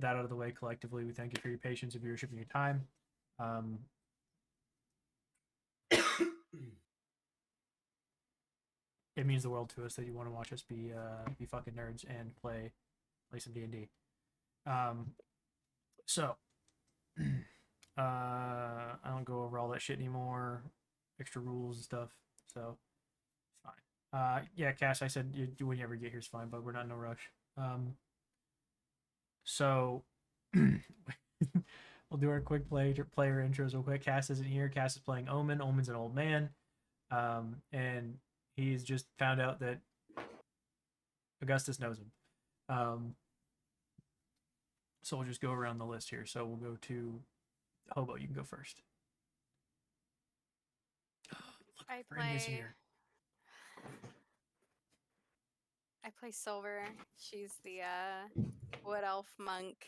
that out of the way collectively, we thank you for your patience, your viewership, and your time. It means the world to us that you want to watch us be fucking nerds and play some D&D. So I don't go over all that shit anymore, extra rules and stuff. So it's fine. Yeah, Cass, I said you when you ever get here is fine, but we're not in no rush. So we'll do our quick player intros real quick. Cass isn't here. Cass is playing Omen. Omen's an old man, and he's just found out that Augustus knows him. So we'll just go around the list here. So we'll go to Hobo. You can go first. I play Silver. She's the wood elf monk.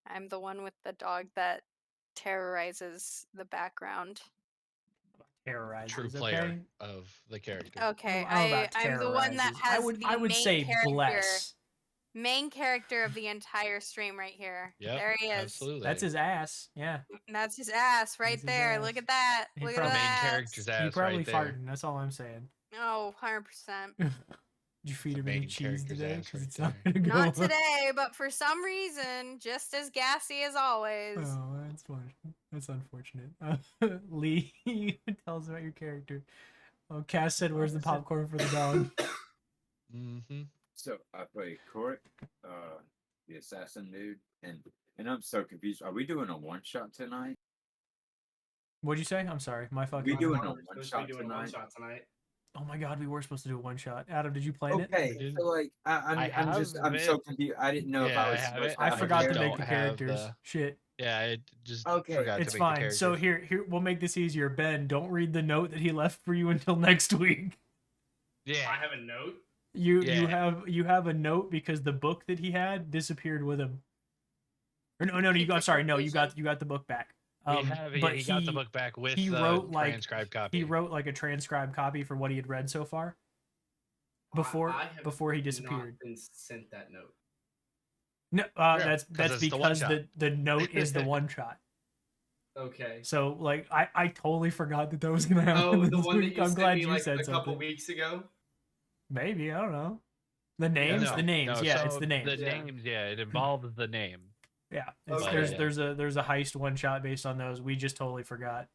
I'm the one with the dog that terrorizes the background. Terrorizes. True player of the character. Okay, I'm the one that has I would say character. bless. Main character of the entire stream right here. Yeah, there he is. Absolutely. That's his ass. Yeah. That's his ass right there. Ass. Look at that. Look at that. Main character's ass. He probably right farting. That's all I'm saying. Oh, 100%. Did you feed him any cheese today? Right not today, but for some reason, just as gassy as always. Oh, that's funny. That's unfortunate. Lee, tell us about your character. Oh, Cass said, "Where's the popcorn for the dog?" So I play Korik, the assassin dude, and I'm so confused. Are we doing a one shot tonight? What'd you say? I'm sorry. My fucking. We doing a one shot tonight? Oh my god, we were supposed to do a one shot. Adam, did you play it? Okay, so like I'm so confused. I didn't know if I was supposed to. I forgot to make the characters. Shit. Yeah, I just forgot it's to make fine. The characters. So here we'll make this easier. Ben, don't read the note that he left for you until next week. Yeah. I have a note. You have a note because the book that he had disappeared with him. Or no, you got the book back. But he got the book back with he wrote transcribed copy. He wrote like a transcribed copy for what he had read so far. Before he disappeared. Not been sent that note. No, that's because the note is the one shot. Okay. So like I totally forgot that was gonna happen. Oh, the one that you I'm sent glad me you like said a something. couple weeks ago. Maybe, I don't know. The names, No, it's the names. The names, it involves the name. Yeah, Okay. there's a heist one shot based on those. We just totally forgot.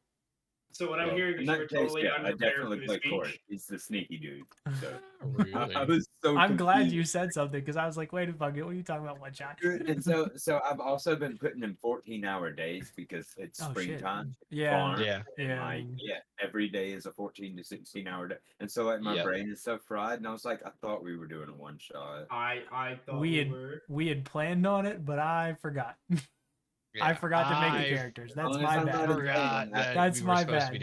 So what I'm hearing is you're totally unprepared for this speech. He's the sneaky dude. So. Really? I was so I'm glad confused. you said something because I was like, wait a fucking, what are you talking about? One shot? And so I've also been putting in 14-hour days because it's springtime. Yeah. Farm, every day is a 14 to 16-hour day, and so like my brain is so fried. And I was like, I thought we were doing a one shot. I thought we had planned on it, but I forgot. I forgot to make the characters. That's my bad. That's my bad.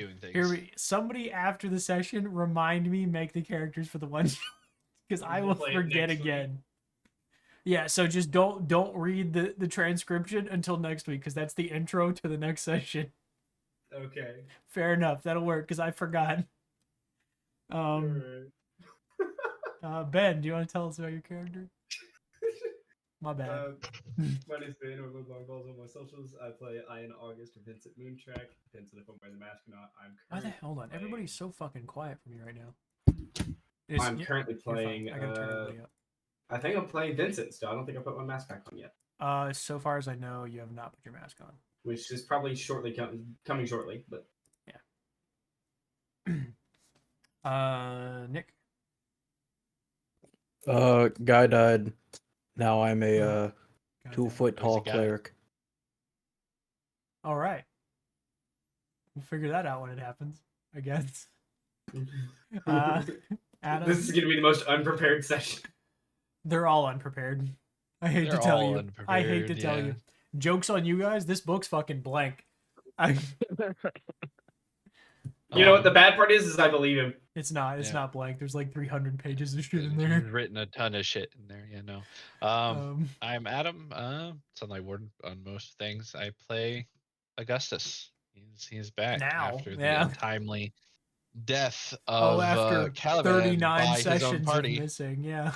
Somebody after the session remind me make the characters for the one shot because I will forget again. Yeah, so just don't read the transcription until next week because that's the intro to the next session. Okay. Fair enough. That'll work because I forgot. Ben, do you want to tell us about your character? My bad. My name's Ben, or Long Balls on my socials. I play Ian August or Vincent Moontrack. Depends on if I'm wearing the mask or not. Hold on. Everybody's so fucking quiet for me right now. I'm currently playing. I gotta turn everybody up. I think I'm playing Vincent still. I don't think I put my mask back on yet. So far as I know, you have not put your mask on. Which is probably coming shortly, but yeah. Nick. Guy died. Now I'm a 2-foot tall cleric. All right. We'll figure that out when it happens, I guess. Adam? This is going to be the most unprepared session. They're all unprepared. I hate to tell you. Joke's on you guys. This book's fucking blank. You know what the bad part is I believe him. It's not blank. There's like 300 pages of shit in there. He's written a ton of shit in there, I'm Adam, Sunlight Warden on most things. I play Augustus. He's back now after the untimely death of after Caliban 39 by sessions his own party. Of missing, yeah.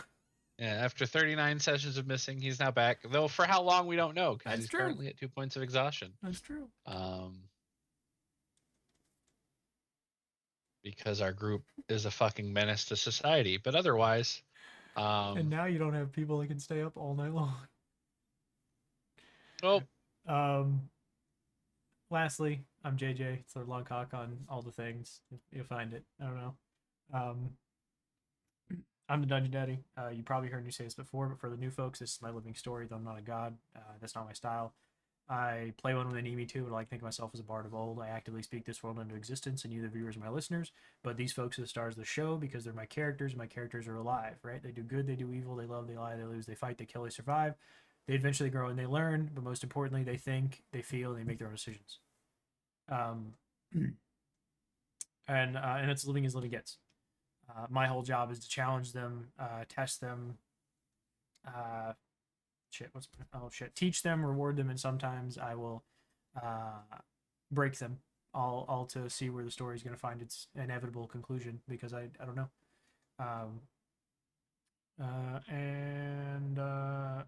Yeah, after 39 sessions of missing, he's now back. Though for how long we don't know, because he's true. currently at 2 points of exhaustion. That's true. Because our group is a fucking menace to society. But otherwise, and now you don't have people that can stay up all night long. Oh. Lastly, I'm JJ. It's Lord Longcock on all the things. You'll find it. I don't know. I'm the Dungeon Daddy. You probably heard me say this before, but for the new folks, this is my living story, though I'm not a god. That's not my style. I play one when they need me to, and I like to think of myself as a bard of old. I actively speak this world into existence, and you, the viewers, are my listeners. But these folks are the stars of the show because they're my characters, and my characters are alive, right? They do good, they do evil, they love, they lie, they lose, they fight, they kill, they survive. They eventually grow and they learn, but most importantly, they think, they feel, and they make their own decisions. And it's living as living gets. My whole job is to challenge them, test them, teach them, reward them, and sometimes I will break them, all to see where the story is going to find its inevitable conclusion, because I don't know.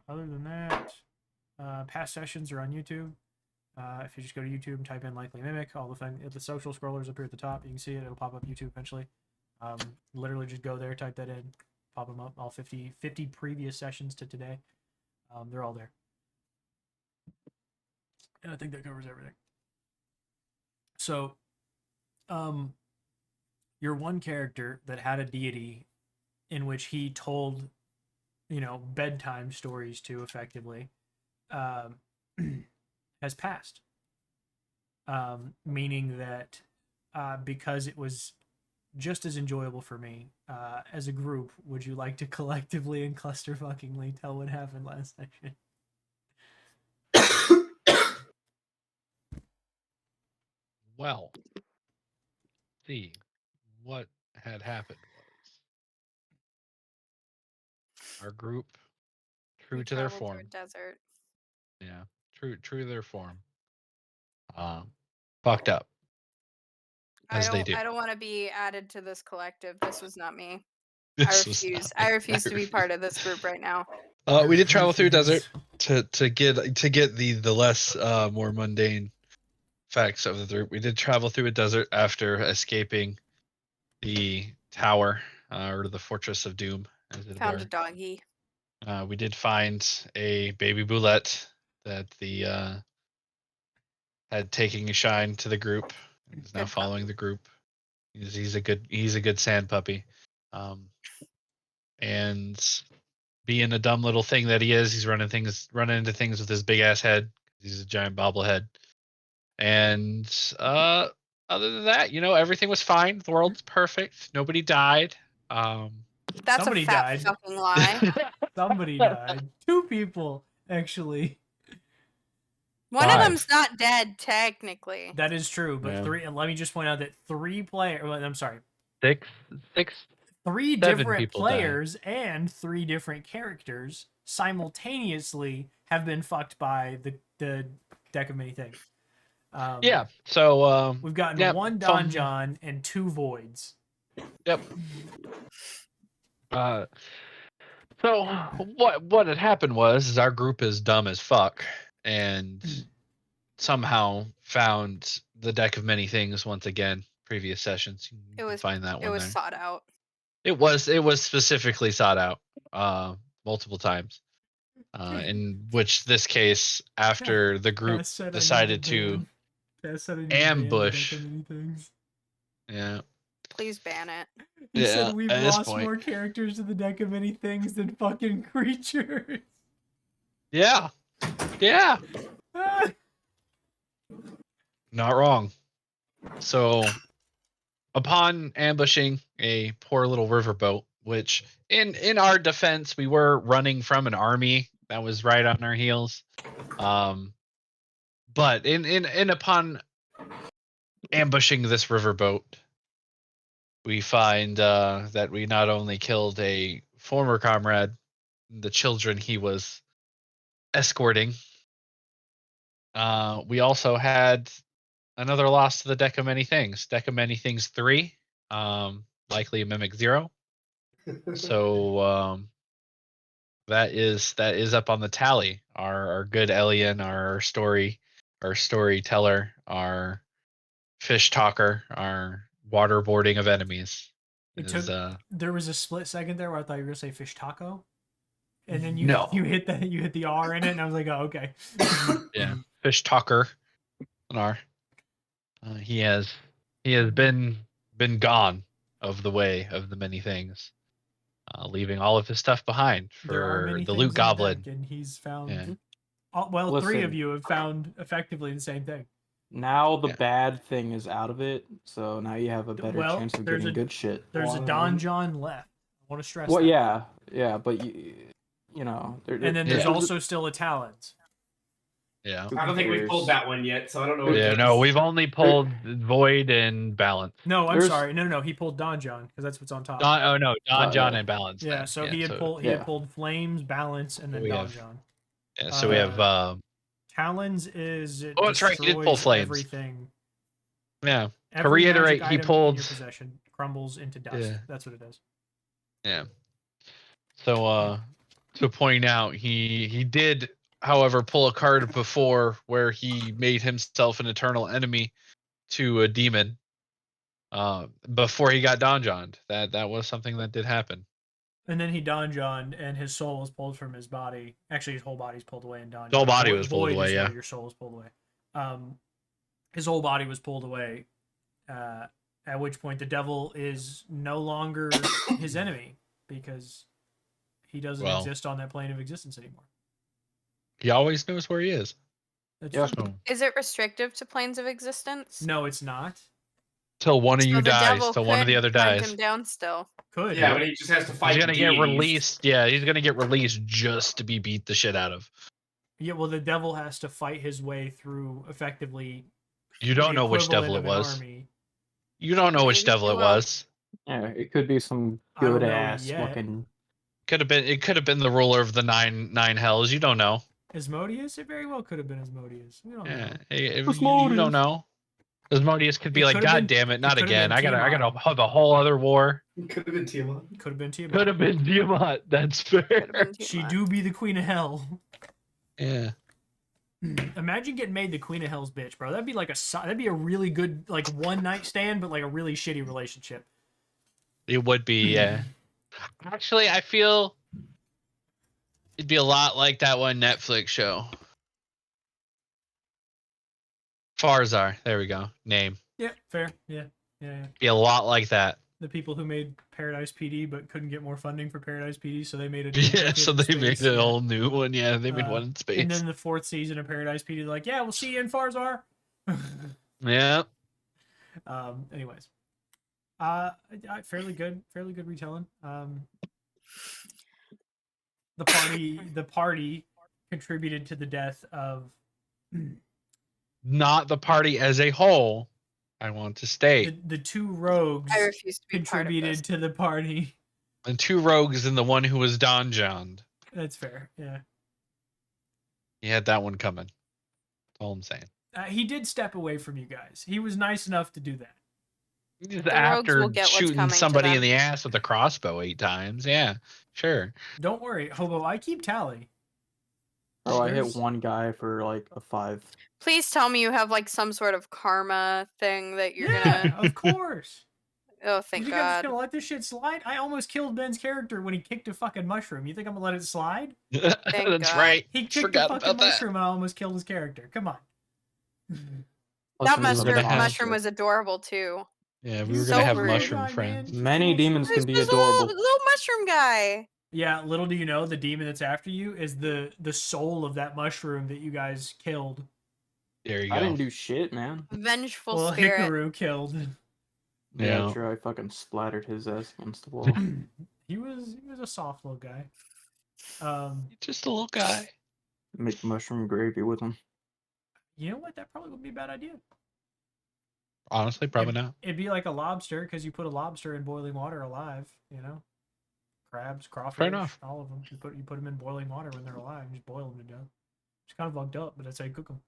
Other than that, past sessions are on YouTube. If you just go to YouTube and type in LikelyAMimic, all the social scrollers up here at the top, you can see it. It'll pop up YouTube eventually. Literally just go there, type that in, pop them up. All 50 previous sessions to today. They're all there. And I think that covers everything. So, your one character that had a deity in which he told, bedtime stories to effectively, has passed. Meaning that because it was just as enjoyable for me as a group, would you like to collectively and clusterfuckingly tell what happened last session? Well, see, what had happened was our group, true to their form, through a desert. Yeah, true to their form. Fucked up. As they do. I don't want to be added to this collective. This was not me. I refuse. I refuse to be part of this group right now. We did travel through a desert to get the less more mundane facts of the group. We did travel through a desert after escaping the tower or the Fortress of Doom. As it Found were. a doggy. We did find a baby boulette that the had taken a shine to the group. He's now following the group. He's a good sand puppy. And being a dumb little thing that he is, he's running into things with his big ass head. He's a giant bobblehead. And other than that, everything was fine. The world's perfect. Nobody died. That's somebody a fat died. Fucking lie. Somebody died. 2 people, actually. One of them's not dead, technically. That is true, but 3. Let me just point out that 3 players. I'm sorry. 3 different players and 3 different characters simultaneously have been fucked by the deck of many things. Yeah. So we've gotten 1 donjon and 2 voids. Yep. So what had happened was our group is dumb as fuck and somehow found the deck of many things once again. Previous sessions, you can find that one. It was sought out. It was specifically sought out multiple times. In which this case, after the group decided to ambush. Yeah. Please ban it. He said we've lost more characters to the deck of many things than fucking creatures. Yeah. Yeah. Not wrong. So, upon ambushing a poor little riverboat, which in our defense, we were running from an army that was right on our heels. But upon ambushing this riverboat, we find that we not only killed a former comrade, the children he was escorting, we also had another loss to the deck of many things. Deck of many things 3, LikelyAMimic 0. So that is up on the tally. Our good Elian, our storyteller, our fish talker, our waterboarding of enemies. There was a split second there where I thought you were gonna say fish taco, and then you No. you hit the R in it, and I was like, oh, okay. Yeah, fish talker, our he has been gone of the way of the many things, leaving all of his stuff behind There are for many the things loot in the goblin. deck, and he's found. Yeah. Well, three of Listen. you have found effectively the same thing. Now the Yeah. bad thing is out of it, so now you have a better Well, chance of there's getting a- good shit. There's a Don John left. I want to stress Well, that. yeah, but you know, And then there's also still a Talons. Yeah. I don't think we've pulled that one yet, so I don't know what it Yeah, does. no, we've only pulled Void and Balance. No, I'm sorry. No. He pulled Don John because that's what's on top. Don John yeah. and Balance. Yeah, then. so he had pulled Flames, Balance, and then We Don have- John. Yeah, so we have Talons is it Oh, that's right, he did pull destroys Flames. everything. Yeah. To Every reiterate, magic he item pulled in your possession crumbles into dust. Yeah. That's what it does. Yeah. So to point out, he did, however, pull a card before where he made himself an eternal enemy to a demon. Before he got Don Johned. That was something that did happen. And then he Don John, and his soul was pulled from his body. Actually, his whole body's pulled away, and Don. His whole body was pulled away. Is Yeah. where your soul was pulled away. His whole body was pulled away. At which point the devil is no longer his enemy because he doesn't exist on that plane of existence anymore. He always knows where he is. That's true. So, Is it restrictive to planes of existence? No, it's not. till one of So you the dies, devil till one of the could other hunt dies. him down still. Could. Yeah, but he just has to fight. He's gonna get deities. released. Yeah, he's gonna get released just to be beat the shit out of. Yeah, well, the devil has to fight his way through effectively. You don't the know which devil equivalent it of an was. army. You don't know which Maybe devil he it will. was. Yeah, it could be some I don't good know ass yet. looking. It could have been the ruler of the nine hells. You don't know. Asmodeus? It very well could have been Asmodeus. We don't know. You don't know. Asmodeus could be It like, could have God been- damn it, not it could have again. been I gotta Tiamat. have a whole other war. Could have been Tiamat. Could have been Tiamat. Could have been Tiamat. That's fair. Could've been She Tiamat. do be the queen of hell. Yeah. Imagine getting made the queen of hell's bitch, bro. That'd be like that'd be a really good like one night stand, but like a really shitty relationship. It would be, yeah. Actually, I feel it'd be a lot like that one Netflix show. Farzar. There we go. Name. Yeah, fair. Yeah. Be a lot like that. The people who made Paradise PD but couldn't get more funding for Paradise PD, so they made a Yeah, so they duplicate in made space, a yeah. whole new one. Yeah, they made one in space. And then the 4th season of Paradise PD, they're like, yeah, we'll see you in Farzar. Yeah. Anyways, fairly good retelling. The party contributed to the death of Not the party as a whole. I want to state. the two rogues I refuse to be part of contributed this. to the party. And two rogues and the one who was Don John. That's fair. Yeah. He had that one coming. That's all I'm saying. He did step away from you guys. He was nice enough to do that. Just rogues after will get what's shooting coming to somebody in them. the ass with a crossbow 8 times. Yeah, sure. Don't worry, Hobo. I keep tally. Oh, I There's- hit one guy for like a 5. Please tell me you have like some sort of karma thing that you're Yeah, gonna. of course. Oh, You thank think I'm just God. gonna let this shit slide? I almost killed Ben's character when he kicked a fucking mushroom. You think I'm gonna let it slide? That's God. right. He kicked Forgot a fucking about that. mushroom and I almost killed his character. Come on. That Listen, we're gonna have- mushroom was adorable too. Yeah, we He's were gonna so have rude. mushroom Guy, friends. man. Many demons can be This adorable. little mushroom guy. Yeah, little do you know, the demon that's after you is the soul of that mushroom that you guys killed. There you go. I didn't do shit, man. Vengeful Well, spirit. Hikaru killed. Yeah, Yeah. true. I fucking splattered his ass against the wall. He was a soft little guy. Just a little guy. Make mushroom gravy with him. You know what? That probably would be a bad idea. Honestly, probably not. It'd be like a lobster because you put a lobster in boiling water alive. You know, crabs, crawfish, enough. all of them. You put them in boiling water when they're alive. You just boil them to death. It's kind of fucked up, but that's how you cook them.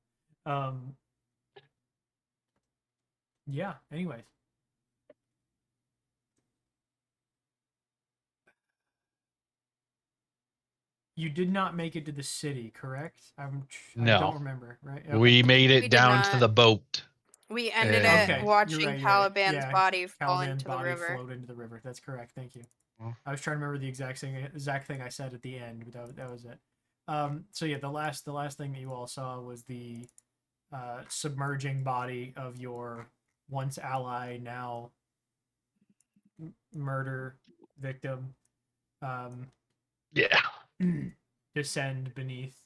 Yeah. Anyways. You did not make it to the city, correct? I No. don't remember. Right? Okay. We made it We did down to not. the boat. We ended And- it Okay, watching you're right. Caliban's Yeah, body fall Caliban's into the body river. float into the river. That's correct. Thank you. Oh. I was trying to remember the exact thing I said at the end, but that was it. So yeah, the last thing that you all saw was the submerging body of your once ally, now murder victim. Yeah. Descend beneath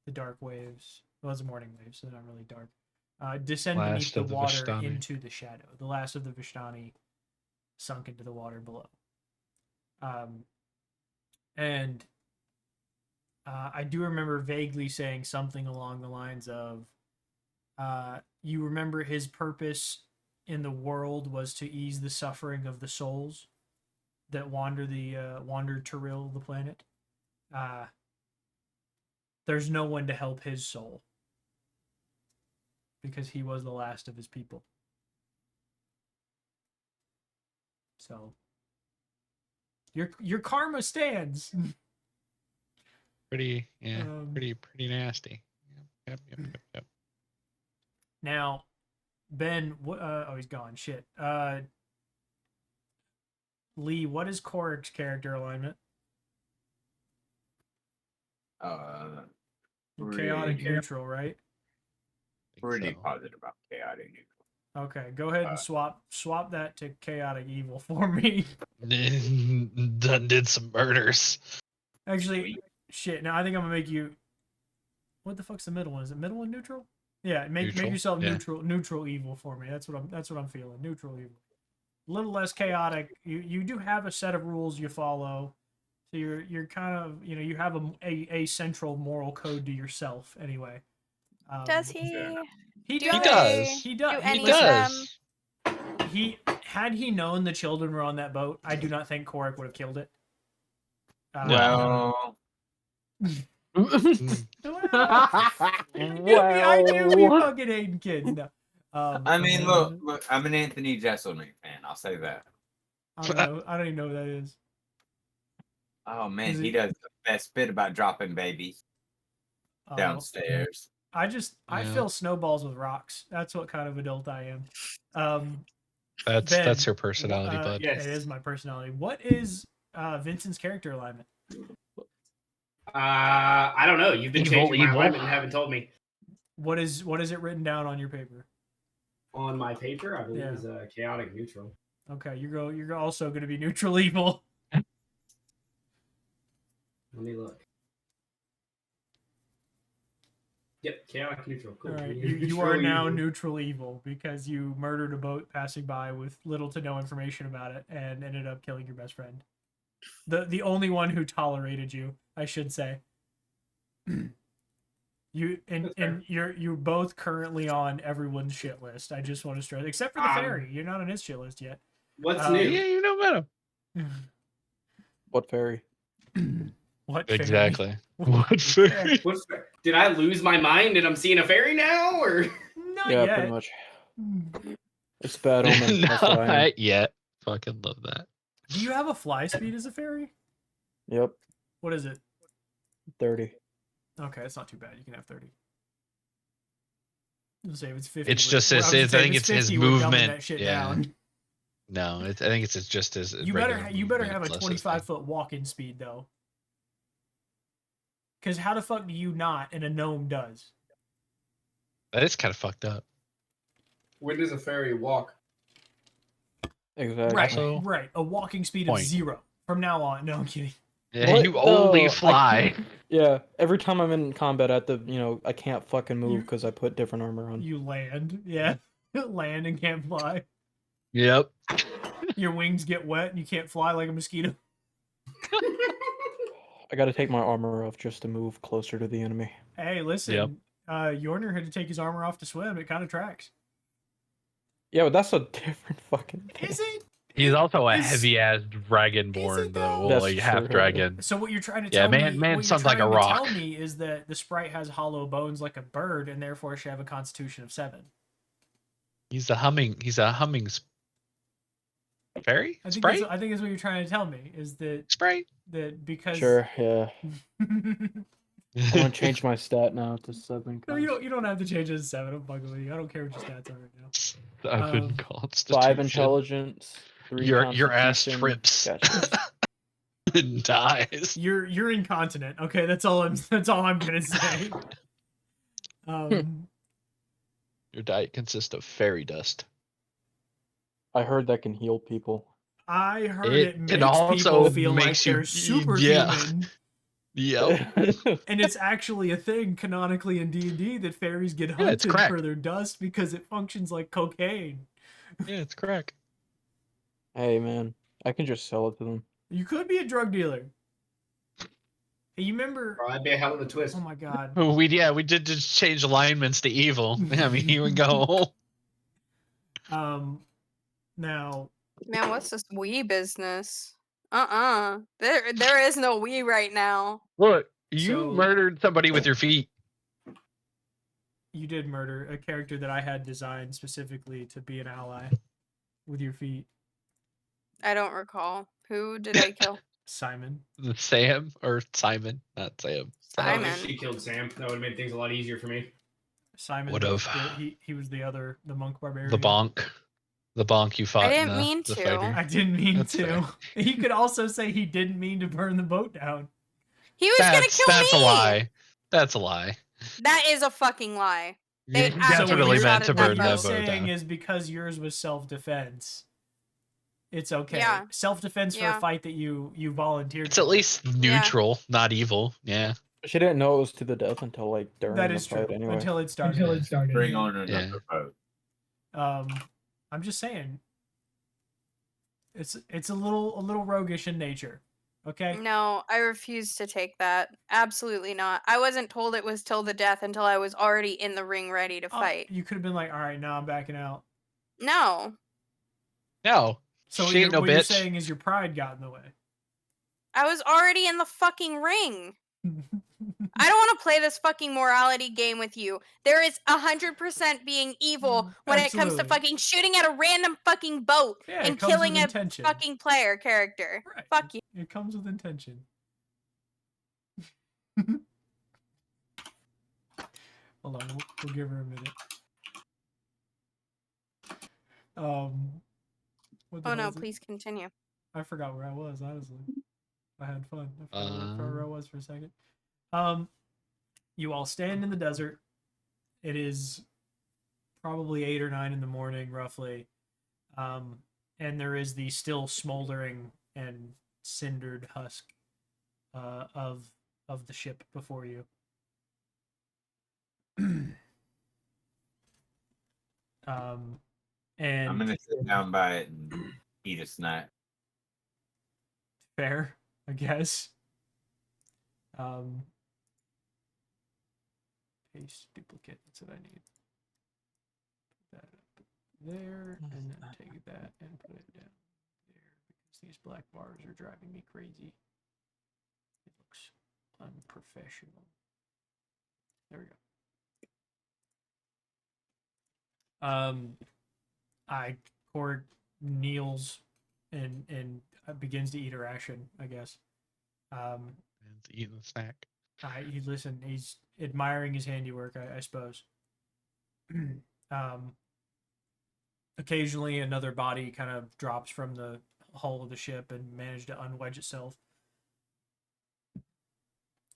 the dark waves. Well, it's morning waves, so they're not really dark. Descend Last beneath the of the water Vishtani. into the shadow. The last of the Vishtani sunk into the water below. And I do remember vaguely saying something along the lines of, you remember his purpose in the world was to ease the suffering of the souls that wandered Teril, the planet. There's no one to help his soul because he was the last of his people. So your karma stands. Pretty nasty. Yep. Now, Ben, he's gone. Shit. Lee, what is Korik's character alignment? Chaotic neutral, right? Pretty positive about chaotic neutral. Okay, go ahead and swap that to chaotic evil for me. Done did some murders. Actually, shit. Now I think I'm gonna make you. What the fuck's the middle one? Is it middle one neutral? Yeah, make yourself neutral evil for me. That's what I'm feeling. Neutral evil. A little less chaotic. You do have a set of rules you follow. So you're kind of, you have a central moral code to yourself anyway. Does he? He does. He does. Do any He does. Had he known the children were on that boat, I do not think Korik would have killed it. Well, I do be fucking hating kids. No. I mean, look, I'm an Anthony Jeselnik fan. I'll say that. I don't even know who that is. Oh man, he does the best bit about dropping babies downstairs. I fill snowballs with rocks. That's what kind of adult I am. That's her personality, bud. Yes. It is my personality. What is Vincent's character alignment? I don't know. You've been changing my alignment and haven't told me. What is it written down on your paper? On my paper, I believe is chaotic neutral. Okay, you're also going to be neutral evil. Let me look. Yep, chaotic neutral. Cool. All right, you are now neutral evil because you murdered a boat passing by with little to no information about it and ended up killing your best friend. The only one who tolerated you, I should say. You're both currently on everyone's shit list. I just want to stress, except for the fairy. You're not on his shit list yet. What's new? Yeah, you know about him. What fairy? What exactly? Fairy? What fairy? Did I lose my mind and I'm seeing a fairy now, or? Not yeah, yet. pretty much. It's bad omen. Not yet. Fucking love that. Do you have a fly speed as a fairy? Yep. What is it? 30. Okay, it's not too bad. You can have 30. I'll say if it's 50. It's just his. I think it's his movement. That shit yeah. Down. No, I think it's just his. You better have a 25-foot walking speed though. Because how the fuck do you not and a gnome does? That is kind of fucked up. When does a fairy walk? Exactly. Right. A walking speed of 0 from now on. No, I'm kidding. Yeah, you only fly. Yeah, every time I'm in combat I can't fucking move because I put different armor on. You land. Yeah. Land and can't fly. Yep. Your wings get wet and you can't fly like a mosquito. I gotta take my armor off just to move closer to the enemy. Hey, listen. Yorner had to take his armor off to swim. It kind of tracks. Yeah, but that's a different fucking thing. Is it? He's also a heavy-ass dragonborn, though. Well, like half dragon. So what you're trying to tell me? Man sounds like a rock. Tell me is that the sprite has hollow bones like a bird, and therefore should have a constitution of 7. He's a humming. Fairy? I think Sprite? I think that's what you're trying to tell me is that Sprite? because Sure, yeah. I'm gonna change my stat now to 7. No, you don't have to change it to 7. I'm fucking with you. I don't care what your stats are right now. 7 constitution. 5 intelligence, 3 your ass constitution. trips. Gotcha. And dies. You're incontinent. Okay, that's all I'm gonna say. Your diet consists of fairy dust. I heard that can heal people. I heard It it can makes also people feel like makes you- they're superhuman. Yep. And it's actually a thing canonically in D&D that fairies get Yeah, it's hunted crack. for their dust because it functions like cocaine. Yeah, it's crack. Hey man, I can just sell it to them. You could be a drug dealer. Hey, you remember? Bro, that'd be a hell of a twist. Oh my god. We did just change alignments to evil. I mean, here we go. Now. Man, what's this Wii business? There is no Wii right now. Look, you murdered somebody with your feet. You did murder a character that I had designed specifically to be an ally with your feet. I don't recall. Who did I kill? Simon. Sam or Simon? Not Sam. Simon. She killed Sam. That would have made things a lot easier for me. Simon. Would've. He was the monk barbarian. The bonk. The bonk you fought. I didn't mean to. fighter. I didn't mean That's to. fair. He could also say he didn't mean to burn the boat down. He was gonna kill me. That's a lie. That's a lie. That is a fucking lie. They You definitely absolutely meant to shot burn at that What you're boat saying down. is because yours was self-defense. It's okay. Yeah. Self-defense for a Yeah. fight that you volunteered. It's at least neutral, not evil. Yeah. She didn't know it was to the death until like during That the is true. fight anyway. Until it started. Bring on another Yeah. boat. I'm just saying. It's a little roguish in nature. Okay. No, I refuse to take that. Absolutely not. I wasn't told it was till the death until I was already in the ring ready to fight. You could have been like, all right, now I'm backing out. No. No. So She ain't no what you're bitch. saying is your pride got in the way. I was already in the fucking ring. I don't want to play this fucking morality game with you. There is 100% being evil when it comes to Absolutely. fucking shooting at a random fucking boat Yeah, and it comes killing with a intention. fucking player character. Right. Fuck you. It comes with intention. Hold on, we'll give her a minute. What the Oh hell no, is it? please continue. I forgot where I was, honestly. I had fun. I forgot where I was for a second. You all stand in the desert. It is probably 8 or 9 in the morning, roughly. And there is the still smoldering and cindered husk of the ship before you. And I'm gonna sit down by it and eat a snack. fair, I guess. Paste duplicate. That's what I need. Put that up there, and then take that and put it down there because these black bars are driving me crazy. It looks unprofessional. There we go. Cord kneels and begins to eat a ration, I guess. And eating the snack. He's admiring his handiwork, I suppose. Occasionally another body kind of drops from the hull of the ship and manages to unwedge itself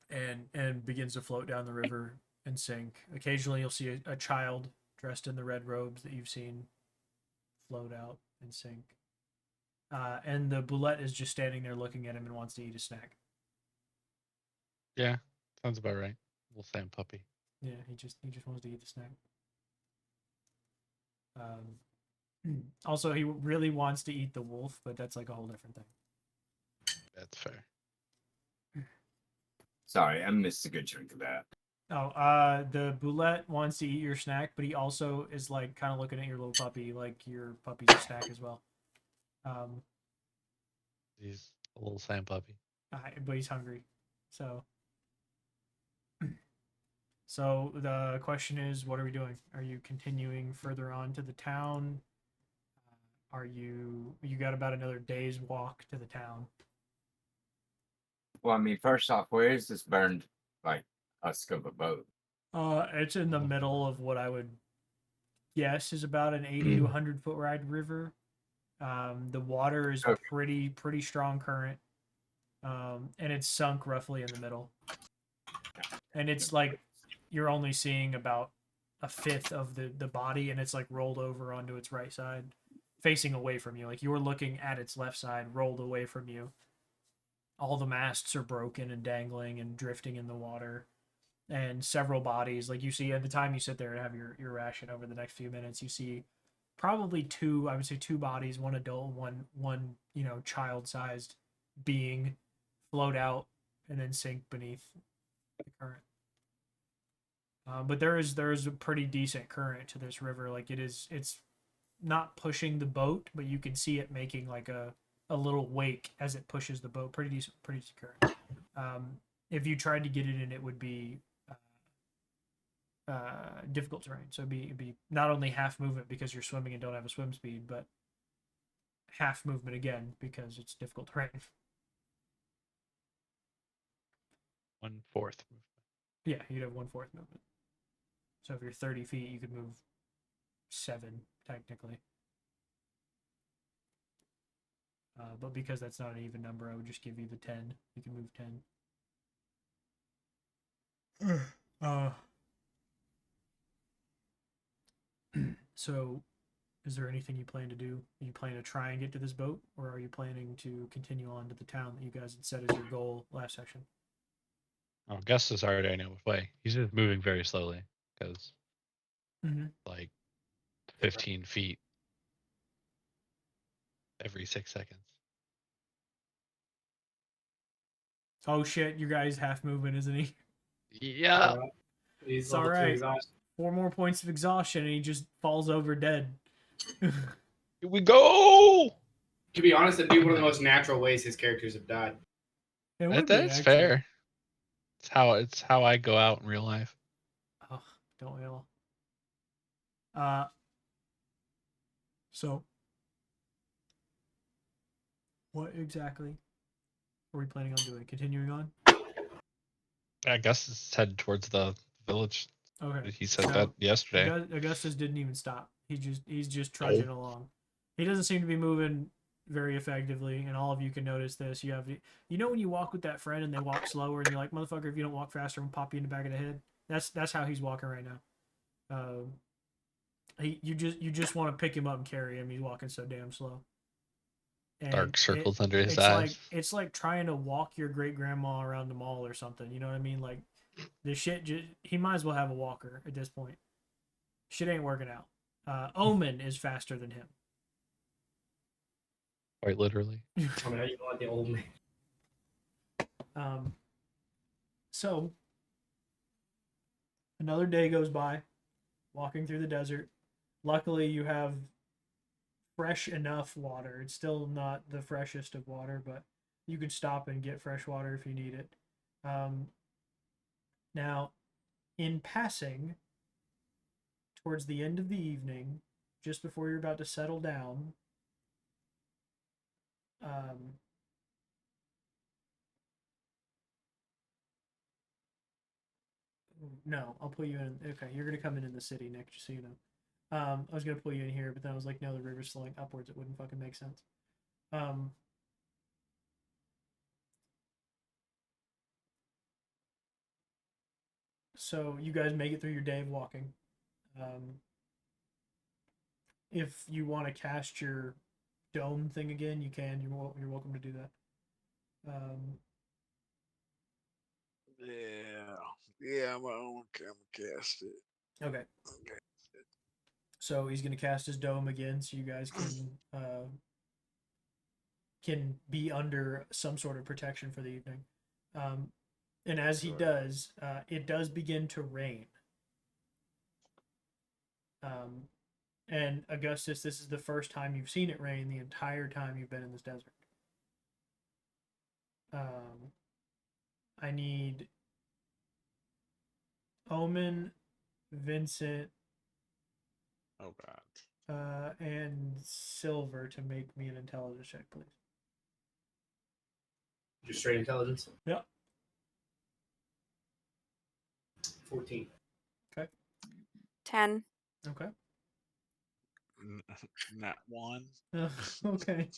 and begins to float down the river and sink. Occasionally you'll see a child dressed in the red robes that you've seen float out and sink. And the boulette is just standing there looking at him and wants to eat a snack. Yeah, sounds about right. Little Sam puppy. Yeah, he just wants to eat the snack. Also, he really wants to eat the wolf, but that's like a whole different thing. That's fair. Sorry, I missed a good chunk of that. Oh, the boulette wants to eat your snack, but he also is like kind of looking at your little puppy, like your puppy's a snack as well. He's a little Sam puppy. But he's hungry, so. So the question is, what are we doing? Are you continuing further on to the town? You got about another day's walk to the town. Well, I mean, first off, where is this burned like husk of a boat? It's in the middle of what I would guess is about an 80 to 100 foot wide river. The water is pretty strong current, and it's sunk roughly in the middle. And it's like you're only seeing about a fifth of the body, and it's like rolled over onto its right side, facing away from you. Like you're looking at its left side, rolled away from you. All the masts are broken and dangling and drifting in the water, and several bodies. Like you see, at the time you sit there and have your ration over the next few minutes, you see probably two. I would say two bodies, one adult, one child-sized being float out and then sink beneath the current. But there is a pretty decent current to this river. Like it's not pushing the boat, but you can see it making like a little wake as it pushes the boat. Pretty decent current. If you tried to get it in, it would be difficult terrain. So it'd be not only half movement because you're swimming and don't have a swim speed, but half movement again because it's difficult terrain. 1/4 movement. Yeah, you'd have 1/4 movement. So if you're 30 feet, you could move 7 technically. But because that's not an even number, I would just give you the 10. You can move 10. So, is there anything you plan to do? Are you planning to try and get to this boat, or are you planning to continue on to the town that you guys had set as your goal last section? Oh, Gus is already on his way. He's just moving very slowly because, like, 15 feet every 6 seconds. Oh shit! Your guy's half moving, isn't he? Yeah. He's It's all right. 4 more points of exhaustion, and he just falls over dead. Here we go. To be honest, it'd be one of the most natural ways his characters have died. That's fair. It's how I go out in real life. Oh, don't we all? So, what exactly are we planning on doing? Continuing on? I guess it's headed towards the village. Okay. He said that yesterday. Augustus didn't even stop. He's just trudging along. He doesn't seem to be moving very effectively, and all of you can notice this. You know when you walk with that friend and they walk slower, and you're like, motherfucker, if you don't walk faster, I'm gonna pop you in the back of the head. That's how he's walking right now. You just want to pick him up and carry him. He's walking so damn slow. And dark circles under his eyes. It's like trying to walk your great grandma around the mall or something. You know what I mean? Like the shit. He might as well have a walker at this point. Shit ain't working out. Omen is faster than him. Quite literally. I mean, how you want the old man? So another day goes by, walking through the desert. Luckily, you have fresh enough water. It's still not the freshest of water, but you could stop and get fresh water if you need it. Now, in passing, towards the end of the evening, just before you're about to settle down, no, I'll put you in. Okay, you're gonna come in the city, Nick, just so you know. I was gonna pull you in here, but then I was like, no, the river's flowing upwards. It wouldn't fucking make sense. So you guys make it through your day of walking. If you want to cast your dome thing again, you can. You're welcome to do that. Yeah, I'm gonna cast it. Okay. So he's gonna cast his dome again, so you guys can be under some sort of protection for the evening. And as he does, it does begin to rain. And Augustus, this is the first time you've seen it rain the entire time you've been in this desert. I need Omen, Vincent. Oh God. And Silver to make me an intelligence check, please. Just straight intelligence? Yeah. 14. Okay. 10. Okay. Not one. Okay.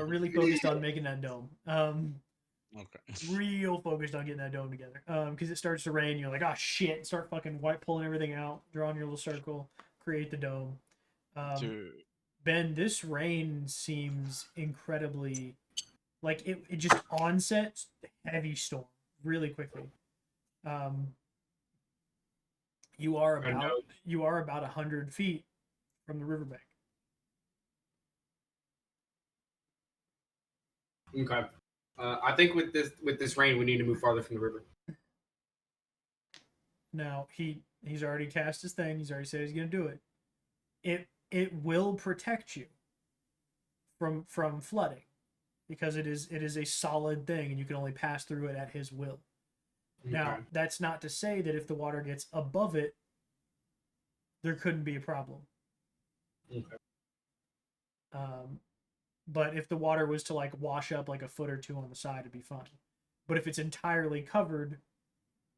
Really focused on making that dome. Okay. Real focused on getting that dome together. Because it starts to rain, you're like, oh shit, start fucking pulling everything out, drawing your little circle, create the dome. Dude. Ben, this rain seems incredibly like it just onset heavy storm really quickly. You are about 100 feet from the riverbank. Okay. I think with this rain, we need to move farther from the river. Now he's already cast his thing. He's already said he's gonna do it. It will protect you from flooding because it is a solid thing and you can only pass through it at his will. Okay. Now that's not to say that if the water gets above it, there couldn't be a problem. Okay. But if the water was to like wash up like a foot or two on the side, it'd be fine. But if it's entirely covered,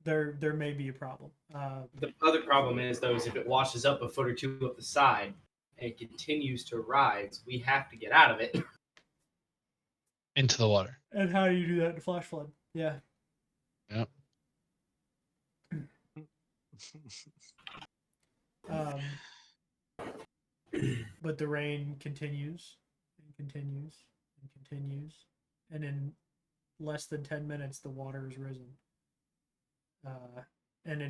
there may be a problem. The other problem is though, is if it washes up a foot or two up the side and it continues to rise, we have to get out of it. Into the water. And how do you do that in a flash flood? Yeah. Yep. But the rain continues and continues and continues, and in less than 10 minutes, the water has risen. And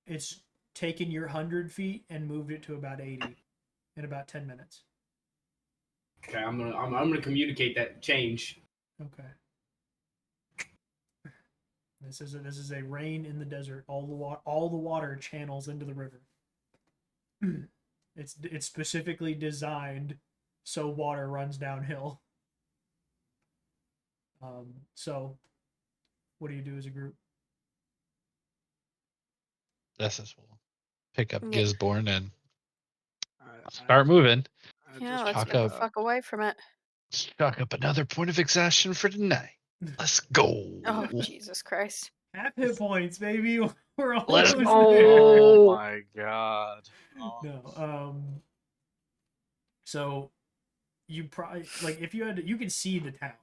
it's taken your 100 feet and moved it to about 80 in about 10 minutes. Okay, I'm gonna communicate that change. Okay. This is a rain in the desert. All the water channels into the river. It's specifically designed so water runs downhill. So what do you do as a group? This is we'll pick up Yeah. Gisborne and start moving. Yeah, let's get the fuck away from it. Chalk up another point of exhaustion for tonight. Let's go. Oh, Jesus Christ. Half hit points, baby. We're almost Let's there. Oh my god. Oh. No. So you probably like if you had you can see the town.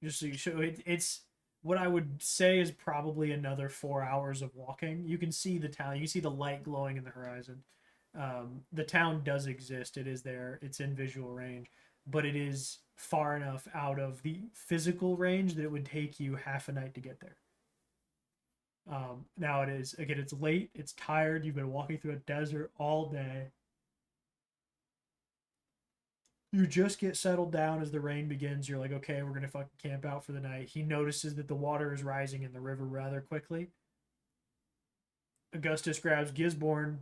Just so you show it's what I would say is probably another 4 hours of walking. You can see the town. You can see the light glowing in the horizon. The town does exist. It is there. It's in visual range, but it is far enough out of the physical range that it would take you half a night to get there. Now it is again. It's late. It's tired. You've been walking through a desert all day. You just get settled down as the rain begins. You're like, okay, we're gonna fucking camp out for the night. He notices that the water is rising in the river rather quickly. Augustus grabs Gisborne,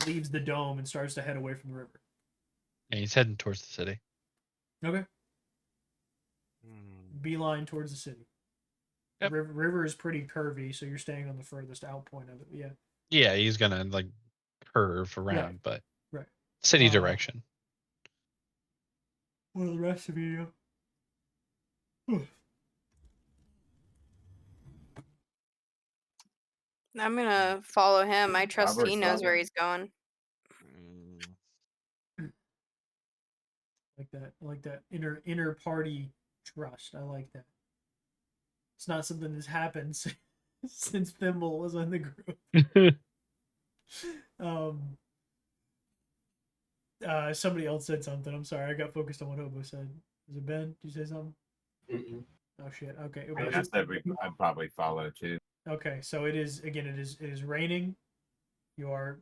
leaves the dome, and starts to head away from the river. And he's heading towards the city. Okay. Beeline towards the city. Yep. The river is pretty curvy, so you're staying on the furthest out point of it. Yeah. Yeah, he's gonna like curve around, but right. City direction. What do the rest of you do? I'm gonna follow him. I trust he knows where he's going. Like that inner party trust. I like that. It's not something that's happened since Thimble was in the group. Somebody else said something. I'm sorry, I got focused on what Hobo said. Was it Ben? Did you say something? Mm-mm. Oh shit. Okay. I just said I'd probably follow too. Okay, so it is raining. You are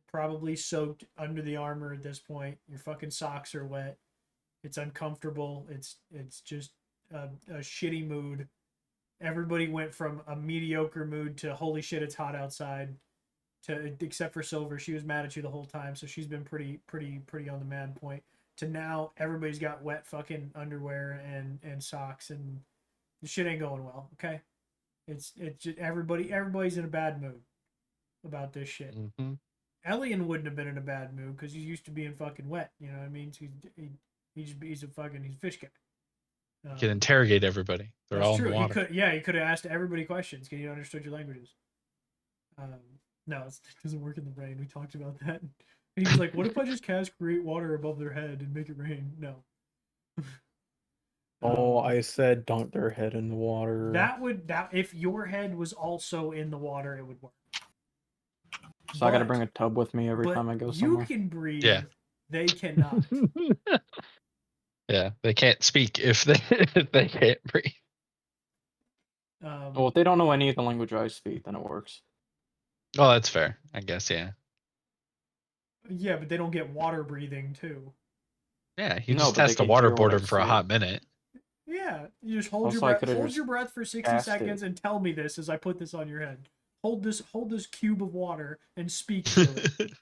probably soaked under the armor at this point. Your fucking socks are wet. It's uncomfortable. It's just a shitty mood. Everybody went from a mediocre mood to holy shit, it's hot outside. To except for Silver, she was mad at you the whole time, so she's been pretty on the mad point. To now, everybody's got wet fucking underwear and socks, and the shit ain't going well. Okay, it's just everybody's in a bad mood about this shit. Mm-hmm. Elian wouldn't have been in a bad mood because he's used to being fucking wet. You know what I mean? So he's a fish guy. You can interrogate everybody. They're all true. in the water. He could have asked everybody questions because he understood your languages. No, it doesn't work in the rain. We talked about that. And he was like, "What if I just cast create water above their head and make it rain?" No. I said dunk their head in the water. That if your head was also in the water, it would work. So I gotta bring a tub with me every time I go somewhere. You can breathe. Yeah. They cannot. Yeah, they can't speak if they can't breathe. Well, if they don't know any of the language I speak, then it works. Oh, that's fair. I guess, yeah. Yeah, but they don't get water breathing too. Yeah, he just has to waterboard him for a hot minute. Yeah, you just hold your breath for 60 seconds and tell me this as I put this on your head. Hold this cube of water and speak through it.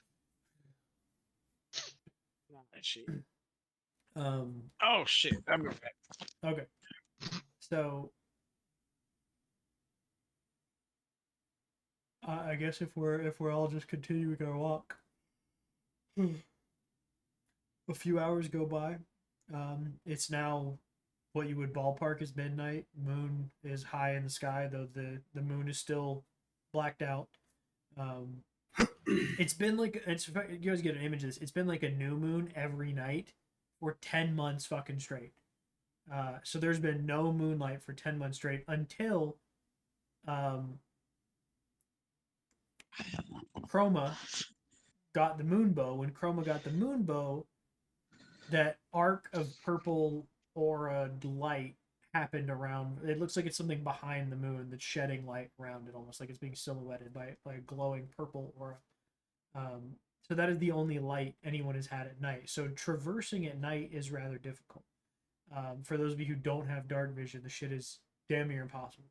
Oh shit! I'm back. Okay. So I guess if we're all just continuing our walk, a few hours go by. It's now what you would ballpark as midnight. Moon is high in the sky, though the moon is still blacked out. It's been like you guys get an image of this. It's been like a new moon every night for 10 months fucking straight. So there's been no moonlight for 10 months straight until Chroma got the moon bow. When Chroma got the moon bow, that arc of purple aura light happened around. It looks like it's something behind the moon that's shedding light around it, almost like it's being silhouetted by a glowing purple aura. So that is the only light anyone has had at night. So traversing at night is rather difficult. For those of you who don't have dark vision, the shit is damn near impossible.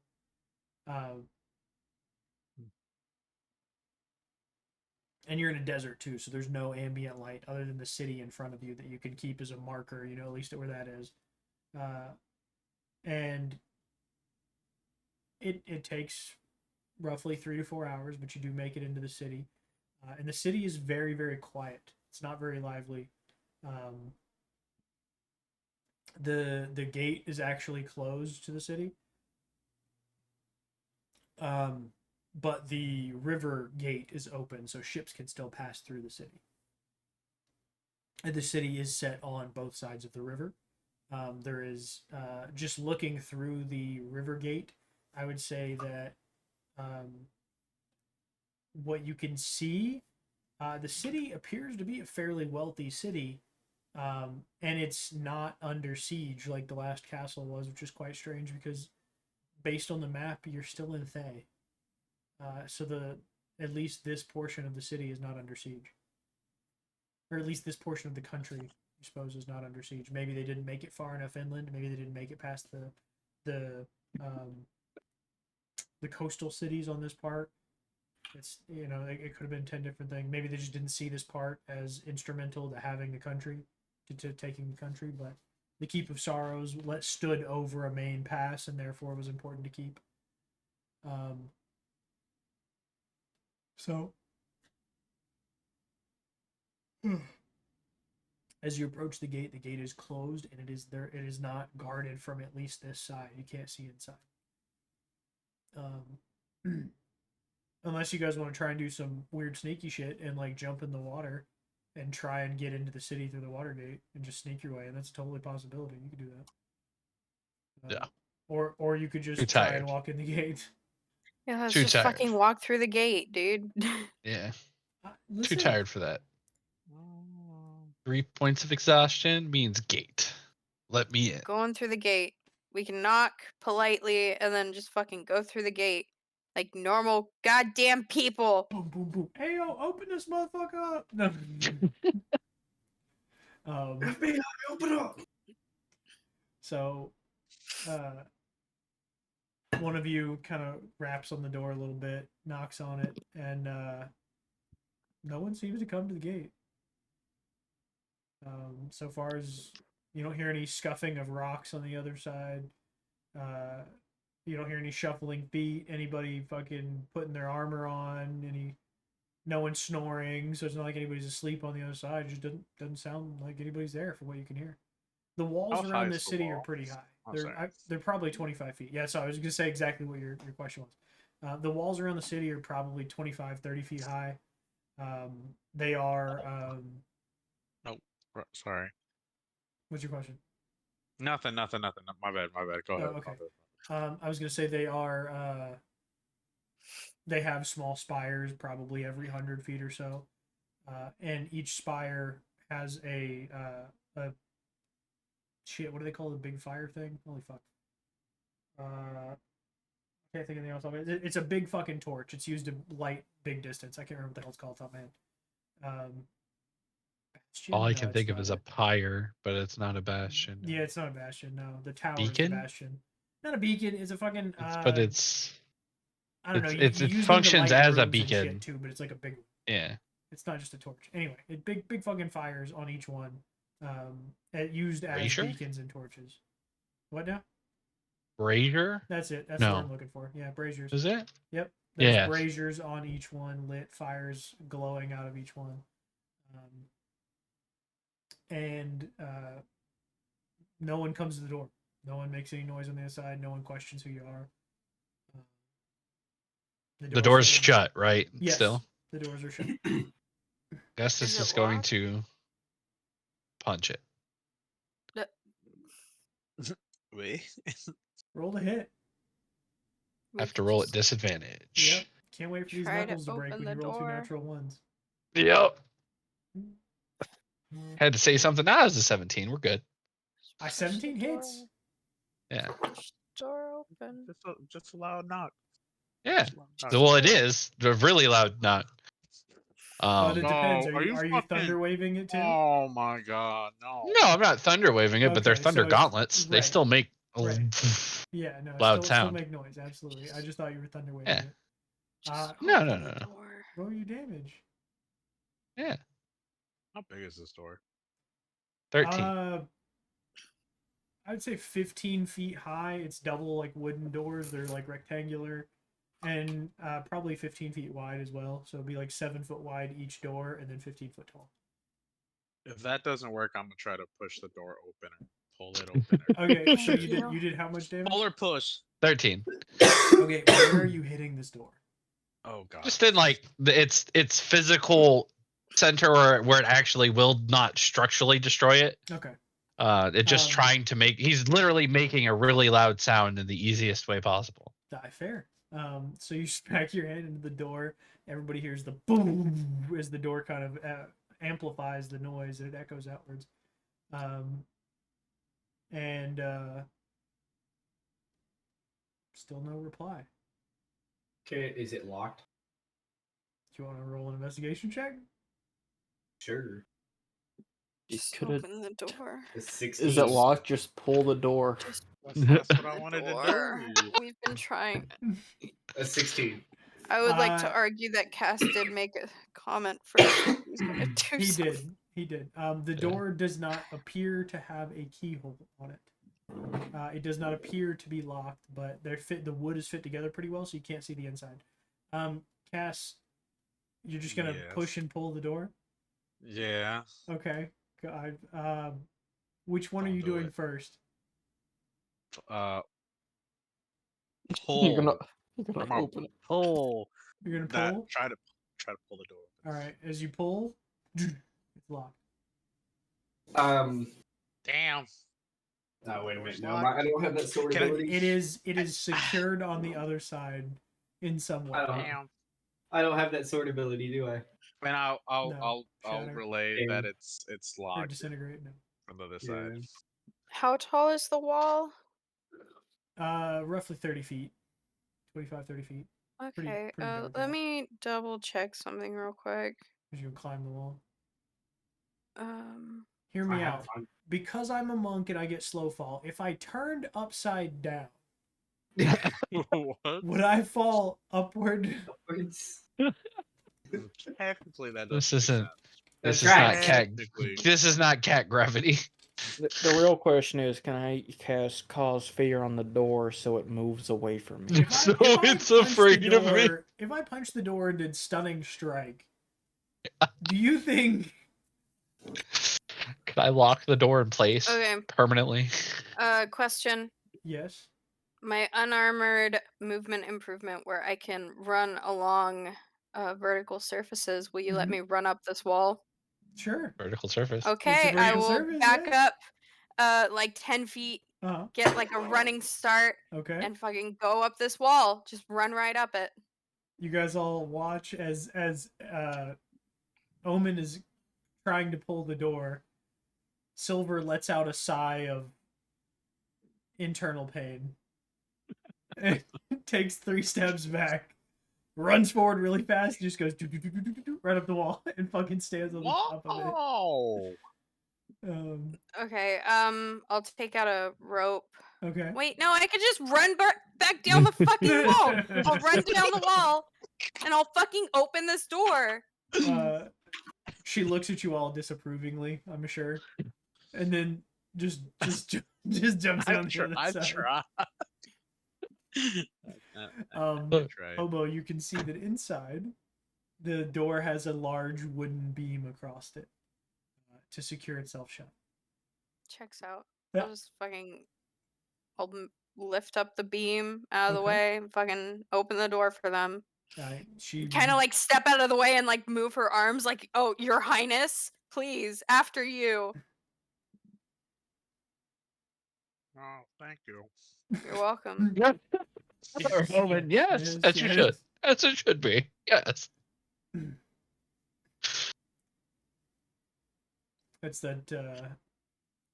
And you're in a desert too, so there's no ambient light other than the city in front of you that you can keep as a marker, you know, at least where that is. And it takes roughly 3 to 4 hours, but you do make it into the city. And the city is very, very quiet. It's not very lively. The gate is actually closed to the city. But the river gate is open, so ships can still pass through the city. And the city is set on both sides of the river. There is, just looking through the river gate, I would say that what you can see, the city appears to be a fairly wealthy city, and it's not under siege like the last castle was, which is quite strange because based on the map, you're still in Thay. So at least this portion of the city is not under siege. Or at least this portion of the country, I suppose, is not under siege. Maybe they didn't make it far enough inland. Maybe they didn't make it past the coastal cities on this part. It's, you know, it could have been 10 different things. Maybe they just didn't see this part as instrumental to having the country, to taking the country. But the Keep of Sorrows stood over a main pass, and therefore was important to keep. So, as you approach the gate is closed, and it is not guarded from at least this side. You can't see inside. Unless you guys want to try and do some weird sneaky shit and like jump in the water and try and get into the city through the water gate and just sneak your way, and that's a totally possibility. You could do that. Yeah. Or you could just try and walk in the gate. Yeah, let's just fucking walk through the gate, dude. Yeah. Too tired for that. 3 points of exhaustion means gate. Let me in. Going through the gate. We can knock politely and then just fucking go through the gate. Like normal goddamn people. Boom, boom, boom. Hey, yo, open this motherfucker up. No. FBI, open up. So, one of you kind of raps on the door a little bit, knocks on it, and no one seems to come to the gate. So far as you don't hear any scuffing of rocks on the other side. You don't hear any shuffling feet, anybody fucking putting their armor on, any No one's snoring, so it's not like anybody's asleep on the other side. It just doesn't sound like anybody's there from what you can hear. The walls How around high the is the city are wall? pretty high. Oh, sorry. They're probably 25 feet. Yeah, so I was gonna say exactly what your question was. The walls around the city are probably 25, 30 feet high. They are. Sorry. What's your question? Nothing. My bad. Go ahead. Okay. I was gonna say they are. They have small spires, probably every 100 feet or so, and each spire has a shit. What do they call the big fire thing? Holy fuck. Can't think of anything else. It's a big fucking torch. It's used to light big distance. I can't remember what the hell it's called off my head. Bastion? All I No, can it's think of not is a it. pyre, but it's not a bastion. Yeah, it's not a bastion. No, the tower Beacon? is a bastion. Not a beacon. It's a fucking. But it's. I don't know. It You use them to functions light as a rooms and beacon. shit too, but it's like a big. Yeah. It's not just a torch. Anyway, big fucking fires on each one, used as Brazier? beacons and torches. What now? Brazier? That's it. That's No. what I'm looking for. Yeah, braziers. Is it? Yep. There's Yes. braziers on each one, lit fires glowing out of each one. And no one comes to the door. No one makes any noise on the inside. No one questions who you are. The door's shut, right? Yes, Still? the doors are shut. Guess this Is it is going locked? to punch it. Wait. Roll the hit. We Have to could roll at just disadvantage. Yep. Can't wait for these Try to knuckles to break open when you the roll two door. natural ones. Yep. Had to say something. Now it's a 17. We're good. I 17 hits. Yeah. Push the door open. Just a loud knock. Yeah. Just a loud knock. Well, it is. A really loud knock. But it No, depends. are Are you you fucking- thunder waving it too? Oh my god, no. No, I'm not thunder waving it, but they're Okay, thunder so it's- gauntlets. They right. still make a Right. Yeah, no, loud still sound. make noise. Absolutely. I just thought you were thunder waving Yeah. it. Just No, open no, the no, no. door. Roll your damage. Yeah. How big is this door? 13. I would say 15 feet high. It's double like wooden doors. They're like rectangular, and probably 15 feet wide as well. So it'd be like 7 foot wide each door, and then 15 foot tall. If that doesn't work, I'm gonna try to push the door open or pull it open. Okay, so Thank you did how much damage? Pull or push. 13. Okay, where are you hitting this door? Oh god. Just in like its physical center where it actually will not structurally destroy it. Okay. It just trying to make. He's literally making a really loud sound in the easiest way possible. Fair. So you smack your hand into the door. Everybody hears the boom as the door kind of amplifies the noise and it echoes outwards. And still no reply. Okay, is it locked? Do you want to roll an investigation check? Sure. Just coulda- open the door. It's 16. Is it locked? Just pull the door. That's what I wanted to Door. do. We've been trying. A 16. I would like to Uh, argue that Cass did make a comment first. He's gonna do He something. did. He did. The door does not appear to have a keyhole on it. It does not appear to be locked, but the wood is fit together pretty well, so you can't see the inside. Cass, you're just gonna Yes. push and pull the door. Yeah. Okay. God. Which one are Don't you do doing it. first? Pull. You're gonna I'm gonna open it. pull. You're gonna That. pull. Try to pull the door. All right. As you pull, it's locked. Damn. Oh, wait a minute. No, Locked. I don't have that sword Can I- ability. It is secured on the other side in some way. I don't- Damn. I don't have that sword ability, do I? And I'll No, shatter. relay that Damn. it's Or locked disintegrate. No. from the other side. How tall is the wall? Roughly 30 feet. 25, 30 feet. Okay, pretty dark let out. me double check something real quick. As you climb the wall. Um, Hear me I have out. fun. Because I'm a monk and I get slow fall, if I turned upside down, What? would I fall upward? Upwards. Technically, that This doesn't make isn't. sense. This That's is right. not cat. Technically. This is not cat gravity. The real question is, can I cause fear on the door so it moves away from me? If I- So if I it's punched the afraid of me. door- If I punched the door and did stunning strike, Do you think? Can I lock the door in place Okay. permanently? Question. Yes. My unarmored movement improvement where I can run along vertical surfaces. Will you let me run up this wall? Sure. Vertical surface. Okay, I will back up like 10 feet, get like a running start, and fucking go up this wall. Just run right up it. You guys all watch as Omen is trying to pull the door. Silver lets out a sigh of internal pain. Takes 3 steps back, runs forward really fast, just goes right up the wall and fucking stands on the top of it. Okay, I'll take out a rope. Okay. Wait, no, I could just run back down the fucking wall. I'll run down the wall, and I'll fucking open this door. She looks at you all disapprovingly, I'm sure, and then just jumps down to the other side. Hobo, you can see that inside the door has a large wooden beam across it to secure itself shut. Checks out. I'll just fucking lift up the beam out of the way and fucking open the door for them. She kind of like step out of the way and like move her arms like, oh, your highness, please, after you. Oh, thank you. You're welcome. Roman, yes, as you should. As it should be. Yes. It's that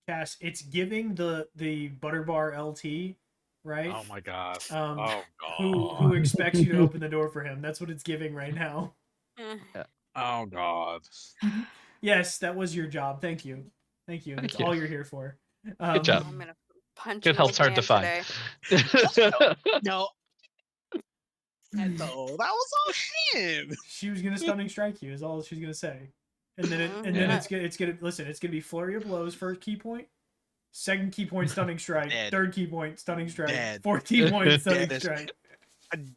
Cass, it's giving the Butterbar LT, right? Oh my god. Oh god. Who expects you to open the door for him? That's what it's giving right now. Oh god. Yes, that was your job. Thank you. That's all you're here for. Good job. I'm gonna punch Good help's hard to find. No. And so that was all him. She was gonna stunning strike you. Is all she's gonna say. And then it's gonna listen. It's gonna be flurry of blows. First key point, second key point stunning strike, third key point stunning strike, fourth key point stunning strike.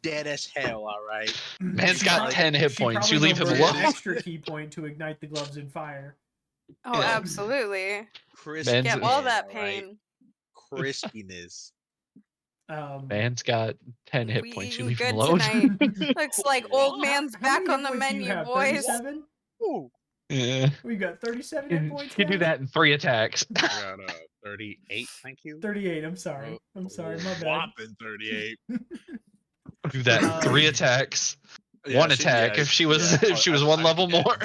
Dead as hell. All right. Man's got 10 hit points. You leave him alone. An extra key point to ignite the gloves in fire. Oh, absolutely. Crispy. Get all that pain. Right? Crispiness. Man's got 10 hit points. You leave him alone. Looks like old man's back on the menu, boys. 37? Yeah. We got 37 hit points. You can do that in 3 attacks. I got 38. Thank you. 38. I'm sorry. My bad. Whopping 38. Do that in 3 attacks. Yeah, 1 attack if she was 1 level more.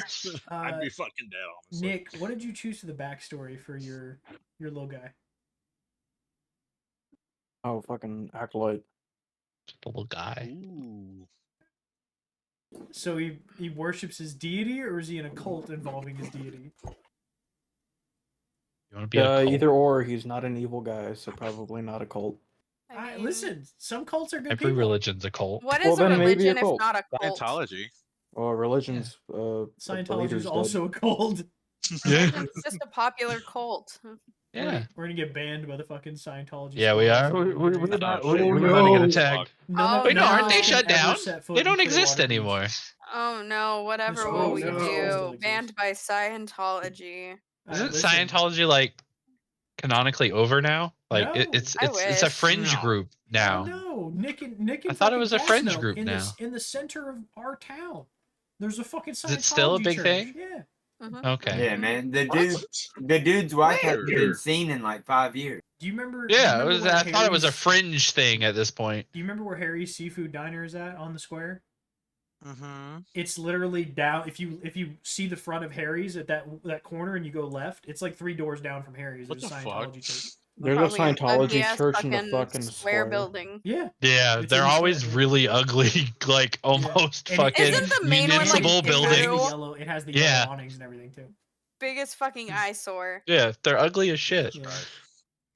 I'd be fucking dead. Honestly. Nick, what did you choose for the backstory for your little guy? Oh, fucking acolyte. Just a little guy. Ooh. So he worships his deity, or is he in a cult involving his deity? You want to be a cult? Either or. He's not an evil guy, so probably not a cult. Listen, some cults are good Every people. religion's a cult. What is a religion if not a cult? Scientology. Well, religion's Scientology is also a cult. Yeah. It's just a popular cult. Yeah. We're gonna get banned by the fucking Scientology. Yeah, we are. We're about to get attacked. Wait, no, aren't they shut down? They don't exist anymore. Oh no, whatever will we do? Banned by Scientology. Isn't Scientology like canonically over now? Like it's a fringe group now. No, Nick and I thought it was a fringe group now. In the center of our town, there's a fucking Scientology. Is it still a big church. thing? Yeah. Okay. Yeah, man. The dude's wife hasn't been seen in like 5 years. Do you remember? Yeah, I thought it was a fringe thing at this point. Do you remember where Harry's Seafood Diner is at on the square? Mm-hmm. It's literally down. If you see the front of Harry's at that corner and you go left, it's like 3 doors down from Harry's. There's a Scientology church. There's a Scientology church in the fucking square building. Yeah. Yeah, they're always really ugly, like almost fucking municipal buildings. It has the yellow awnings and everything too. Biggest fucking eyesore. Yeah, they're ugly as shit. Yeah.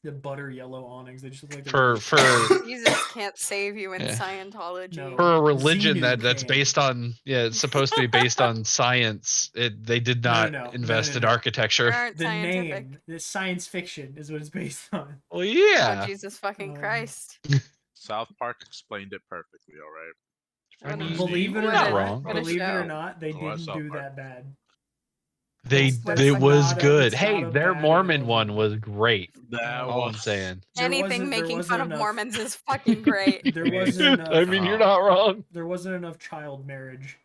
The butter yellow awnings. They just look like for Jesus can't save you in Scientology. No. For a religion that's based on it's supposed to be based on science. They did not invest in architecture. The name, the science fiction is what it's based on. Well, yeah. Oh, Jesus fucking Christ. South Park explained it perfectly. All right. I mean, believe it or not not, wrong. believe it or show. not, they Oh, I didn't saw do part. that bad. That's It was not a- good. it's Hey, not a their bad Mormon equivalent. one was great. That All I'm was saying. Anything making fun wasn't of enough- Mormons is fucking great. There wasn't enough. I mean, you're not wrong. There wasn't enough child marriage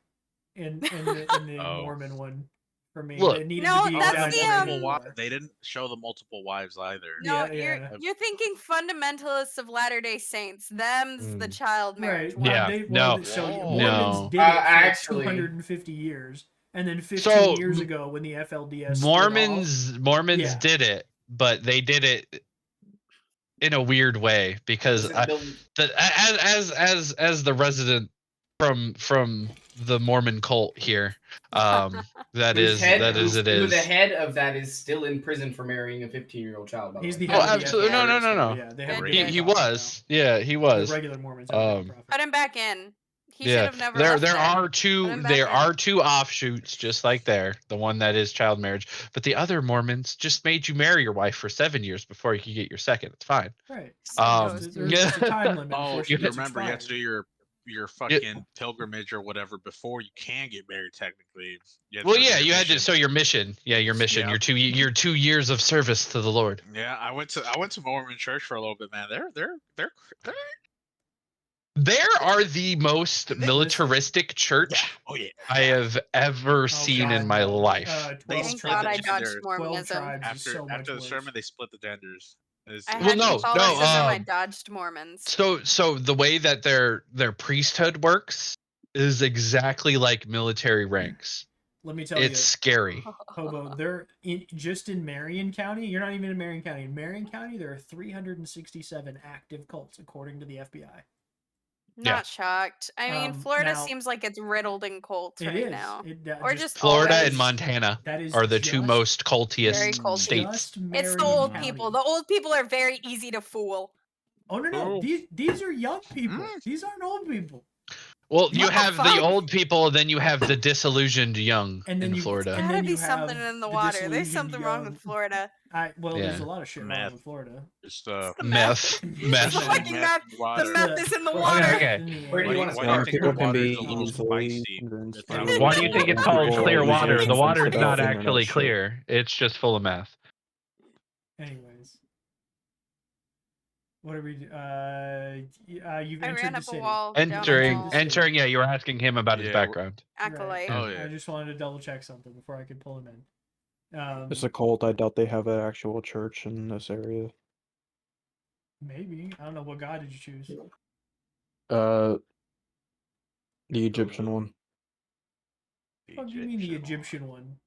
in the Oh. Mormon one for me. Look. It needed No, to be that's and the, demonstrated multiple more. They didn't show the multiple wives either. No, Yeah. you're thinking fundamentalists of Latter-day Saints. Them's the child marriage Right. one. Yeah. No. So Oh. Mormons No. did it for Actually- 250 years, and then 15 So, years ago when the FLDS split off, Mormons Yeah. did it, but they did it in a weird way because as the resident from the Mormon cult here, that Who's is it who is. the head of that is still in prison for marrying a 15-year-old child. By the he's way. the Oh, head of the absolutely. No, FLDS, no. though. Yeah, they have a He different He profit was. Yeah, he now. The was. regular Mormons have a different profit. Put him back in. He should Yeah, have never there left there there. are Put two him back there in. are two offshoots just like there. The one that is child marriage, but the other Mormons just made you marry your wife for 7 years before you could get your second. It's fine. Right. Psychos. There's just a time limit. Oh, before she you gets remember you have expired. to do your fucking pilgrimage or whatever before you can get married. Technically, you have to Well, go do yeah, your you had to. mission. So your mission, your mission, Yeah. your 2 years of service to the Lord. Yeah, I went to Mormon church for a little bit, man. They're There are the most militaristic church oh yeah. I have ever seen in my life. 12 Thank God I tribes. dodged 12 Mormonism. tribes is so much After the worse. sermon, they split the genders. I Well, had no, Catholicism, I dodged Mormons. So the way that their priesthood works is exactly like military ranks. Let me tell It's you, scary. Hobo, they're just in Marion County. You're not even in Marion County. In Marion County, there are 367 active cults, according to the FBI. Not shocked. I mean, Florida now- seems like it's riddled in cults It right is. now. It, Or just Florida always. and Montana That is are the two just- most Very cultiest culty. states. Just It's the Marion old County. people. The old people are very easy to fool. Oh no! These are young people. These aren't old people. Well, you What the have the fuck? old people, then you have the disillusioned young And then in you- Florida. and Gotta then be you something have in the the water. There's disillusioned something wrong young- with Florida. There's Yeah. a lot of shit wrong with Florida. Just Meth. The Meth. fucking meth. The water. meth is in the water. Okay. Where do you want to Why start? do you think the People can water be is a little easily spicy? convinced. That's Why do you think it's called People clear are water? easily The water is convinced not about internet actually shit. clear. It's just full of meth. Anyways, what are we? You've I entered ran the up a city. wall. down a Entering, wall. entering. Yeah, you were asking him about his Yeah, background. Acolyte. Oh, Right. yeah. I just wanted to double check something before I could pull him in. It's a cult. I doubt they have an actual church in this area. Maybe I don't know. What god did you choose? The Egyptian one. What do you mean the Egyptian one?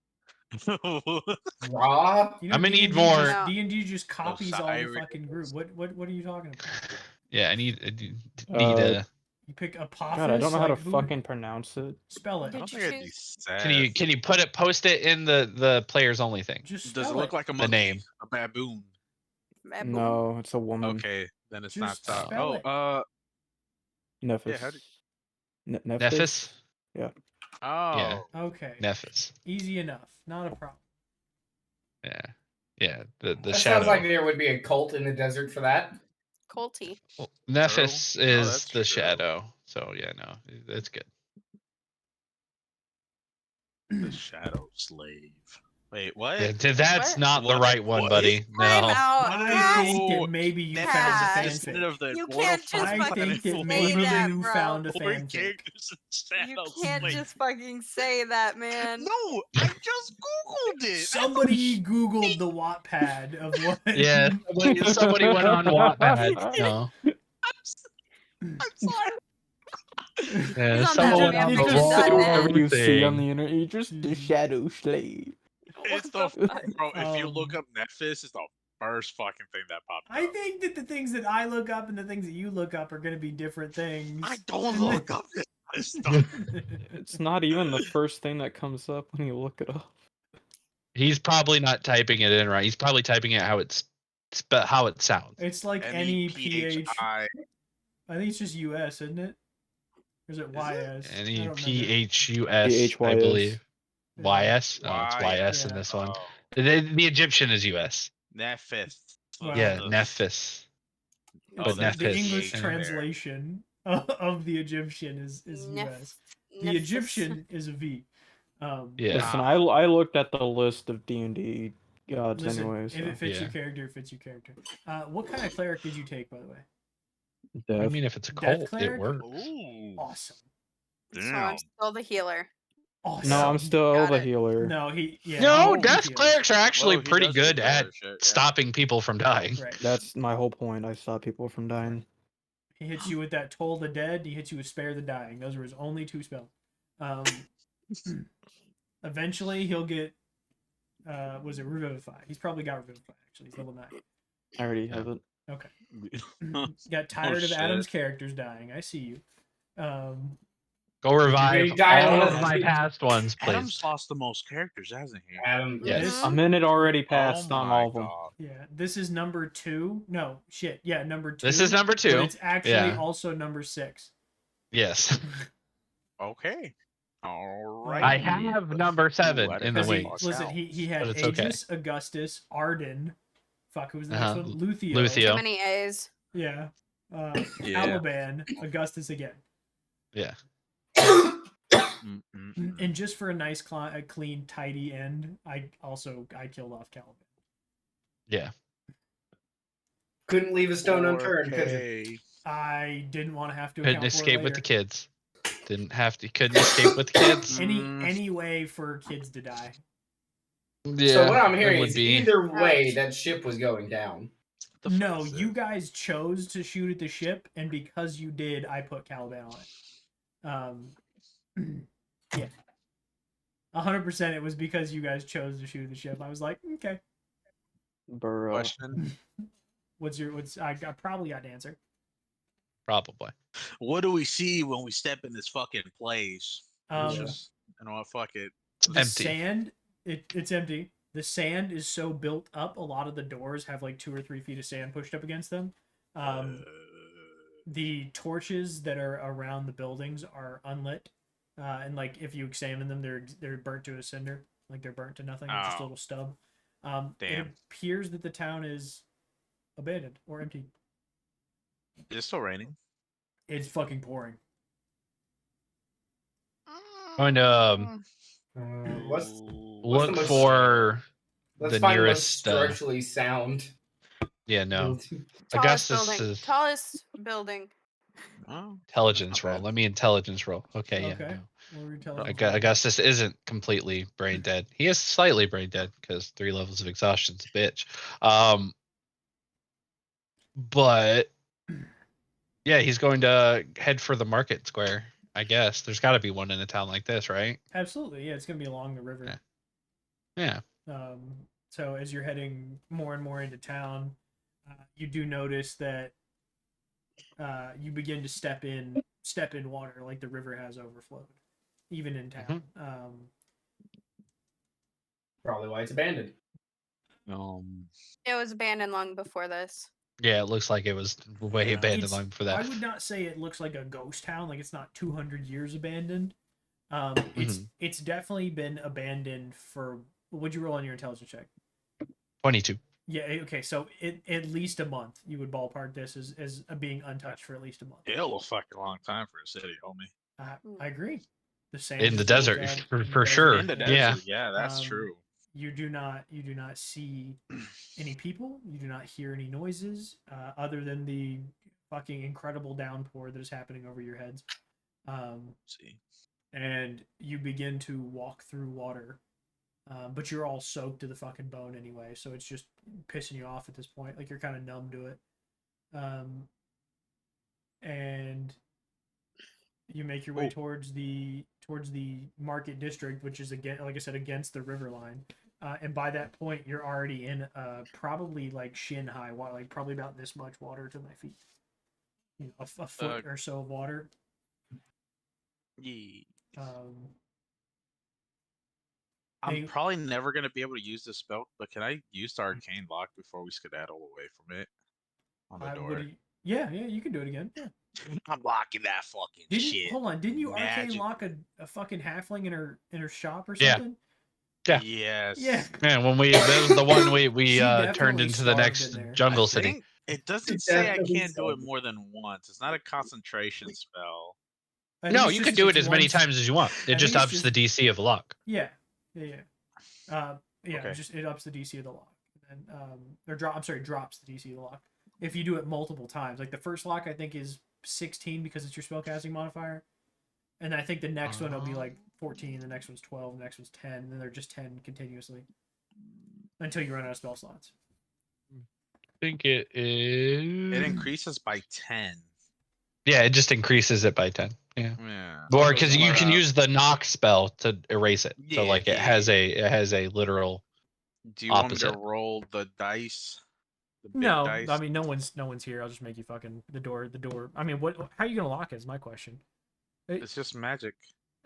Raw. You know, I'm gonna need D&D more. just- D&D just copies all the Osiris. fucking group. What are you talking about? Yeah, I need You pick Apophis. God, I don't know how to like, who- fucking pronounce it. spell it. I don't Did think you I'd be choose? sad. Can you post it in the players only thing? Just Does it spell look like a The monkey? name. A baboon? Baboon. No, it's a woman. Okay, then it's Just not. spell it. Nephis. how do Nephis? Yeah. Oh. Yeah. Okay. Nephis. Easy enough. Not a problem. Yeah. Yeah. The That shadow. sounds like there would be a cult in the desert for that. Colty. Well, Nephis True. Oh, is that's the true. shadow. So yeah, no, that's good. The shadow slave. Wait, what? Yeah, that's What? not the What? right one, What? buddy. I'm No. out. I Cass, think No, that maybe you that's found a the Descendant fanfic. of the You immortal can't just I fucking think that say maybe that, you bro. found a Lord fanfic. Gators and You Shadow can't Slave. just fucking say that, man. No, I just googled it. Somebody Googled the Wattpad of what? Yeah, somebody went on Wattpad. No. I'm sorry. Yeah, He's on someone that went on man the picture wrong side, man. Whatever you see on thing. the internet, you just the shadow slave. It's What the the fuck? bro. If you Um, look up Nephis, it's the first fucking thing that popped up. I think that the things that I look up and the things that you look up are going to be different things. I don't look up this stuff. It's not even the first thing that comes up when you look it up. He's probably not typing it in right. He's probably typing it how how it sounds. It's like any PH. I think it's just US, isn't it? Or is it YS? I don't remember. NEPHUS, I PHYS. believe. Yeah. YS? Oh, it's YS in Yeah. this one. Oh, The Egyptian is US. Nephis. Wow. Yeah, The- Nephis. Oh, But the Nephis. English Yeah. translation of the Egyptian is US. The Egyptian is a V. Yeah. Listen, I looked at the list of D&D gods anyway. So. If it fits your character, it fits your character. What kind of cleric did you take, by the way? Death. I mean, if it's a cult, it works. Ooh. Awesome. So I'm still the healer. Awesome. No, I'm still the it. healer. No, No, death clerics are actually Well, he pretty does good healer at shit, yeah. stopping people from dying. Right. That's my whole point. I stop people from dying. He hits you with that Toll the Dead. He hits you with Spare the Dying. Those were his only 2 spells. Eventually, he'll get. Was it Revivify? He's probably got Revivify. Actually, he's level 9. I already have it. Okay. Got tired of Adam's characters dying. I see you. Go revive all of my past ones, please. Adam's lost the most characters, hasn't he? Adam, Yes. A minute already passed on all of them. Yeah, this is number 2. No, shit. Yeah, number 2. This is number 2. But it's actually also number 6. Yes. Okay. All right. I have number 7 in the wings. Listen, he had Aegis, Augustus, Arden. Fuck, who was the next one? Luthio. Too many A's. Yeah. Caliban, Augustus again. Yeah. And just for a nice, clean, tidy end, I killed off Caliban. Yeah. Couldn't leave a stone unturned, could you? I didn't want to have to. Couldn't escape with the kids. Couldn't escape with the kids. Any way for kids to die. Yeah. So what I'm hearing is either way that ship was going down. No, you guys chose to shoot at the ship, and because you did, I put Caliban on it. Yeah. 100% it was because you guys chose to shoot at the ship. I was like, okay. Burrow. Question. I probably got the answer. Probably. What do we see when we step in this fucking place? Just, you know what, fuck it. The sand, it's empty. The sand is so built up, a lot of the doors have like 2 or 3 feet of sand pushed up against them. The torches that are around the buildings are unlit. And like if you examine them, they're burnt to a cinder. Like they're burnt to nothing. It's just a little stub. It appears that the town is abandoned or empty. Is it still raining? It's fucking pouring. I'm going to look for the nearest structurally sound. Yeah, no. Tallest building. Oh, intelligence roll. Let me intelligence roll. Okay. Yeah. Augustus isn't completely brain dead. He is slightly brain dead because 3 levels of exhaustion's a bitch. But yeah, he's going to head for the market square. I guess there's got to be one in a town like this, right? Absolutely, yeah. It's gonna be along the river. Yeah. So as you're heading more and more into town, you do notice that you begin to step in water, like the river has overflowed, even in town. Probably why it's abandoned. It was abandoned long before this. Yeah, it looks like it was way abandoned long before that. I would not say it looks like a ghost town. Like it's not 200 years abandoned. It's definitely been abandoned for. What'd you roll on your intelligence check? 22. Yeah. Okay. So at least a month. You would ballpark this as being untouched for at least a month. Yeah, a fucking long time for a city, homie. I agree. The same in the desert for sure. In the desert, yeah, that's true. You do not see any people. You do not hear any noises other than the fucking incredible downpour that is happening over your heads. And you begin to walk through water, but you're all soaked to the fucking bone anyway, so it's just pissing you off at this point. Like you're kind of numb to it. And you make your way towards the market district, which is, again, like I said, against the river line. And by that point, you're already in probably like shin high water, like probably about this much water to my feet. You know, a foot or so of water. Yeah. Hey, I'm probably never going to be able to use this spell, but can I use the arcane lock before we skedaddle away from it? On the door. Yeah, you can do it again. Yeah. I'm locking that fucking shit. Hold on, didn't you arcane lock a fucking halfling in her shop or something? Yeah. Yes. Yeah. Man, when that was the one we She turned definitely into the starved next in there. jungle I city. think it doesn't She say I definitely can't do it started. more than once. It's not a concentration spell. I think No, it's you just could do it it's as many once- times as you want. It I just think it's ups the DC of lock. Yeah. Yeah. Yeah. Okay. It ups the DC of the lock, and drops the DC of the lock. If you do it multiple times, like the first lock, I think is 16 because it's your spellcasting modifier, and then I think the next one will be like 14. The next one's 12. The next one's 10. And then they're just 10 continuously until you run out of spell slots. I think it is. It increases by 10. Yeah, it just increases it by 10. Yeah. Yeah. Or because you can use the knock spell to erase it. So like it has a literal. Do you want me opposite. to roll the dice? The big No, dice? I mean no one's here. I'll just make you fucking the door. I mean, what? How are you gonna lock it? Is my question. It's just magic.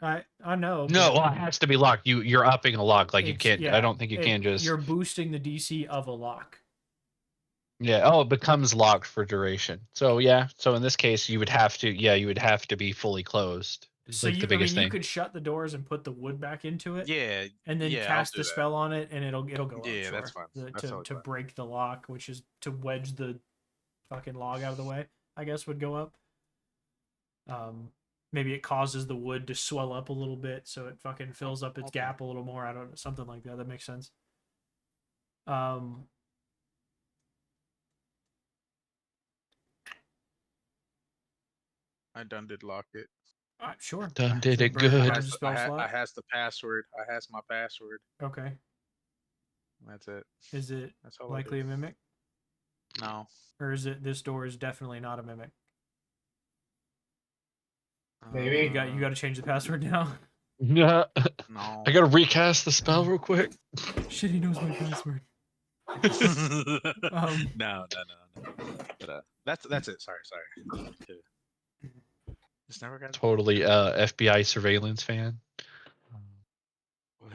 I know. No, well, it has to be locked. You're upping a lock. Like you can't. Yeah, I don't think you can just. You're boosting the DC of a lock. Yeah. Oh, it becomes locked for duration. So yeah. So in this case, you would have to. Yeah, you would have to be fully closed. So like the biggest thing. you could shut the doors and put the wood back into it. Yeah. And then cast the spell on it, and it'll go up. Yeah, sure. that's fine. To break the lock, which is to wedge the fucking log out of the way, I guess would go up. Maybe it causes the wood to swell up a little bit, so it fucking fills up its gap a little more. I don't know, something like that. That makes sense. I done did lock it. Sure. Done did it good. I has the password. I has my password. Okay. That's it. Is it likely a mimic? No. Or is it this door is definitely not a mimic? Maybe you got to change the password now. No. No. I gotta recast the spell real quick. Shit, he knows my password. No. But that's it. Sorry. Just never got Totally FBI surveillance fan. What?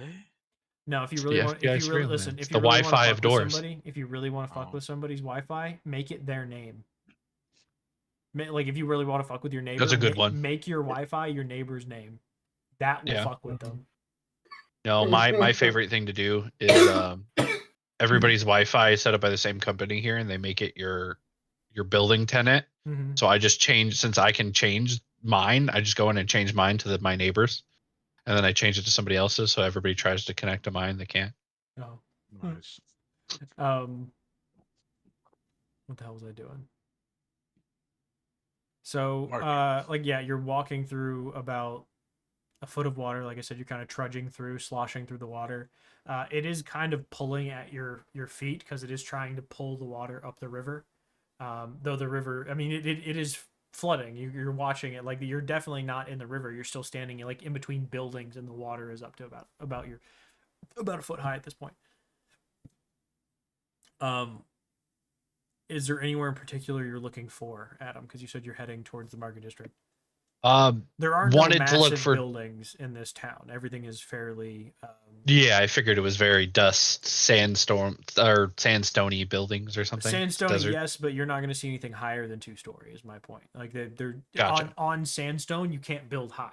No, if you really want, FBI if you really surveillance. listen, if The you really Wi-Fi want to of fuck doors. with somebody, if you really want to fuck with somebody's Wi-Fi, make it their name. Like if you really want to fuck with your neighbor, That's a good one. Make your Wi-Fi your neighbor's name. That will fuck with them. No, my favorite thing to do is everybody's Wi-Fi is set up by the same company here, and they make it your building tenant. Mm-hmm. So I just change, since I can change mine, I just go in and change mine to my neighbors, and then I change it to somebody else's. So everybody tries to connect to mine, they can't. Oh, nice. What the hell was I doing? So, you're walking through about a foot of water. Like I said, you're kind of trudging through, sloshing through the water. It is kind of pulling at your feet because it is trying to pull the water up the river. Though the river, I mean, it is flooding. You're watching it. Like you're definitely not in the river. You're still standing like in between buildings, and the water is up to about a foot high at this point. Is there anywhere in particular you're looking for, Adam? Because you said you're heading towards the market district. There are no massive buildings in this town. Everything is fairly. Yeah, I figured it was very sandstony buildings or something. Sandstone, yes, but you're not going to see anything higher than 2 stories. Is my point. Like they're gotcha. on sandstone, you can't build high.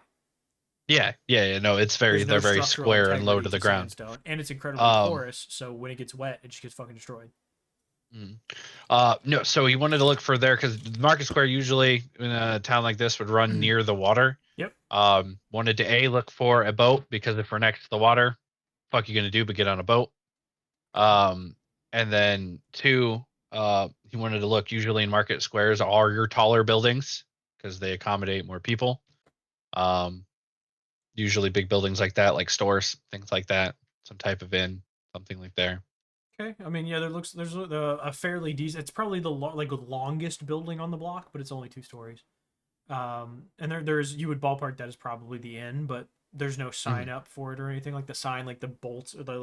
Yeah. No, it's they're very square and low to the ground. Sandstone, and it's incredibly porous, so when it gets wet, it just gets fucking destroyed. No, so he wanted to look for there because Market Square usually in a town like this would run near the water. Yep. Wanted to look for a boat because if we're next to the water, fuck you gonna do but get on a boat. And then 2, he wanted to look usually in market squares are your taller buildings because they accommodate more people. Usually big buildings like that, like stores, things like that, some type of inn, something like there. Okay, I mean, yeah, there's a fairly decent. It's probably the longest building on the block, but it's only 2 stories. And there's you would ballpark that as probably the inn, but there's no sign up for it or anything like the sign, like the bolts or the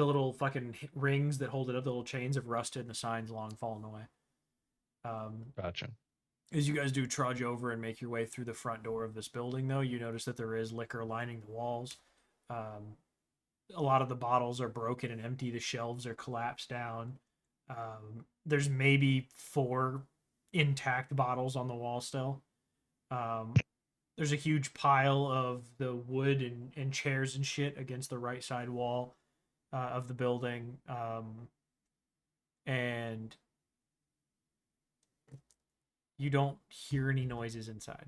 little fucking rings that hold it up, the little chains have rusted and the sign's long fallen away. Gotcha. As you guys do trudge over and make your way through the front door of this building, though, you notice that there is liquor lining the walls. A lot of the bottles are broken and empty. The shelves are collapsed down. There's maybe 4 intact bottles on the wall still. there's a huge pile of the wood and chairs and shit against the right side wall of the building, and you don't hear any noises inside.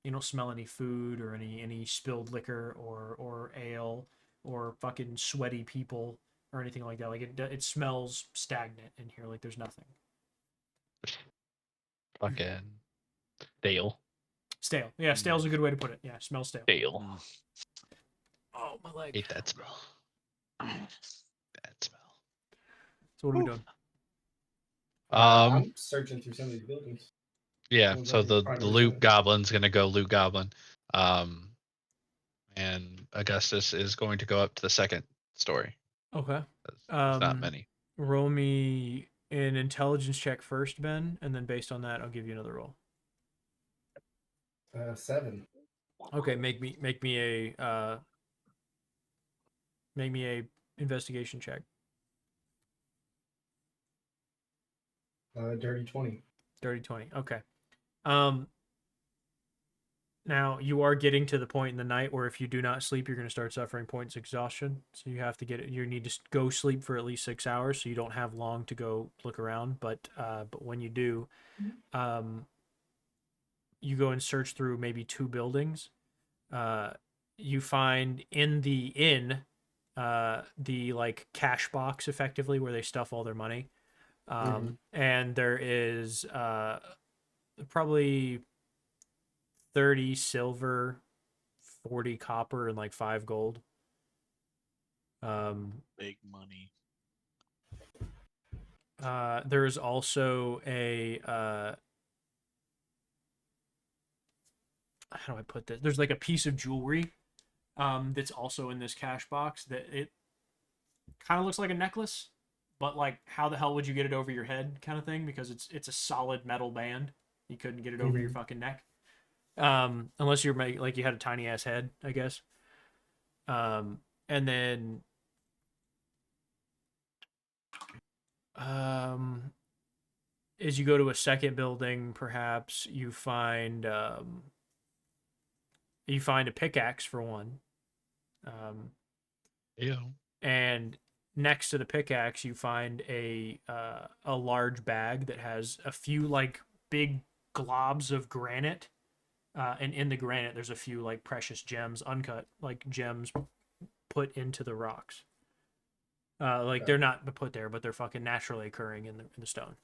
You don't smell any food or any spilled liquor or ale or fucking sweaty people or anything like that. Like it smells stagnant in here. Like there's nothing. Fucking stale. Stale. Yeah, stale's a good way to put it. Yeah, smells stale. Stale. Oh, my leg. Hate that smell. Bad smell. So what are we doing? I'm searching through some of these buildings. Yeah, so the loot goblin's gonna go loot goblin. And Augustus is going to go up to the second story. Okay. There's not many. Roll me an intelligence check first, Ben, and then based on that, I'll give you another roll. 7. Okay, make me a investigation check. Dirty 20. Dirty 20. Okay. Now you are getting to the point in the night where if you do not sleep, you're going to start suffering points of exhaustion. So you have to you need to go sleep for at least 6 hours, so you don't have long to go look around. But when you do, you go and search through maybe 2 buildings. You find in the inn, the like cash box effectively where they stuff all their money. And there is probably 30 silver, 40 copper, and like 5 gold. Big money. There's also a how do I put this? There's like a piece of jewelry that's also in this cash box that it kind of looks like a necklace, but like how the hell would you get it over your head kind of thing, because it's a solid metal band. You couldn't get it over your fucking neck. Unless you're like you had a tiny ass head, I guess. And then as you go to a second building, perhaps you find a pickaxe for one. And next to the pickaxe, you find a large bag that has a few like big globs of granite. And in the granite, there's a few like precious gems, uncut like gems put into the rocks. They're not put there, but they're fucking naturally occurring in the stone.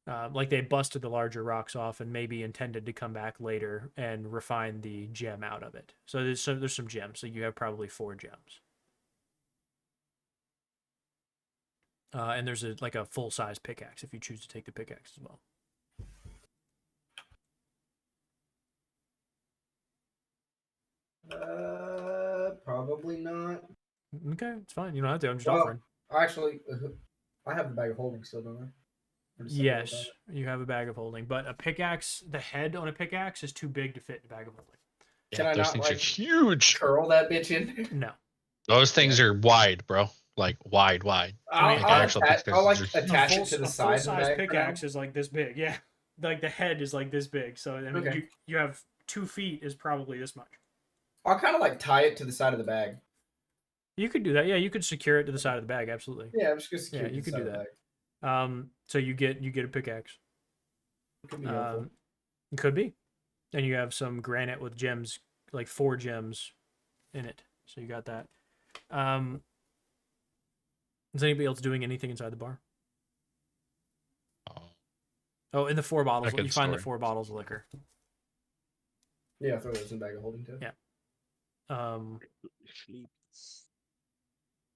Like they busted the larger rocks off and maybe intended to come back later and refine the gem out of it. So there's some gems. So you have probably 4 gems. And there's a full size pickaxe if you choose to take the pickaxe as well. Probably not. Okay, it's fine. You don't have to. I'm just offering. Actually, I have the bag of holding still, don't I? Yes, you have a bag of holding, but a pickaxe, the head on a pickaxe is too big to fit in a bag of holding. Yeah, Can I those not, things are huge. Curl that bitch in? No. Those things are wide, bro. Like wide. I'll attach it to the side. A full-size pickaxe is like this big. Yeah, like the head is like this big. So I mean, you have 2 feet is probably this much. I'll kind of like tie it to the side of the bag. You could do that. Yeah, you could secure it to the side of the bag. Absolutely. Yeah, I'm just gonna secure it. Yeah, you could do that. So you get a pickaxe. Could be helpful. It could be, and you have some granite with gems, like 4 gems, in it. So you got that. Is anybody else doing anything inside the bar? Oh, in the 4 bottles. You find the 4 bottles of liquor. Yeah, throw those in the bag of holding too. Yeah.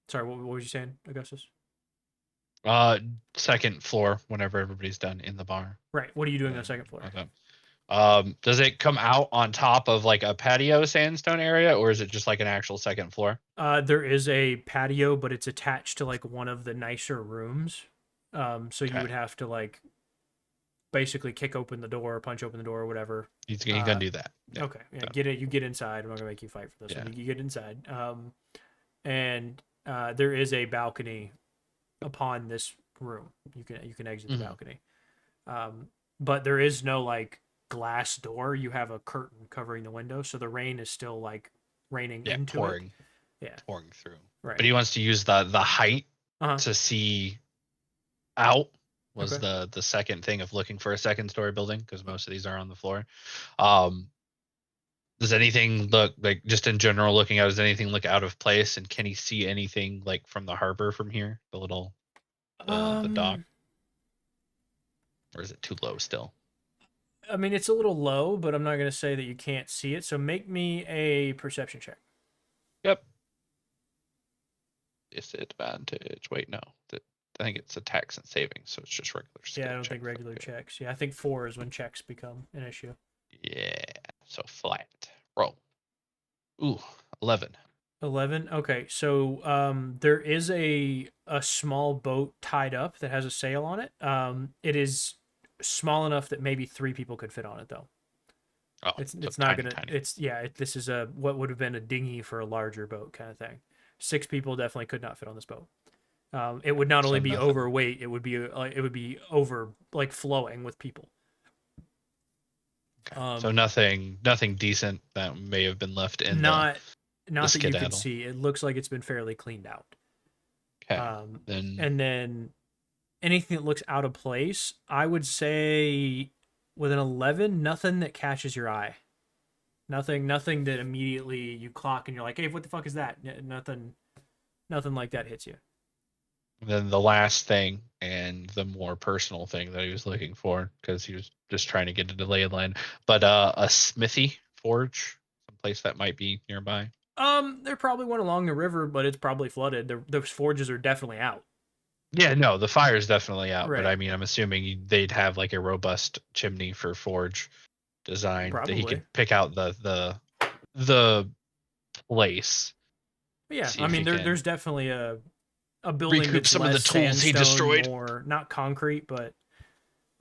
Sorry, what were you saying, Augustus? Second floor. Whenever everybody's done in the bar. Right. What are you doing on the second floor? Okay. Does it come out on top of like a patio sandstone area, or is it just like an actual second floor? There is a patio, but it's attached to like one of the nicer rooms. So you would have to like basically kick open the door, punch open the door, or whatever. He's gonna do that. Yeah. Okay. Yeah, get it. You get inside. I'm not gonna make you fight for this one. You get inside. And there is a balcony upon this room. You can exit the balcony. But there is no like glass door, you have a curtain covering the window, so the rain is still like raining into pouring, it. Yeah, pouring through. right. But he wants to use the height to see out. Was the second thing of looking for a second story building, because most of these are on the floor. Does anything look like, just in general looking out, does anything look out of place, and can he see anything like from the harbor from here, the little the dock, or is it too low still? I mean, it's a little low, but I'm not going to say that you can't see it. So make me a perception check. Yep. Disadvantage. Wait, no. I think it's attacks and savings, so it's just regular skill. Yeah, I don't think regular checks. Yeah, I think 4 is when checks become an issue. Yeah, so flat. Roll. Ooh, 11. 11. Okay, so there is a small boat tied up that has a sail on it. It is small enough that maybe 3 people could fit on it, though. Oh, it's so not tiny, gonna. tiny. It's this is a what would have been a dinghy for a larger boat kind of thing. 6 people definitely could not fit on this boat. It would not only be overweight, it would be over, like, flowing with people. Okay. So nothing decent that may have been left in not the that you skedaddle. can see. It looks like it's been fairly cleaned out. Okay. Then anything that looks out of place, I would say with an 11, nothing that catches your eye. Nothing that immediately you clock and you're like, hey, what the fuck is that? Nothing like that hits you. Then the last thing, and the more personal thing that he was looking for, because he was just trying to get into lay of land, but a smithy forge, someplace that might be nearby. There probably one along the river, but it's probably flooded. Those forges are definitely out. Yeah, no, the fire's definitely out, Right. but I mean, I'm assuming they'd have like a robust chimney for forge design that he could pick out the place. But yeah, I mean, there's definitely a building recoup that's some of the less tools he sandstone, destroyed. more not concrete, but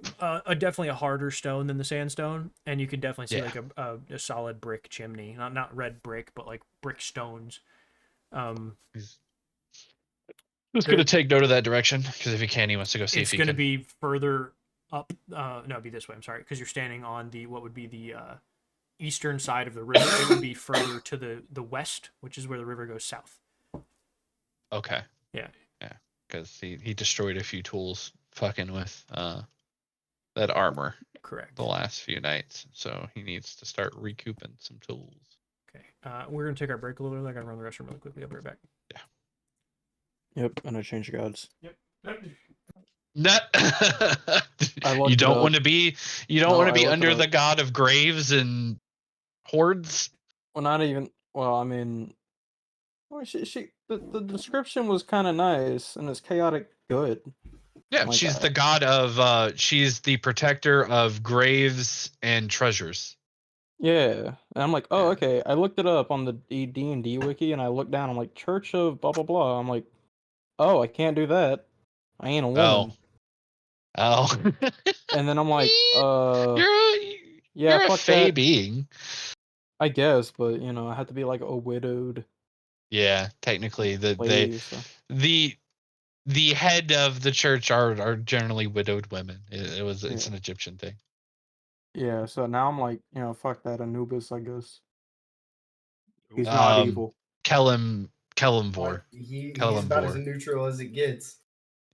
definitely a harder stone than the sandstone, and you can definitely see like a solid brick chimney, not red brick, but like brick stones. Who's going to take note of that direction? Because if he can, he wants to go see if he can. It's going to be further up. No, it'd be this way. I'm sorry, because you're standing on what would be the eastern side of the river. It would be further to the west, which is where the river goes south. Okay. Yeah. Yeah, because he destroyed a few tools fucking with that armor. Correct. The last few nights, so he needs to start recouping some tools. Okay. We're gonna take our break a little bit. I gotta run the restroom really quickly. I'll be right back. Yeah. Yep, and I changed gods. Yep. You don't want to be under the god of graves and hordes. Well, not even. Well, I mean, the description was kind of nice, and it's chaotic good. Yeah, she's the god of. She's the protector of graves and treasures. Yeah, and I'm like, oh, okay. I looked it up on the D&D wiki, and I looked down. I'm like, Church of blah blah blah. I'm like, oh, I can't do that. I ain't a woman. Oh. And then I'm like, you're a fey being. I guess, but I had to be like a widowed. Yeah, technically, the head of the church are generally widowed women. It's an Egyptian thing. Yeah, so now I'm like, fuck that, Anubis, I guess. He's not evil. Kelemvor. He's about as neutral as it gets.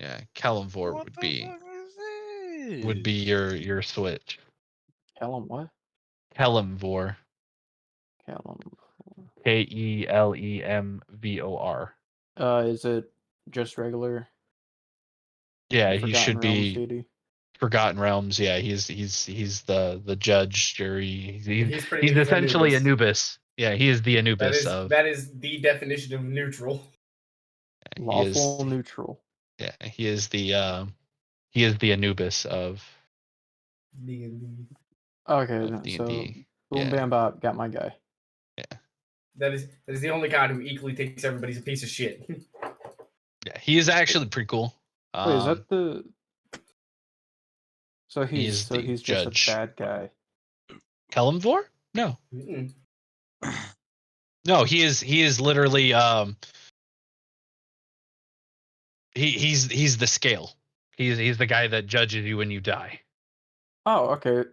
Yeah, Kelemvor would be your switch. Kellem what? Kelemvor. Kelemvor. Is it just regular? Yeah, he should be Forgotten Realms. Yeah, he's the judge, jury. He's essentially Anubis. Yeah, he is the Anubis that is the definition of neutral. Lawful neutral. Yeah, he is the Anubis of D&D. Okay, so boom bam bop, got my guy. Yeah. That is the only god who equally thinks everybody's a piece of shit. Yeah, he is actually pretty cool. Wait, is that the? So he's judge. Just a bad guy. Kelemvor? No. Mm-mm. No, he is literally he's the scale. He's the guy that judges you when you die. Oh, okay.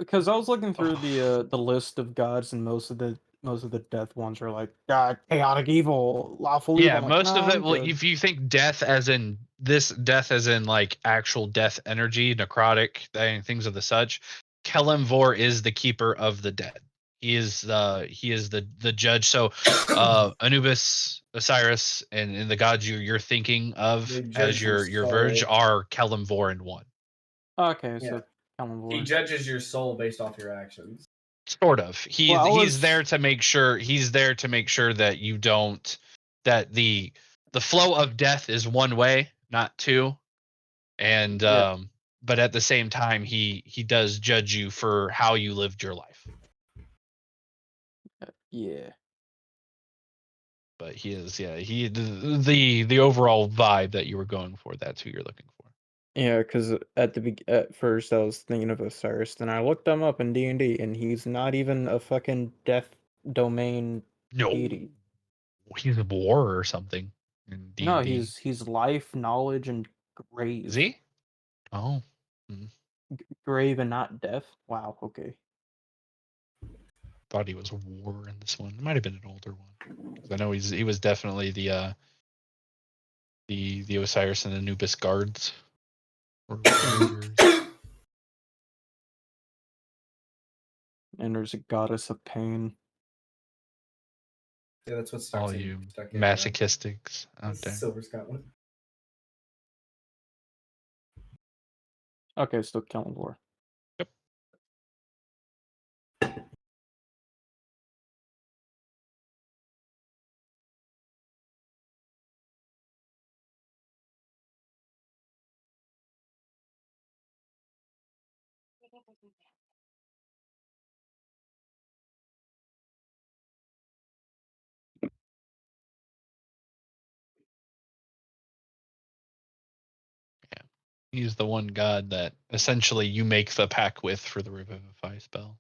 because I was looking through the list of gods, and most of the death ones are like God, chaotic evil, lawful evil. Yeah, I'm like, most no, of it. I'm Well, good. if you think death as in like actual death energy, necrotic things of the such, Kelemvor is the keeper of the dead. He is the judge. So Anubis, Osiris, and the gods you're thinking of They as judge your your verge soul. are Kelemvor and one. Okay, Yeah. so Kelemvor. He judges your soul based off your actions. Sort of. He's there was- to make sure that you don't that the flow of death is one way, not two. And Yeah. but at the same time he does judge you for how you lived your life. Yeah. But he is the overall vibe that you were going for, that's who you're looking for. Yeah, because at first I was thinking of Osiris, then I looked him up in D&D, and he's not even a fucking death domain No. deity. He's a war or something in D&D. No, he's life, knowledge, and grave. Is he? Oh. Grave and not death? Wow, okay. Thought he was a war in this one. It might have been an older one. Because I know he was definitely the Osiris and Anubis guards. Or warriors. And there's a goddess of pain. Yeah, that's what's All you masochistics out there. Silver Scotland. Okay, still Kelemvor. Yep. Yeah. He's the one god that essentially you make the pact with for the Revivify spell.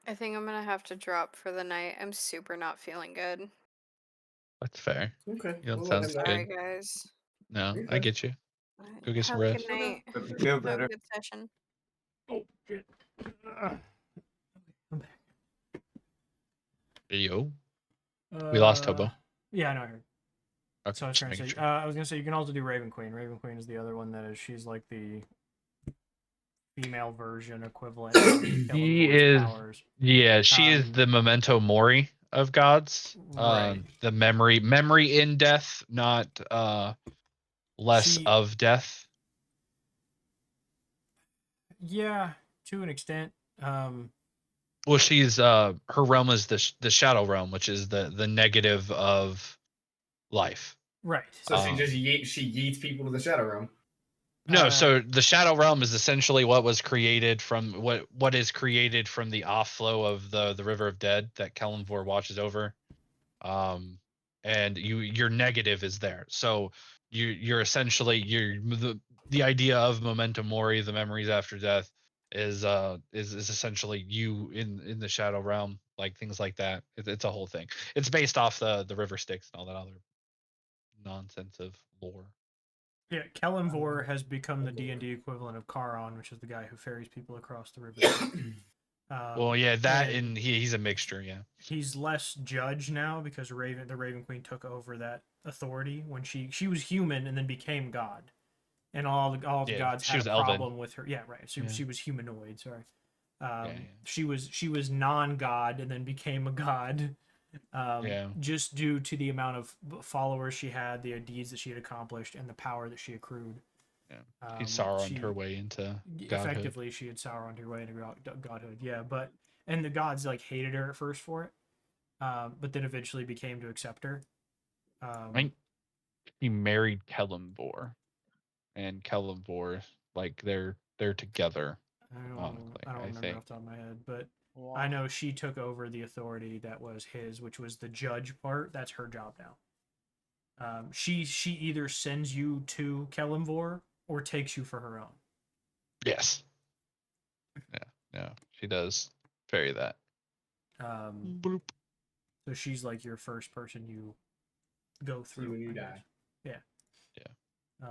I think I'm gonna have to drop for the night. I'm super not feeling good. That's fair. Okay. You don't we'll let sound him know. Sorry, good. guys. No, You're I good. get you. Go get some Have a rest. good night. Hope you feel Have a better. good session. Oh shit. I'm back. Yo. We lost Hobo. Yeah, I know. I heard. Okay, So I was trying to say, making sure. I was gonna say you can also do Raven Queen. Raven Queen is the other one that is. She's like the female version equivalent of She Kelemvor's is. powers. Yeah, she is the memento mori of gods. Right. The memory in death, not less of death. Yeah, to an extent. Well, she's her realm is the shadow realm, which is the negative of life. Right. So she just yeets people to the Shadow Realm. No, so the shadow realm is essentially what was created from what is created from the off flow of the river of dead that Kelemvor watches over. And your negative is there. So you're essentially the idea of memento mori, the memories after death, is essentially you in the shadow realm, like things like that. It's a whole thing. It's based off the river Styx and all that other nonsense of lore. Yeah, Kelemvor has become the D&D equivalent of Charon, which is the guy who ferries people across the river. Well, yeah, that and he's a mixture. Yeah, he's less judge now because the Raven Queen took over that authority when she was human and then became god, and all the gods had a problem with her. Yeah, right. So she was humanoid. Sorry, she was non-god and then became a god. Just due to the amount of followers she had, the deeds that she had accomplished, and the power that she accrued. Yeah, she Sauroned her way into godhood. Effectively, she had Sauroned her way into godhood. Yeah, and the gods like hated her at first for it, but then eventually became to accept her. I think he married Kelemvor, and Kelemvor, like they're together. I don't remember off the top of my head, but I know she took over the authority that was his, which was the judge part. That's her job now. She either sends you to Kelemvor or takes you for her own. Yes. Yeah, she does ferry that. So she's like your first person you go through when you I die. guess. Yeah.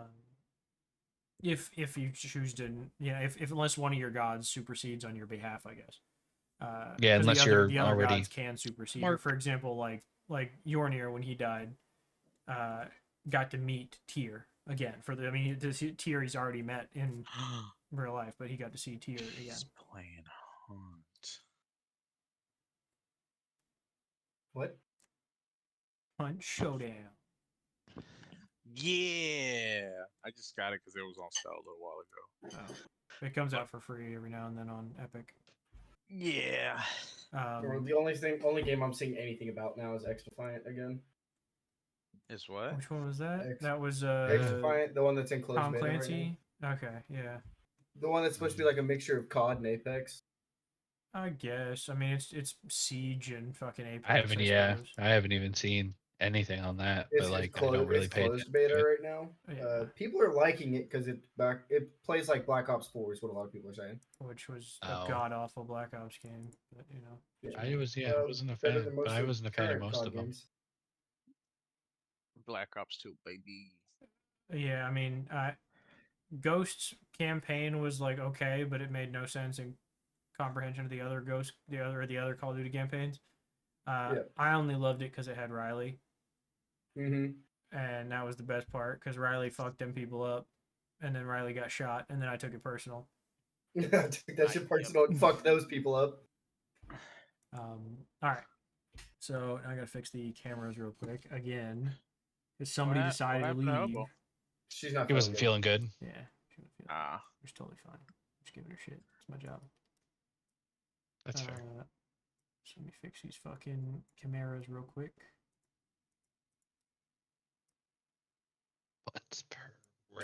If you choose to, if unless one of your gods supersedes on your behalf, I guess. Yeah, unless you're the other already gods can supersede. marked. For example, like Yornir when he died, got to meet Tyr again. Tyr he's already met in real life, but he got to see Tyr again. He's playing Hunt. What? Hunt Showdown. Yeah, I just got it because it was on sale a little while ago. Oh. It comes out for free every now and then on Epic. Yeah. The only game I'm seeing anything about now is X Defiant again. Is what? Which one was that? X- That was X Defiant, the one that's in closed Tom beta right Clancy. Okay, yeah. The one that's supposed to be like a mixture of COD and Apex. I guess. I mean, it's Siege and fucking Apex. I haven't even seen anything on that. It's, but like, it's closed, I don't really it's pay closed attention beta to it. right now. Yeah. People are liking it because it plays like Black Ops 4 is what a lot of people are saying. Which was Oh. a god awful Black Ops game, but you know. I wasn't a better fan, than but most I of wasn't a fan of current most COD of them. games. Black Ops 2, baby. Yeah, I mean, Ghost's campaign was like okay, but it made no sense in comprehension of the other Call of Duty campaigns. I only loved it because it had Riley. Mm-hmm. And that was the best part because Riley fucked them people up, and then Riley got shot, and then I took it personal. That shit personal and fuck those people up. All right, so I gotta fix the cameras real quick again because somebody decided to leave. She's not. He wasn't feeling good. Yeah, she wasn't feeling Ah, it's totally fine. Just giving her shit. It's my job. That's fair. So let me fix these fucking cameras real quick. What's per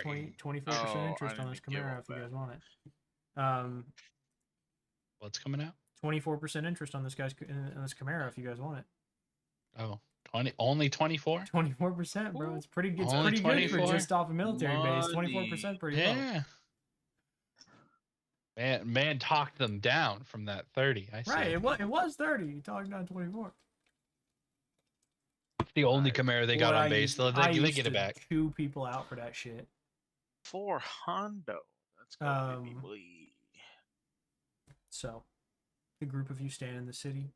24% interest on this Camaro if you guys want it. What's coming out? 24% interest on this Camaro if you guys want it. Oh, only 24? 24%, bro. It's pretty good. It's Only pretty 24? good for just off a military base. 24% pretty low. Yeah. Man talked them down from that 30. I see. Right, it was 30. You talked down 24. It's the only Camaro they got on base. They get it back. 2 people out for that shit. For Hondo. That's gonna be boy. So, the group of you stand in the city.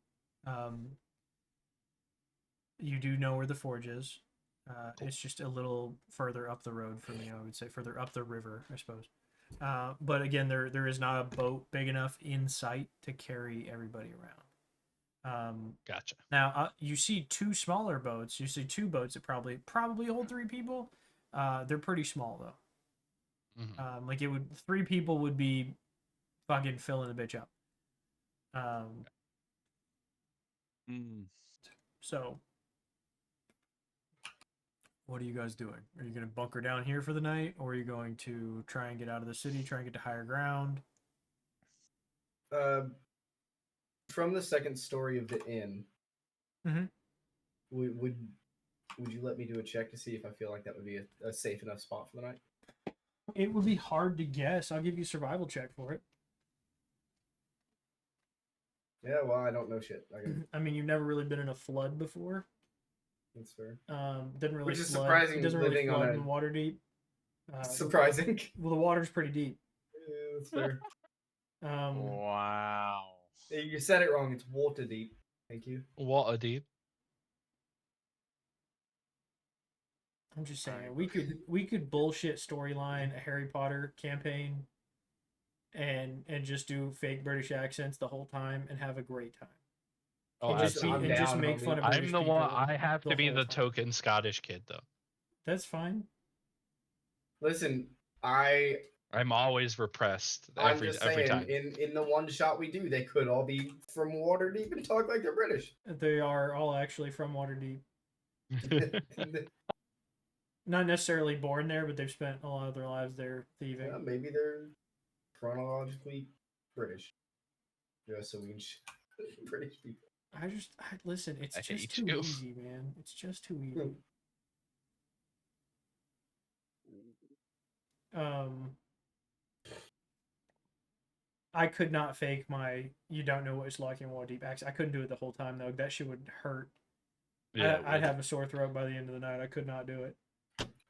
You do know where the forge is. It's just a little further up the road from you. I would say further up the river, I suppose. But again, there is not a boat big enough in sight to carry everybody around. Gotcha. Now you see 2 smaller boats. You see 2 boats that probably hold 3 people. They're pretty small though. Mm-hmm. Like 3 people would be fucking filling the bitch up. So, what are you guys doing? Are you going to bunker down here for the night, or are you going to try and get out of the city, try and get to higher ground? From the second story of the inn, would you let me do a check to see if I feel like that would be a safe enough spot for the night? It would be hard to guess. I'll give you a survival check for it. Yeah, well, I don't know shit. I mean, you've never really been in a flood before. That's fair. Doesn't really Which is flood. surprising. It doesn't really flood on in water deep. Surprising. Well, the water's pretty deep. Yeah, that's fair. Wow. You said it wrong. It's water deep. Thank you. Water deep. I'm just saying we could bullshit storyline a Harry Potter campaign and just do fake British accents the whole time and have a great time. Oh, and just make fun of British I'm the people one. I have to be whole the time. token Scottish kid, though. That's fine. Listen, I'm always repressed. I'm just saying, every time. in the one shot we do, they could all be from Waterdeep and talk like they're British. They are all actually from Waterdeep. Not necessarily born there, but they've spent a lot of their lives there thieving. Yeah, maybe they're chronologically British. Just so we can British people. Listen, it's just too easy, man. It's just too easy. I could not fake my "you don't know what it's like in Waterdeep" accent. I couldn't do it the whole time though. That shit would hurt Yeah, I'd have a sore throat by the end of the night. I could not do it.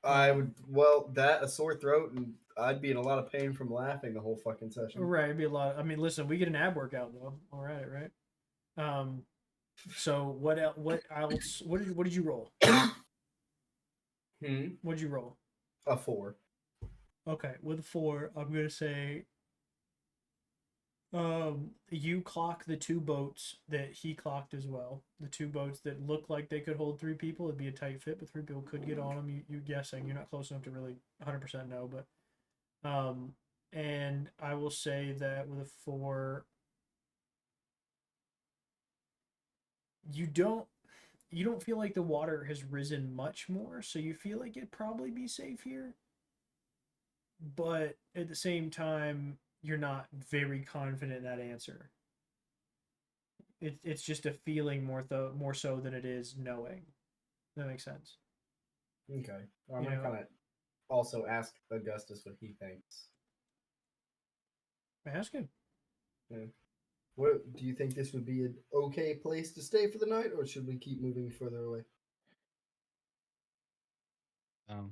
I would, well, a sore throat, and I'd be in a lot of pain from laughing the whole fucking session. Right, it'd be a lot. I mean, listen, we get an ab workout though. All right, right. So what else? What did you roll? What did you roll? A 4. Okay, with a 4, I'm gonna say. You clock the 2 boats that he clocked as well. The 2 boats that look like they could hold 3 people. It'd be a tight fit, but 3 people could get on them. You're guessing. You're not close enough to really 100% know, but and I will say that with a 4, you don't feel like the water has risen much more, so you feel like it'd probably be safe here. But at the same time, you're not very confident in that answer. It's just a feeling more so than it is knowing. That makes sense. Okay. Well, I'm gonna kind of also ask Augustus what he thinks. Ask him. Yeah. What do you think? This would be an okay place to stay for the night, or should we keep moving further away? I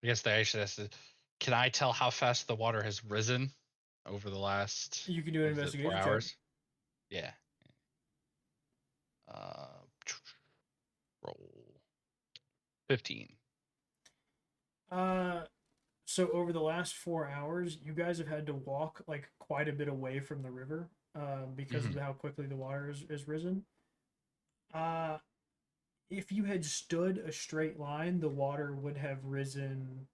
guess can I tell how fast the water has risen over the last? You can do an investigation 4 check. hours. Yeah. Roll 15. So over the last 4 hours, you guys have had to walk like quite a bit away from the river, because of how quickly the water has risen. If you had stood a straight line, the water would have risen.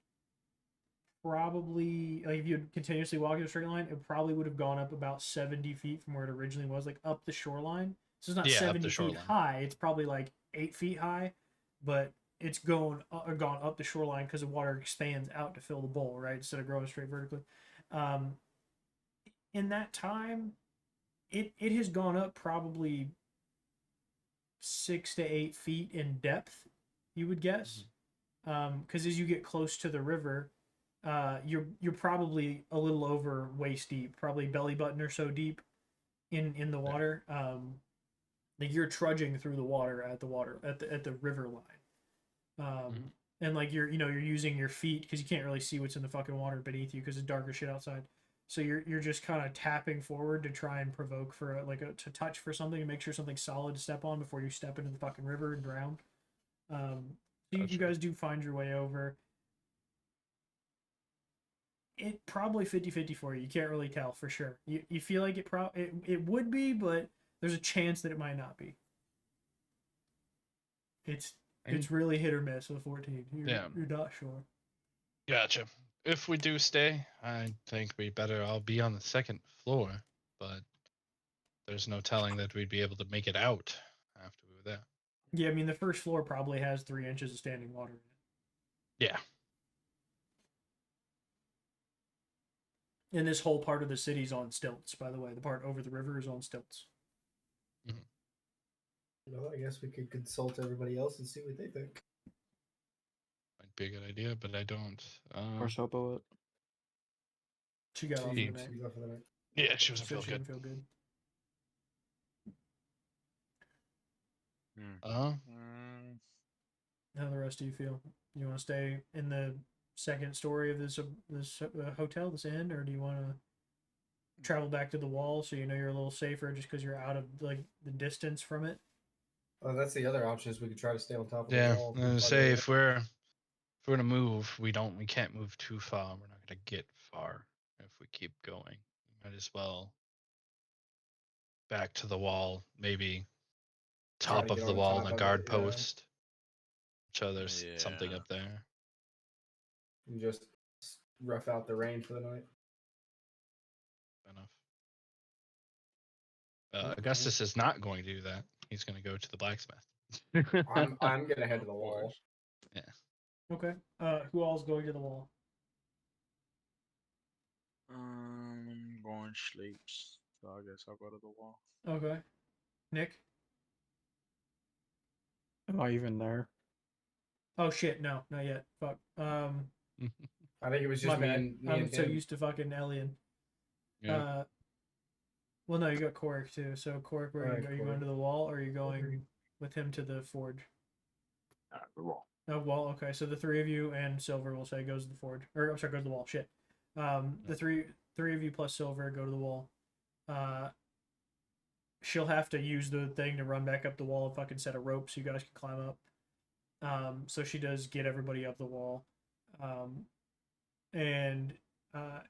Probably, like if you had continuously walked in a straight line, it probably would have gone up about 70 feet from where it originally was, like up the shoreline. So it's not 70 feet high; it's probably like 8 feet high, but it's gone up the shoreline because the water expands out to fill the bowl, right? Instead of growing straight vertically. In that time, it has gone up probably 6 to 8 feet in depth, you would guess, because as you get close to the river, you're probably a little over waist deep, probably belly button or so deep in the water. Like you're trudging through the water at the river line. And like you're using your feet because you can't really see what's in the fucking water beneath you because it's dark as shit outside. So you're just kind of tapping forward to try and provoke for to touch for something and make sure something's solid to step on before you step into the fucking river and drown. So you guys do find your way over. It probably 50-50 for you. You can't really tell for sure. You feel like it would be, but there's a chance that it might not be. It's really hit or miss with 14. You're not sure. Gotcha. If we do stay, I think we better all be on the 2nd floor, but there's no telling that we'd be able to make it out after we were there. Yeah, I mean the first floor probably has 3 inches of standing water in it. Yeah. And this whole part of the city's on stilts, by the way. The part over the river is on stilts. Well, I guess we could consult everybody else and see what they think. Might be a good idea, but I don't. Where's Hopo at? She got off for the night. She's off for the night. Yeah, she wasn't So feel she good. didn't feel good. How the rest of you feel? You want to stay in the 2nd story of this hotel, this inn, or do you want to travel back to the wall so you know you're a little safer just because you're out of like the distance from it? Oh, that's the other option. Is we could try to stay on top of the wall. Yeah, say if we're gonna move, we can't move too far. We're not gonna get far if we keep going. Might as well back to the wall, maybe top of the wall, the guard post. So there's something up there. And just rough out the rain for the night. Enough. Augustus is not going to do that. He's going to go to the blacksmith. I'm gonna head to the wall. Yeah. Okay. Who all's going to the wall? Going sleeps. So I guess I'll go to the wall. Okay. Nick? Am I even there? Oh shit, no, not yet. Fuck. I think it was just me and I'm so him. used to fucking Elian. Yeah. Well, no, you got Korik too. So Korik, are you going to the wall or are you going? with him to the forge? The wall. Oh, wall. Okay, so the three of you and Silver will say goes to the forge, or I'm sorry, goes to the wall. Shit. The three of you plus Silver go to the wall. She'll have to use the thing to run back up the wall, a fucking set of ropes so you guys can climb up. So she does get everybody up the wall. And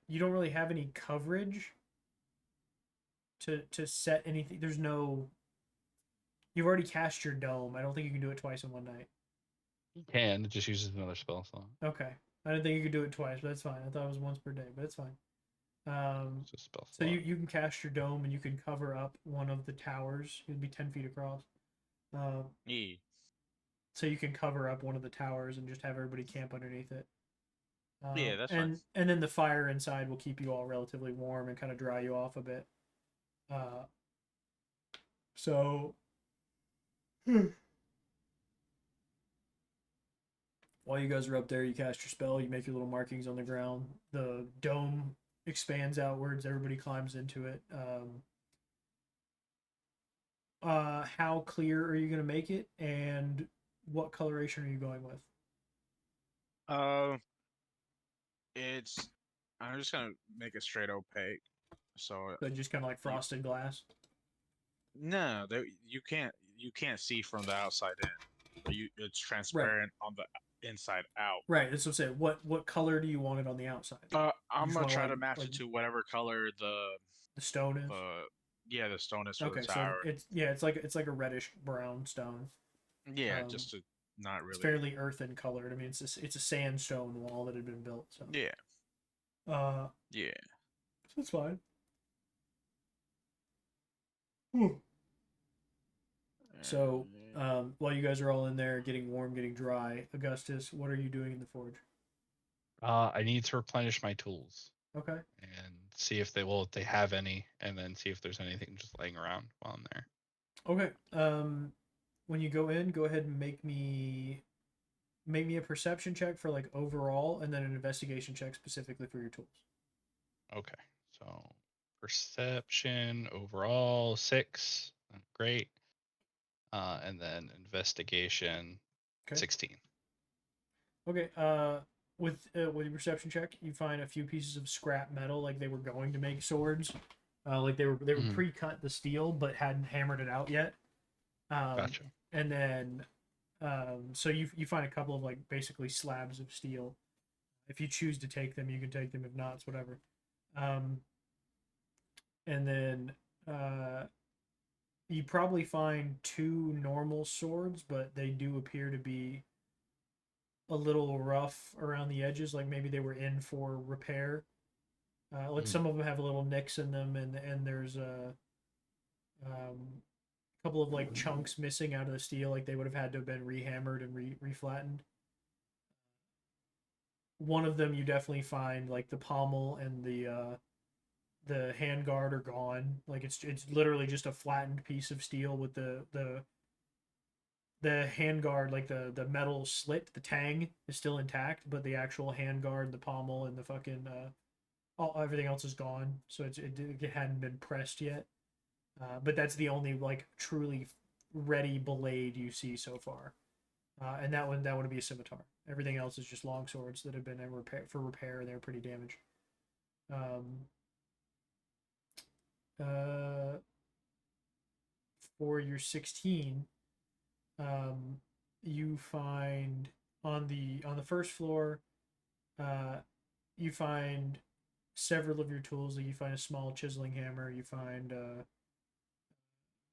you don't really have any coverage to set anything. There's no. You've already cast your dome. I don't think you can do it twice in one night. You can. It just uses another spell slot. Okay. I didn't think you could do it twice, but that's fine. I thought it was once per day, but it's fine. It's a spell So slot. you can cast your dome and you can cover up one of the towers. It'd be 10 feet across. So you can cover up one of the towers and just have everybody camp underneath it. Yeah, that's and fine. And then the fire inside will keep you all relatively warm and kind of dry you off a bit. So while you guys are up there, you cast your spell, you make your little markings on the ground. The dome expands outwards, everybody climbs into it. How clear are you going to make it, and what coloration are you going with? I'm just gonna make it straight opaque. So just kind of like frosted glass. No, you can't see from the outside in. It's transparent on the inside out. Right. That's what I'm saying. What color do you want it on the outside? I'm gonna try to match it to whatever color the stone is. The stone is for okay, the tower. So it's like a reddish brown stone. Yeah, just to not really. It's fairly earthen colored. I mean, it's a sandstone wall that had been built. So yeah. Yeah. So it's fine. So while you guys are all in there getting warm, getting dry, Augustus, what are you doing in the forge? I need to replenish my tools. Okay. And see if they have any, and then see if there's anything just laying around while I'm there. Okay. When you go in, go ahead and make me a perception check for like overall, and then an investigation check specifically for your tools. Okay. So perception overall 6. Great. And then investigation 16. Okay. With your perception check, you find a few pieces of scrap metal, like they were going to make swords, like they were pre-cut the steel but hadn't hammered it out yet. Gotcha. And then, so you find a couple of like basically slabs of steel. If you choose to take them, you can take them. If not, it's whatever. And then you probably find 2 normal swords, but they do appear to be a little rough around the edges, like maybe they were in for repair. Like some of them have little nicks in them, and there's a couple of like chunks missing out of the steel, like they would have had to have been rehammered and reflattened. One of them you definitely find like the pommel and the handguard are gone. Like it's literally just a flattened piece of steel with the handguard, like the metal slit, the tang is still intact, but the actual handguard, the pommel, and the fucking everything else is gone. So it hadn't been pressed yet. But that's the only like truly ready blade you see so far. And that would be a scimitar. Everything else is just long swords that have been for repair. They're pretty damaged. For your 16, you find on the first floor, you find several of your tools. Like you find a small chiseling hammer. You find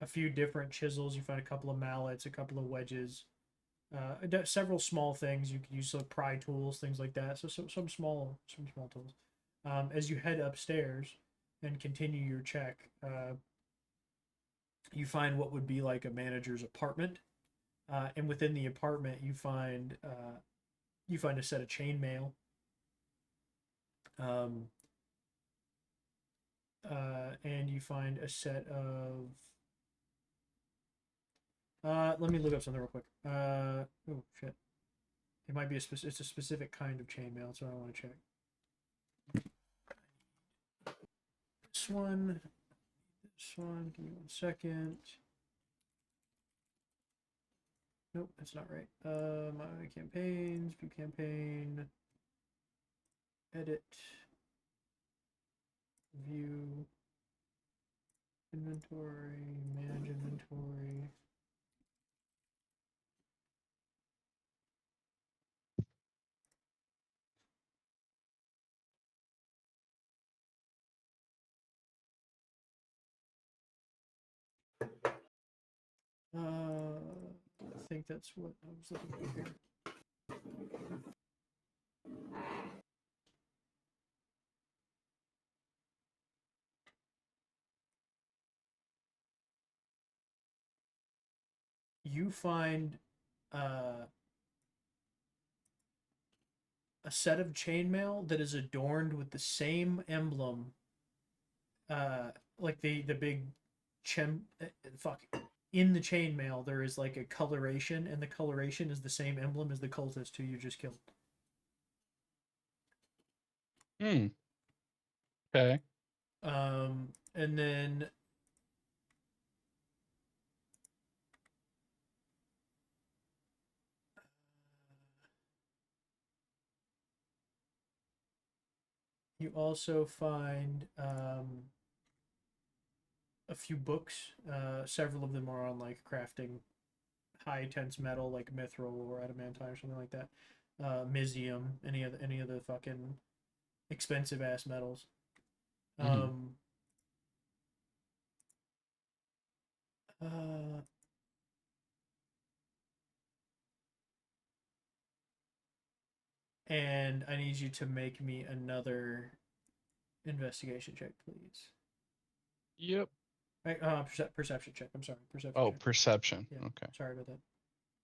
a few different chisels. You find a couple of mallets, a couple of wedges, several small things you can use, like pry tools, things like that. So some small tools. As you head upstairs and continue your check, you find what would be like a manager's apartment, and within the apartment you find a set of chainmail. And you find a set of. Let me look up something real quick. Oh shit! It might be it's a specific kind of chainmail, so I want to check. This one. Give me 1 second. Nope, that's not right. My campaigns, view campaign, edit, view, inventory, manage inventory. I think that's what I was looking for here. You find a set of chainmail that is adorned with the same emblem, like the big fuck. In the chainmail, there is like a coloration, and the coloration is the same emblem as the cultist who you just killed. Okay. And then you also find a few books. Several of them are on like crafting high tense metal, like mithril or adamantine or something like that. Mysium, any of the fucking expensive ass metals. And I need you to make me another investigation check, please. Yep. Perception check. I'm sorry. Perception. Oh, check. perception. Yeah, okay. Sorry about that.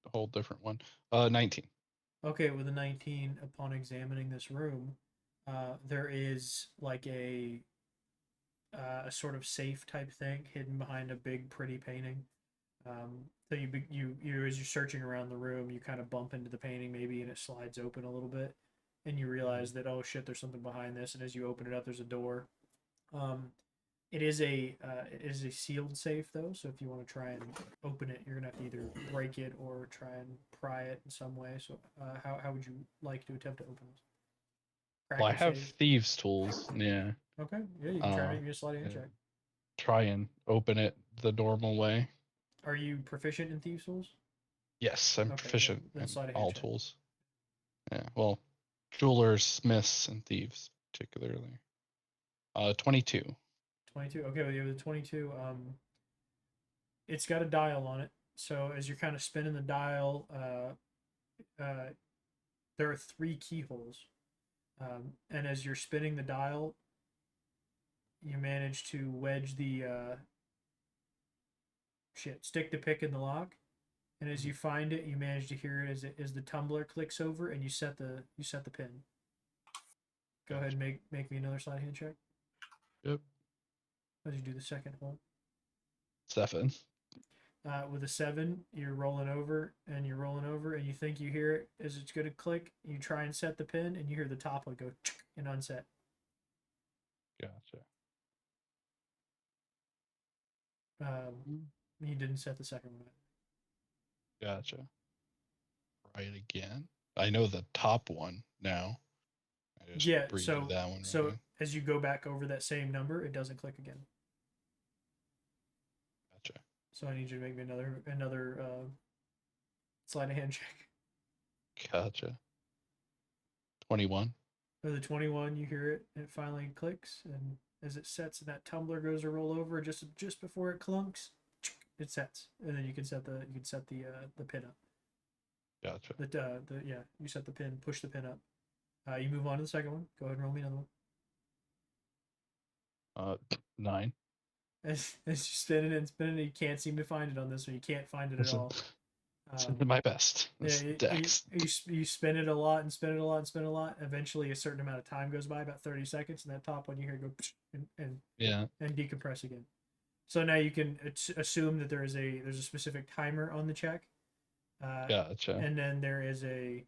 A whole different one. 19. Okay, with a 19, upon examining this room, there is like a sort of safe type thing hidden behind a big, pretty painting. So you as you're searching around the room, you kind of bump into the painting maybe, and it slides open a little bit, and you realize that, oh shit, there's something behind this. And as you open it up, there's a door. It is a sealed safe though, so if you want to try and open it, you're gonna have to either break it or try and pry it in some way. So how would you like to attempt to open this? Well, I have thieves' tools. Yeah. Okay. Yeah, you can try to make me a sliding check. Try and open it the normal way. Are you proficient in thieves' tools? Yes, I'm proficient in all check. tools. Yeah. Well, jewelers, smiths, and thieves particularly. 22. 22. Okay, well, you have the 22. It's got a dial on it. So as you're kind of spinning the dial, there are 3 keyholes. And as you're spinning the dial, you manage to wedge the stick the pick in the lock. And as you find it, you manage to hear it as the tumbler clicks over, and you set the pin. Go ahead and make me another slide hand check. Yep. As you do the second hole. 7. With a 7, you're rolling over, and you think you hear it as it's going to click. You try and set the pin, and you hear the top one go and unset. Gotcha. You didn't set the second one. Gotcha. Try it again. I know the top one now. Yeah, so that one as you go back over that same number, it doesn't click again. Gotcha. So I need you to make me another sleight of hand check. Gotcha. 21. For the 21, you hear it, and it finally clicks, and as it sets and that tumbler goes to roll over, just before it clunks, it sets, and then you can set the pin up. Gotcha. You set the pin, push the pin up. You move on to the second one. Go ahead and roll me another one. 9. As you spin it, you can't seem to find it on this one. You can't find it at all. It's my best. You spin it a lot and spin it a lot and spin it a lot. Eventually, a certain amount of time goes by, about 30 seconds, and that top one you hear go and decompress again. So now you can assume that there's a specific timer on the check. Gotcha. And then there is a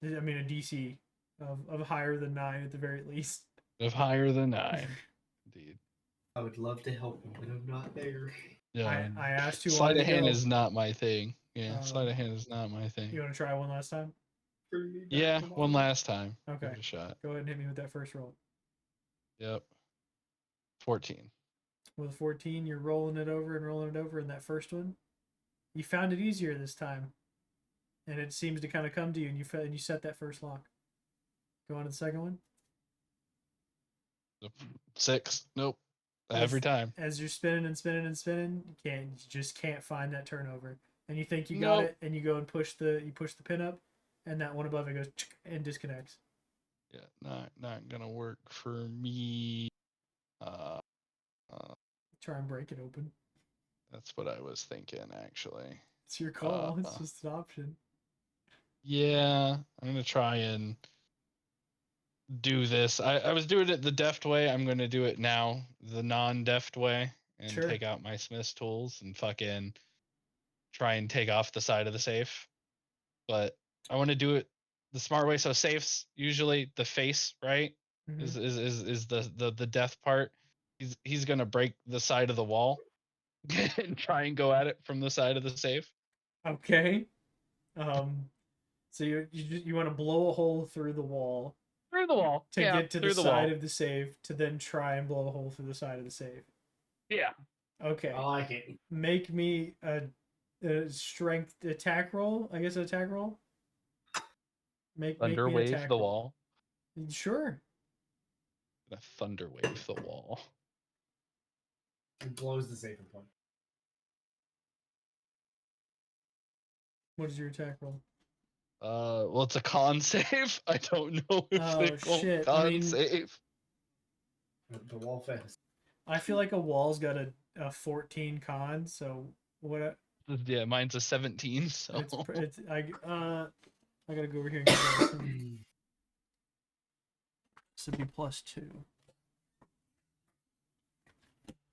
DC of higher than 9 at the very least. Of higher than 9, indeed. I would love to help you, but I'm not there. Yeah. I asked too long Sleight to of hand go. is not my thing. Yeah, sleight of hand is not my thing. You want to try one last time? Yeah, one last time. Okay. Give it a shot. Go ahead and hit me with that first roll. Yep. 14. With 14, you're rolling it over and rolling it over in that first one. You found it easier this time. And it seems to kind of come to you, and you set that first lock. Go on to the second one. 6. Nope. Every time. As you're spinning and spinning and spinning, you just can't find that turnover. And you think you got it, and you go and push the pin up, and that one above it goes and disconnects. Yeah, not gonna work for me. Try and break it open. That's what I was thinking, actually. It's your call. It's just an option. Yeah, I'm gonna try and do this. I was doing it the deft way. I'm gonna do it now the non-deft way and take out my Smith's tools and fucking try and take off the side of the safe. But I want to do it the smart way. So safes usually the face, right? Is the death part. He's gonna break the side of the wall and try and go at it from the side of the safe. Okay. So you want to blow a hole through the wall. Through the wall. To get to the side of the safe to then try and blow a hole through the side of the safe. Yeah. Okay. I like it. Make me a strength attack roll. I guess an attack roll. Make me an wave attack the roll. wall. Sure. Gonna thunder wave the wall. It blows the safe point. What is your attack roll? Well, it's a con save. I don't know if they call con save. The wall fence. I feel like a wall's got a 14 con, so what? Yeah, mine's a 17. So I gotta go over here and get that. This would be +2.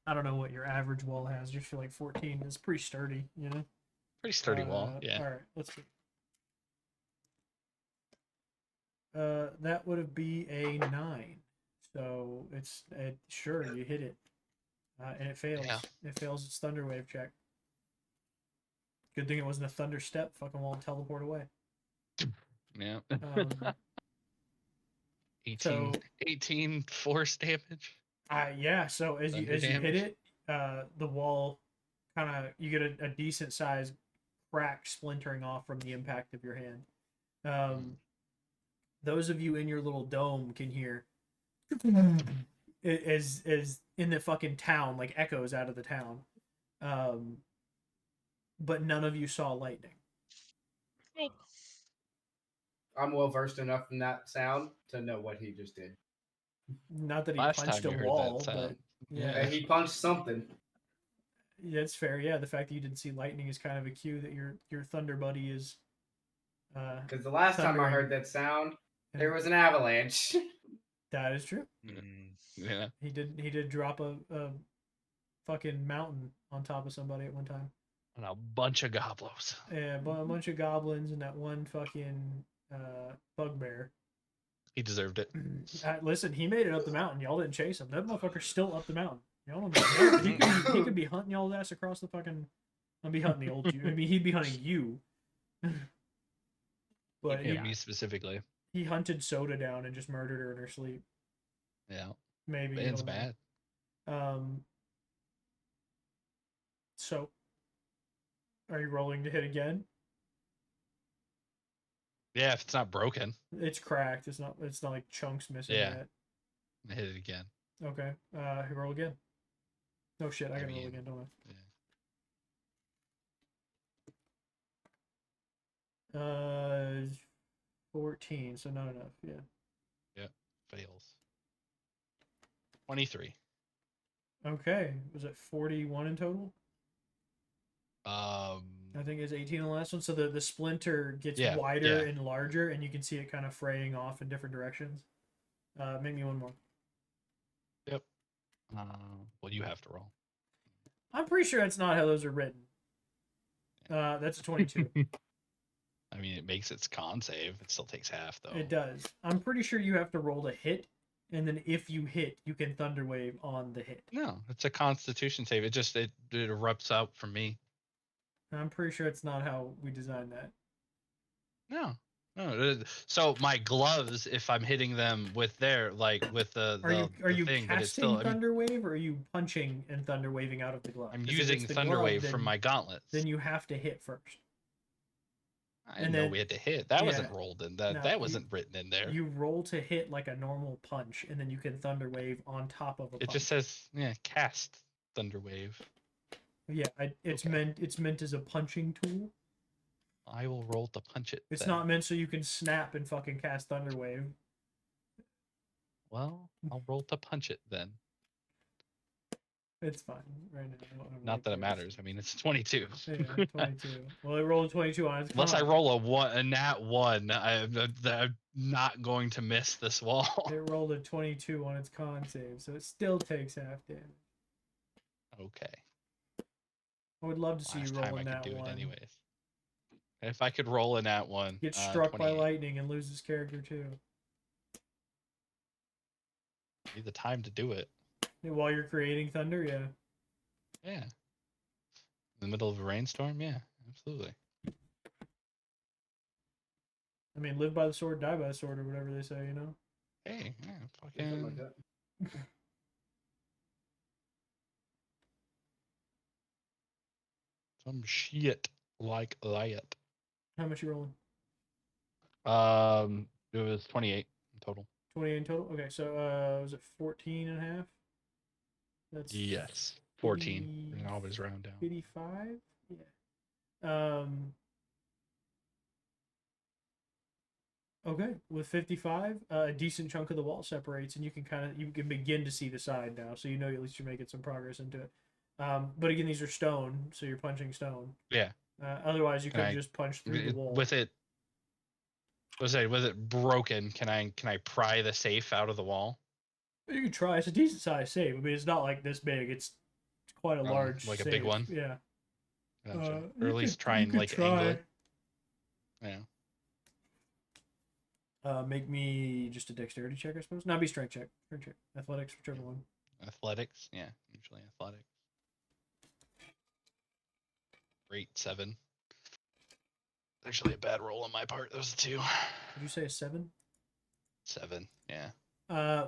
I don't know what your average wall has. I just feel like 14 is pretty sturdy, you know? Pretty sturdy wall, yeah. Alright, let's see. That would be a 9. So sure, you hit it. And it fails. Yeah. It fails its thunder wave check. Good thing it wasn't a thunder step. Fucking wall teleport away. Yeah. 18 force damage. Yeah, so as you hit it, the wall you get a decent size crack splintering off from the impact of your hand. Those of you in your little dome can hear as in the fucking town, like echoes out of the town. But none of you saw lightning. I'm well versed enough in that sound to know what he just did. Not that he punched a wall, but yeah, he punched something. Yeah, it's fair. Yeah, the fact that you didn't see lightning is kind of a cue that your thunder buddy is. Because the last time I heard that sound, there was an avalanche. That is true. Yeah. He did drop a fucking mountain on top of somebody at one time. And a bunch of goblins. Yeah, a bunch of goblins and that one fucking bugbear. He deserved it. Listen, he made it up the mountain. Y'all didn't chase him. That motherfucker's still up the mountain. Y'all don't know. He could be hunting y'all's ass across the fucking. I'd be hunting the old you. I mean, he'd be hunting you. But me specifically. He hunted Soda down and just murdered her in her sleep. Yeah. Maybe. It's bad. So, are you rolling to hit again? Yeah, if it's not broken. It's cracked. It's not like chunks missing yet. I hit it again. Okay. Roll again. Oh shit, I gotta roll again, don't I? Yeah. 14, so not enough, yeah. Yeah, fails. 23. Okay. Was it 41 in total? I think it's 18 on the last one. So the splinter gets wider and larger, and you can see it kind of fraying off in different directions. Make me one more. Yep. Well, you have to roll. I'm pretty sure that's not how those are written. That's a 22. I mean, it makes its con save. It still takes half, though. It does. I'm pretty sure you have to roll to hit and then if you hit, you can thunder wave on the hit. No, it's a Constitution save. It erupts out from me. I'm pretty sure it's not how we designed that. No. So my gloves, if I'm hitting them with with the are you thing, casting but it's still thunder wave, or are you punching and thunder waving out of the glove? I'm using thunder wave from my gauntlets. Then you have to hit first. I didn't know we had to hit. That wasn't rolled in. That wasn't written in there. You roll to hit like a normal punch, and then you can thunder wave on top of a punch. It just says cast thunder wave. Yeah, it's meant as a punching tool. I will roll to punch it. It's not meant so you can snap and fucking cast thunder wave. Well, I'll roll to punch it then. It's fine right now. Not that it matters. I mean, it's 22. Yeah, 22. Well, it rolled 22 on its con. Unless I roll a nat 1, I'm not going to miss this wall. It rolled a 22 on its con save, so it still takes half damage. Okay. I would love to see you roll a nat 1. I could do it anyways. If I could roll a nat 1. Get struck by lightning and lose his character too. Need the time to do it. While you're creating thunder, yeah. Yeah. In the middle of a rainstorm, yeah, absolutely. I mean, live by the sword, die by the sword, or whatever they say, you know? Hey, yeah, fucking... like that. Some shit like that. How much you rolling? It was 28 in total. 28 in total? Okay, so was it 14 and a half? That's yes, 14. And always round down. 85? Yeah. Okay, with 55, a decent chunk of the wall separates, and you can begin to see the side now, so you know at least you're making some progress into it. But again, these are stone, so you're punching stone. Yeah. Otherwise, you could just punch through the wall. With it broken, can I pry the safe out of the wall? You can try. It's a decent sized safe. I mean, it's not like this big. It's quite a large, like safe. A big one. Yeah. Gotcha. Or at least try and angle it. Yeah. Make me just a dexterity check, I suppose. Not be strength check. Strength check. Athletics, whichever one. Athletics, yeah. Usually athletics. Great, 7. Actually a bad roll on my part. Those 2. Did you say a 7? 7, yeah.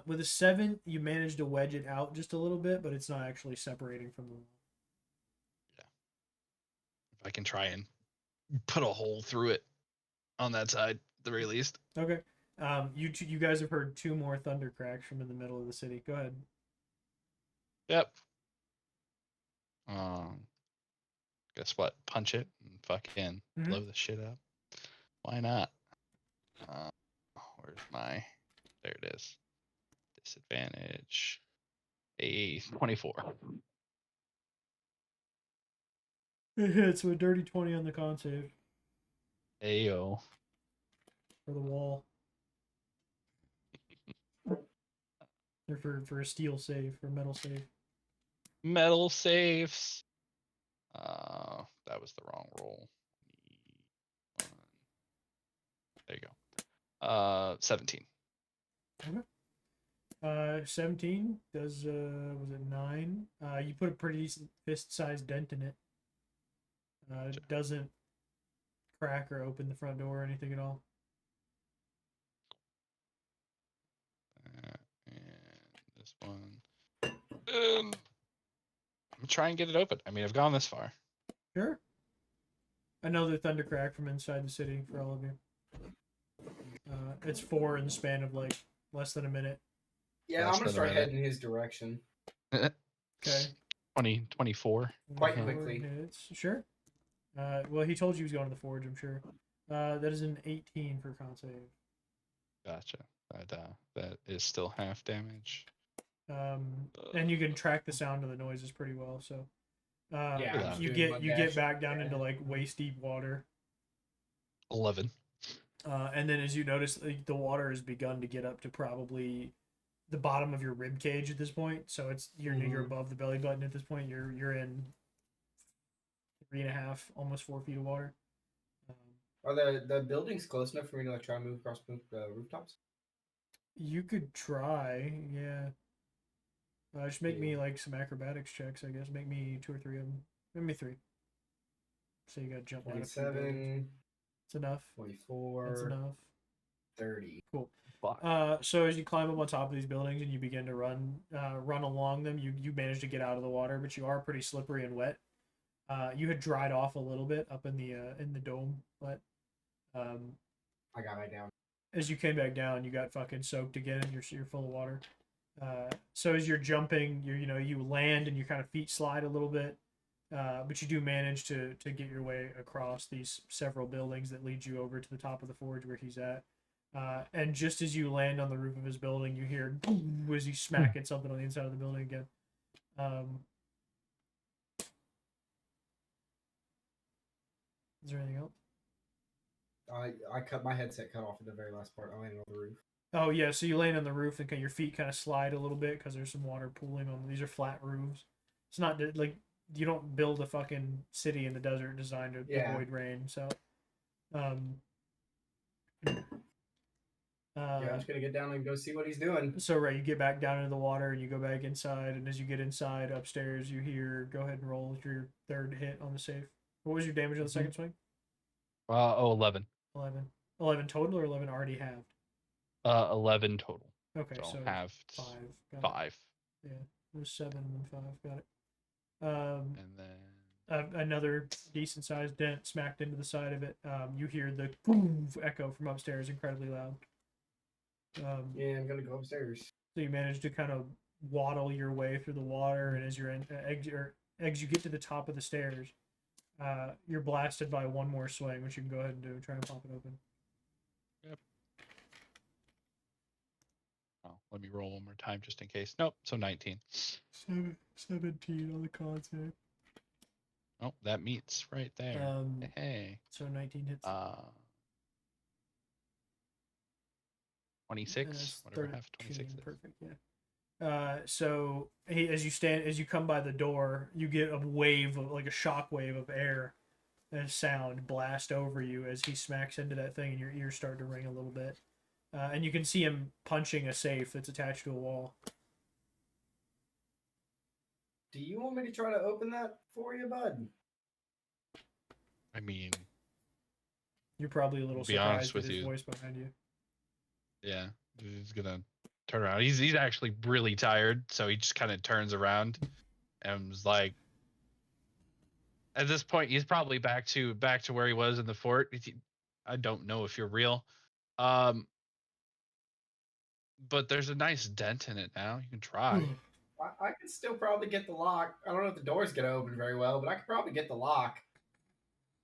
With a 7, you manage to wedge it out just a little bit, but it's not actually separating from the wall. Yeah. If I can try and put a hole through it on that side, at the very least. Okay. You guys have heard 2 more thunder cracks from in the middle of the city. Go ahead. Yep. Guess what? Punch it and fucking blow the shit up. Why not? Where's my... There it is. Disadvantage. A 24. It hits with a dirty 20 on the con save. Ayo. For the wall. Or for a steel save, for metal save. Metal saves. That was the wrong roll. There you go. 17. Okay. 17 does was it 9? You put a pretty decent fist-sized dent in it. It doesn't crack or open the front door or anything at all. And this one. I'm gonna try and get it open. I mean, I've gone this far. Sure. Another thunder crack from inside the city for all of you. It's 4 in the span of like less than a minute. Yeah, I'm gonna start heading his direction. Okay. 24. Quite quickly. Hits. Sure. Well, he told you he was going to the forge, I'm sure. That is an 18 for con save. Gotcha. That is still half damage. And you can track the sound of the noises pretty well, so yeah, you get back down into like waist deep water. 11. And then as you notice, the water has begun to get up to probably the bottom of your rib cage at this point. So it's you're above the belly button at this point. You're in 3.5, almost 4 feet of water. Are the buildings close enough for me to like try and move across the rooftops? You could try, yeah. Just make me like some acrobatics checks, I guess. Make me 2 or 3 of them. Make me 3. So you gotta jump down. 27. It's enough. 24. That's enough. 30. Cool. So as you climb up on top of these buildings and you begin to run along them, you manage to get out of the water, but you are pretty slippery and wet. You had dried off a little bit up in the dome, but I got right down. As you came back down, you got fucking soaked again, and you're full of water. So as you're jumping, you land and your kind of feet slide a little bit, but you do manage to get your way across these several buildings that lead you over to the top of the forge where he's at. And just as you land on the roof of his building, you hear boom as you smack at something on the inside of the building again. Is there anything else? I cut my headset cut off at the very last part. I landed on the roof. Oh yeah, so you land on the roof and your feet kind of slide a little bit because there's some water pooling on. These are flat roofs. It's not like you don't build a fucking city in the desert designed to avoid rain. So, I'm just gonna get down and go see what he's doing. So you get back down into the water and you go back inside, and as you get inside upstairs, you hear. Go ahead and roll your 3rd hit on the safe. What was your damage on the second swing? 11. 11 total or 11 already halved? 11 total. Okay, so halved 5. 5. Yeah, it was 7 and then 5. Got it. And then another decent sized dent smacked into the side of it. You hear the boom echo from upstairs, incredibly loud. Yeah, I'm gonna go upstairs. So you manage to kind of waddle your way through the water, and as as you get to the top of the stairs, you're blasted by one more swing, which you can go ahead and do. Try and pop it open. Yep. Oh, let me roll one more time just in case. Nope. So 19. 17 on the con save. Oh, that meets right there. Hey. So 19 hits. 26. Whatever. Half 26. Perfect. Yeah. So as you come by the door, you get a wave of like a shock wave of air and sound blast over you as he smacks into that thing, and your ears start to ring a little bit. And you can see him punching a safe that's attached to a wall. Do you want me to try to open that for you, bud? I mean, you're probably a little surprised with his voice behind you. Yeah, he's gonna turn around. He's actually really tired, so he just kind of turns around and was like, at this point, he's probably back to where he was in the fort. I don't know if you're real, but there's a nice dent in it now. You can try. I could still probably get the lock. I don't know if the door's gonna open very well, but I could probably get the lock.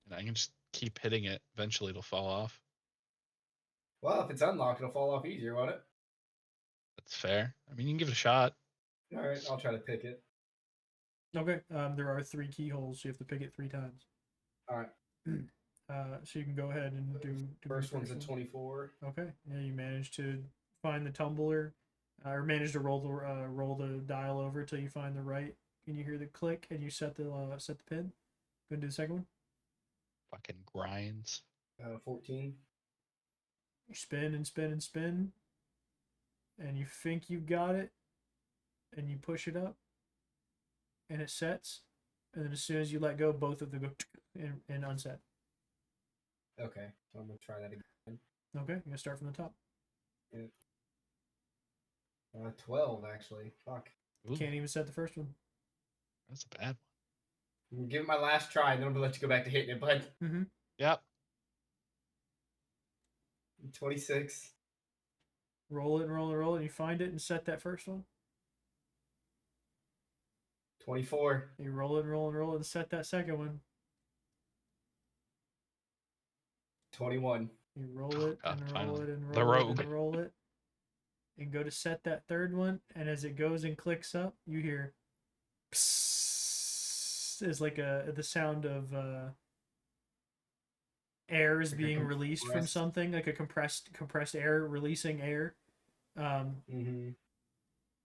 And I can just keep hitting it. Eventually, it'll fall off. Well, if it's unlocked, it'll fall off easier, won't it? That's fair. I mean, you can give it a shot. All right, I'll try to pick it. Okay. There are 3 keyholes, so you have to pick it 3 times. All right. So you can go ahead and do first one's a 24. Okay. Yeah, you managed to find the tumbler, or managed to roll the dial over till you find the right. Can you hear the click? And you set the pin. Go and do the second one. Fucking grinds. 14. You spin and spin and spin, and you think you got it, and you push it up, and it sets, and then as soon as you let go, both of them go and unset. Okay, so I'm gonna try that again. Okay, you're gonna start from the top. Yeah. 12 actually. Fuck. Ooh. Can't even set the first one. That's a bad one. Give it my last try, and then I'm gonna let you go back to hitting it, bud. Mm-hmm. Yep. 26. Roll it and roll it and roll it, and you find it and set that first one. 24. You roll it and roll it and roll it and set that second one. 21. You roll it and roll it and roll the rogue. it and roll it. And go to set that third one, and as it goes and clicks up, you hear psss, is like the sound of air is like being released from something, like a compressed air releasing air.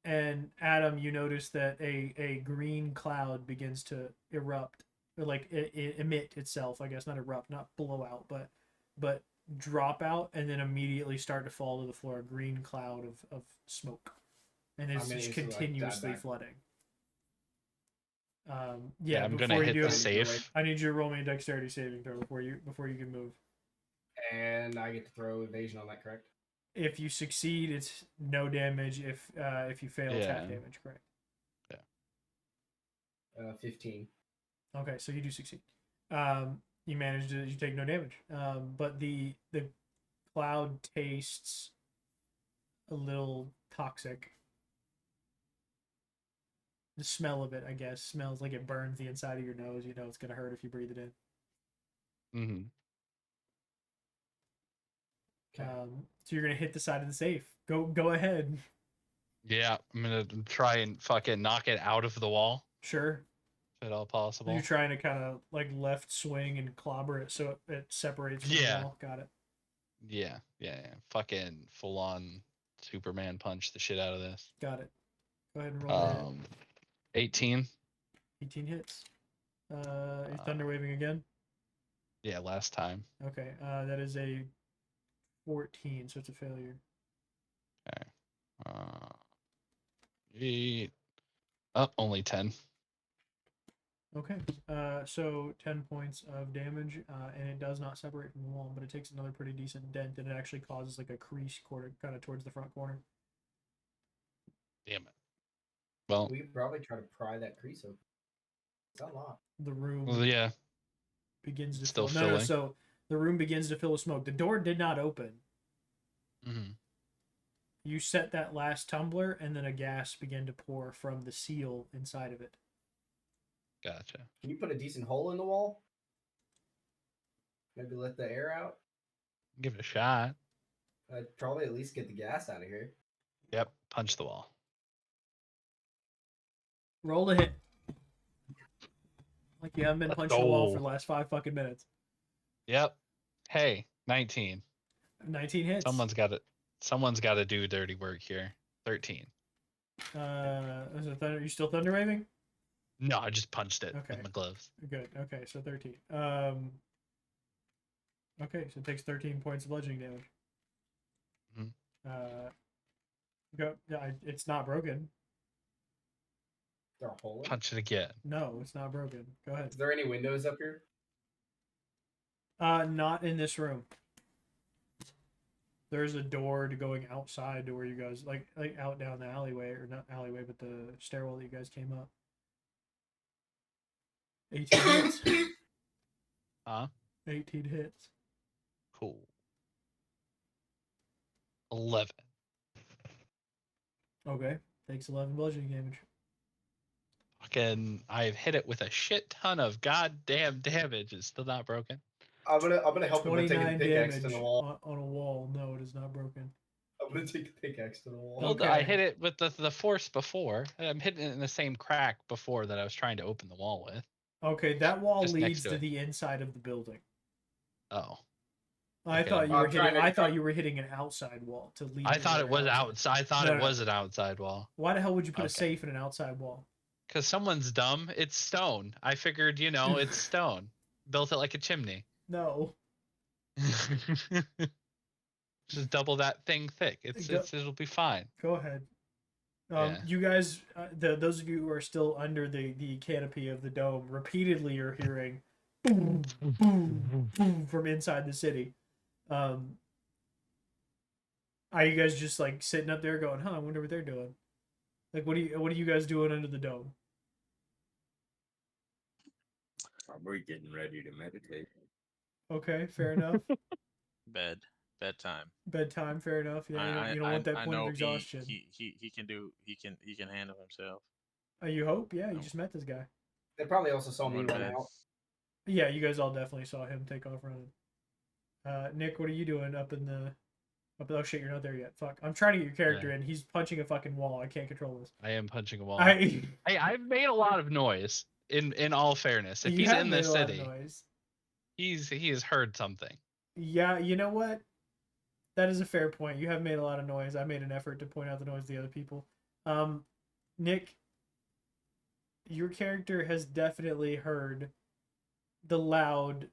And Adam, you notice that a green cloud begins to erupt, or like emit itself. I guess not erupt, not blow out, but drop out and then immediately start to fall to the floor. A green cloud of smoke, and it's just continuously flooding. Yeah, I'm gonna hit the safe. I need you to roll me a dexterity saving throw before you can move. And I get to throw evasion on that, correct? If you succeed, it's no damage. If you fail, it's half damage. Correct. Yeah. 15. Okay, so you do succeed. You manage to take no damage. But the cloud tastes a little toxic. The smell of it, I guess, smells like it burns the inside of your nose. You know it's gonna hurt if you breathe it in. Mm-hmm. Okay. So you're gonna hit the side of the safe. Go ahead. Yeah, I'm gonna try and fucking knock it out of the wall. Sure. If at all possible. You're trying to kind of like left swing and clobber it so it separates from the wall. Got it. Yeah. Fucking full on Superman punch the shit out of this. Got it. Go ahead and roll 18. 18 hits. Is thunder waving again? Yeah, last time. Okay. That is a 14, so it's a failure. Okay. Only 10. Okay. So 10 points of damage, and it does not separate from the wall, but it takes another pretty decent dent, and it actually causes like a crease kind of towards the front corner. Damn it. Well, we probably try to pry that crease open. It's unlocked. The room. Well, yeah. Begins to still fill. No, so the room begins to fill with smoke. The door did not open. Mm-hmm. You set that last tumbler, and then a gas began to pour from the seal inside of it. Gotcha. Can you put a decent hole in the wall? Maybe let the air out? Give it a shot. I'd probably at least get the gas out of here. Yep, punch the wall. Roll to hit. Like you haven't been punching the wall for the last 5 fucking minutes. Yep. Hey, 19. 19 hits. Someone's got to do dirty work here. 13. Is it thunder? You still thunder waving? No, I just punched it with my gloves. Good. Okay, so 13. Okay, so it takes 13 points of bludgeoning damage. Mm-hmm. Go. Yeah, it's not broken. Is there a hole in it? Punch it again. No, it's not broken. Go ahead. Is there any windows up here? Not in this room. There's a door to going outside to where you guys like out down the alleyway, or not alleyway, but the stairwell that you guys came up. 18 hits. 18 hits. Cool. 11. Okay, takes 11 bludgeoning damage. Fucking, I've hit it with a shit ton of goddamn damage. It's still not broken. I'm gonna help him by taking the pickaxe to the wall. On a wall. No, it is not broken. I'm gonna take the pickaxe to the wall. Well, okay. I hit it with the force before. I'm hitting it in the same crack before that I was trying to open the wall with. Okay, that wall leads to the inside of the building. Oh. I thought you were hitting. I thought you were hitting an outside wall to lead. I thought it was outside. I thought it was an outside wall. Why the hell would you put a safe in an outside wall? Because someone's dumb. It's stone. I figured, it's stone. Built it like a chimney. No. Just double that thing thick. It'll be fine. Go ahead. You guys, those of you who are still under the canopy of the dome, repeatedly you're hearing boom, boom, boom from inside the city. Are you guys just like sitting up there going, I wonder what they're doing? Like, what are you guys doing under the dome? We're getting ready to meditate. Okay, fair enough. Bedtime, fair enough. Yeah, you don't want that point of exhaustion. He can handle himself. You hope? Yeah, you just met this guy. They probably also saw me run out. Yeah, you guys all definitely saw him take off running. Nick, what are you doing up in the... Oh shit, you're not there yet. Fuck. I'm trying to get your character in. He's punching a fucking wall. I can't control this. I am punching a wall. I've made a lot of noise, in all fairness. If he's in this city, he has heard something. Yeah, you know what? That is a fair point. You have made a lot of noise. I made an effort to point out the noise to the other people. Nick, your character has definitely heard the loud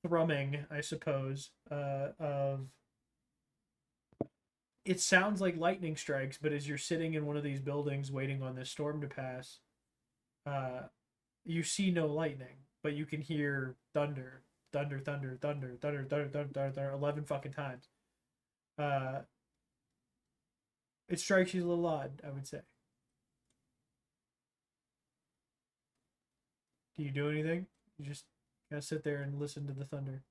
thrumming, I suppose, of. It sounds like lightning strikes, but as you're sitting in one of these buildings waiting on this storm to pass, you see no lightning, but you can hear thunder, thunder, thunder, thunder, thunder, thunder, thunder, thunder, 11 fucking times. It strikes you a little odd, I would say. Do you do anything? You just gotta sit there and listen to the thunder.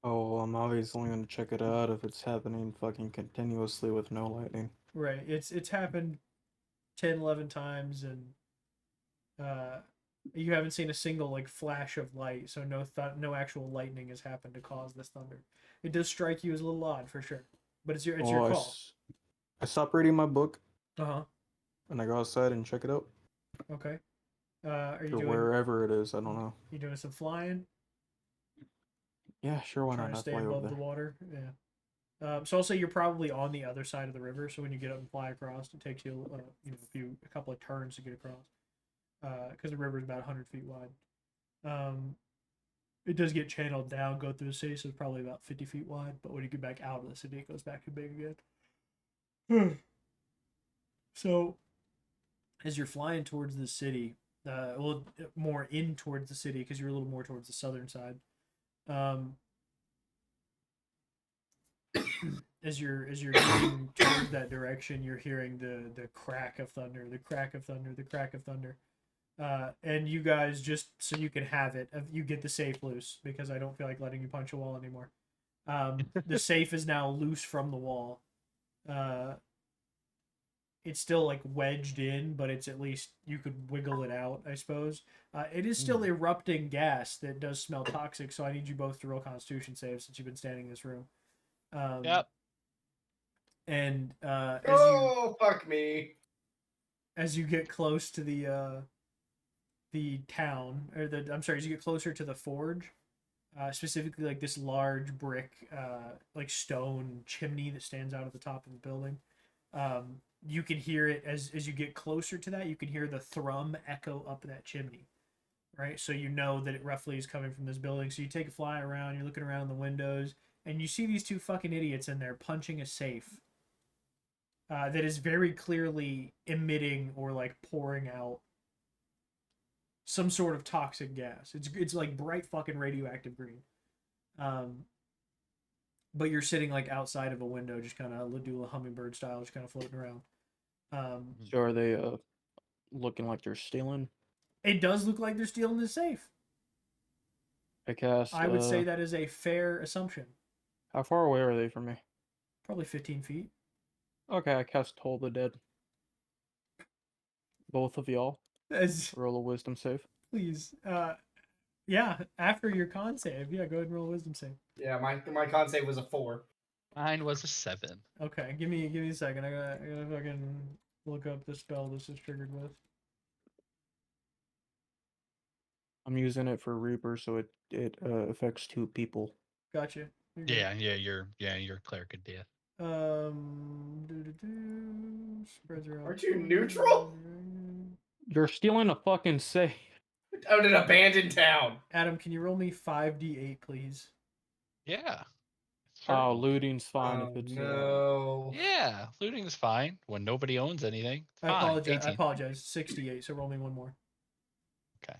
Oh, I'm obviously gonna check it out if it's happening fucking continuously with no lightning. Right. It's happened 10, 11 times, and you haven't seen a single like flash of light, so no actual lightning has happened to cause this thunder. It does strike you as a little odd for sure, but it's your call. I stop reading my book. Uh-huh. And I go outside and check it out. Okay. Are you or doing wherever it is? I don't know. You doing some flying? Yeah, sure. Why Trying not? to stay above the water. Yeah. So I'll say you're probably on the other side of the river. So when you get up and fly across, it takes you a couple of turns to get across. Because the river is about 100 feet wide. It does get channeled down, go through the city, so it's probably about 50 feet wide. But when you get back out of the city, it goes back to big again. So as you're flying towards the city, more in towards the city because you're a little more towards the southern side. As you're moving towards that direction, you're hearing the crack of thunder, the crack of thunder, the crack of thunder. And you guys, just so you can have it, you get the safe loose because I don't feel like letting you punch a wall anymore. The safe is now loose from the wall. It's still like wedged in, but it's at least you could wiggle it out, I suppose. It is still erupting gas that does smell toxic, so I need you both to roll Constitution saves since you've been standing in this room. Yep. And fuck me! As you get close to the town, or as you get closer to the forge, specifically like this large brick, like stone chimney that stands out at the top of the building. You can hear it as you get closer to that. You can hear the thrum echo up that chimney, right? So you know that it roughly is coming from this building. So you take a fly around. You're looking around the windows, and you see these two fucking idiots in there punching a safe that is very clearly emitting or like pouring out some sort of toxic gas. It's like bright fucking radioactive green. But you're sitting like outside of a window, just kind of do a hummingbird style, just kind of floating around. So are they looking like they're stealing? It does look like they're stealing the safe. I would say that is a fair assumption. How far away are they from me? Probably 15 feet. Okay, I cast Toll the Dead. Both of y'all. Roll a wisdom save. Please. Yeah, after your con save. Yeah, go ahead and roll a wisdom save. Yeah, my con save was a 4. Mine was a 7. Okay, give me a second. I gotta fucking look up the spell this is triggered with. I'm using it for Reaper, so it affects 2 people. Gotcha. Yeah, you're cleric of death. Aren't you neutral? You're stealing a fucking safe. Out an abandoned town. Adam, can you roll me 5d8, please? Yeah. Oh, looting's fine if it's no. Yeah, looting's fine when nobody owns anything. It's I fine. apologize. 18. I apologize. 68. So roll me one more. Okay.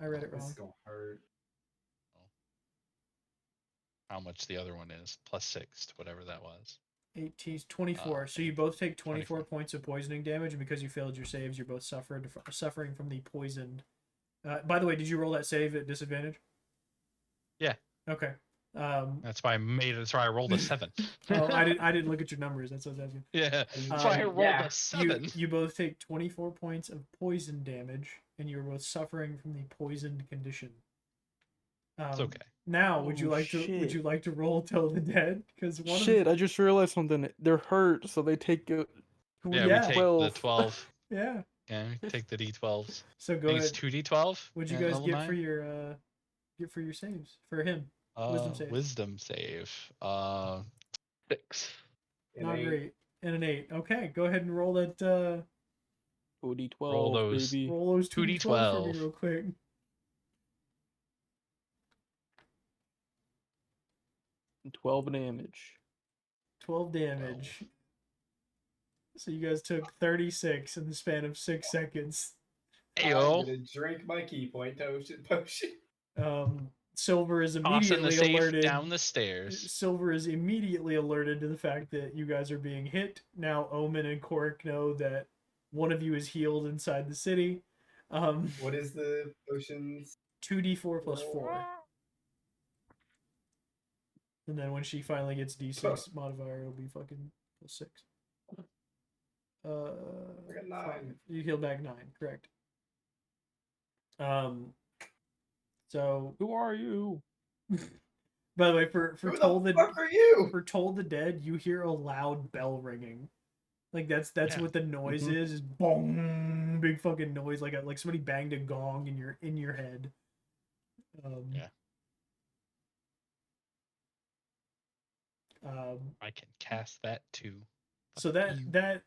I read it wrong. This is gonna hurt. How much the other one is? +6 to whatever that was. 18, 24. So you both take 24 points of poisoning damage, and because you failed your saves, you're both suffering from the poisoned. By the way, did you roll that save at disadvantage? Yeah. Okay. That's why I rolled a 7. Oh, I didn't look at your numbers. That's what I was asking. Yeah. That's why I rolled a 7. You both take 24 points of poison damage, and you're both suffering from the poisoned condition. It's okay. Now, would you like to roll Till the Dead? Because I just realized something. They're hurt, so they take it. Yeah, we take the 12. Yeah. Yeah, we take the d12s. So go ahead. It's 2d12. What'd you guys get for your saves for him? Wisdom save. Wisdom save. 6. Not great. And an 8. Okay, go ahead and roll that. 2d12. Roll those. Baby. Roll those 2d12 for me real quick. 12 damage. 12 damage. So you guys took 36 in the span of 6 seconds. Ayo. I'm gonna drink my key point potion. Silver is Tossing the immediately safe alerted. down the stairs. Silver is immediately alerted to the fact that you guys are being hit. Now Omen and Korik know that one of you is healed inside the city. What is the potions? 2d4 plus 4. And then when she finally gets d6 modifier, it'll be fucking plus 6. I got 9. 5. You heal back 9, correct. So who are you? By the way, for Who Toll the fuck are you? For Toll the Dead, you hear a loud bell ringing. Like that's what the noise is boom, big fucking noise, like somebody banged a gong in your head. Yeah. I can cast that too. So that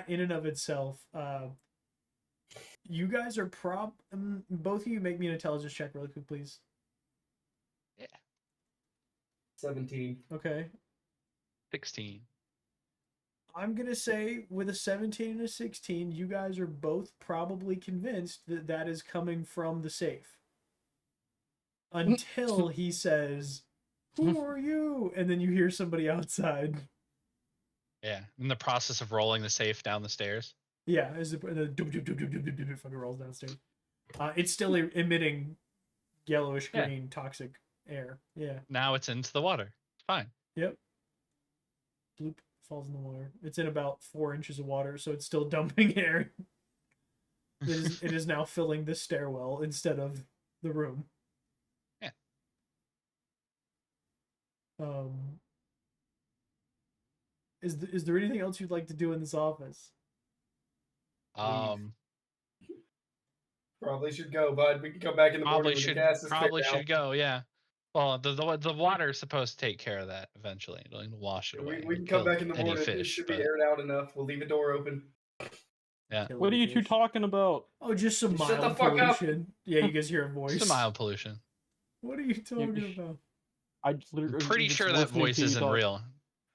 in and of itself, you guys are both of you make me an intelligence check really quick, please. Yeah. 17. Okay. 16. I'm gonna say with a 17 and a 16, you guys are both probably convinced that that is coming from the safe. Until he says, "Who are you?" And then you hear somebody outside. Yeah, in the process of rolling the safe down the stairs. Yeah, as the fucking rolls downstairs. It's still emitting yellowish green toxic air. Yeah. Now it's into the water. It's fine. Yep. Bloop, falls in the water. It's in about 4 inches of water, so it's still dumping air. It is now filling the stairwell instead of the room. Yeah. Is there anything else you'd like to do in this office? Probably should go, bud. We can come back in the morning when the gas is probably should go. Yeah. Well, the water is supposed to take care of that eventually. It'll wash it away. We can come back in the morning. It should be aired out enough. We'll leave the door open. Yeah. What are you two talking about? Oh, just some Shut mild the fuck up. pollution. Yeah, you guys hear a voice. Some mild pollution. What are you talking about? I'm pretty sure that voice isn't real.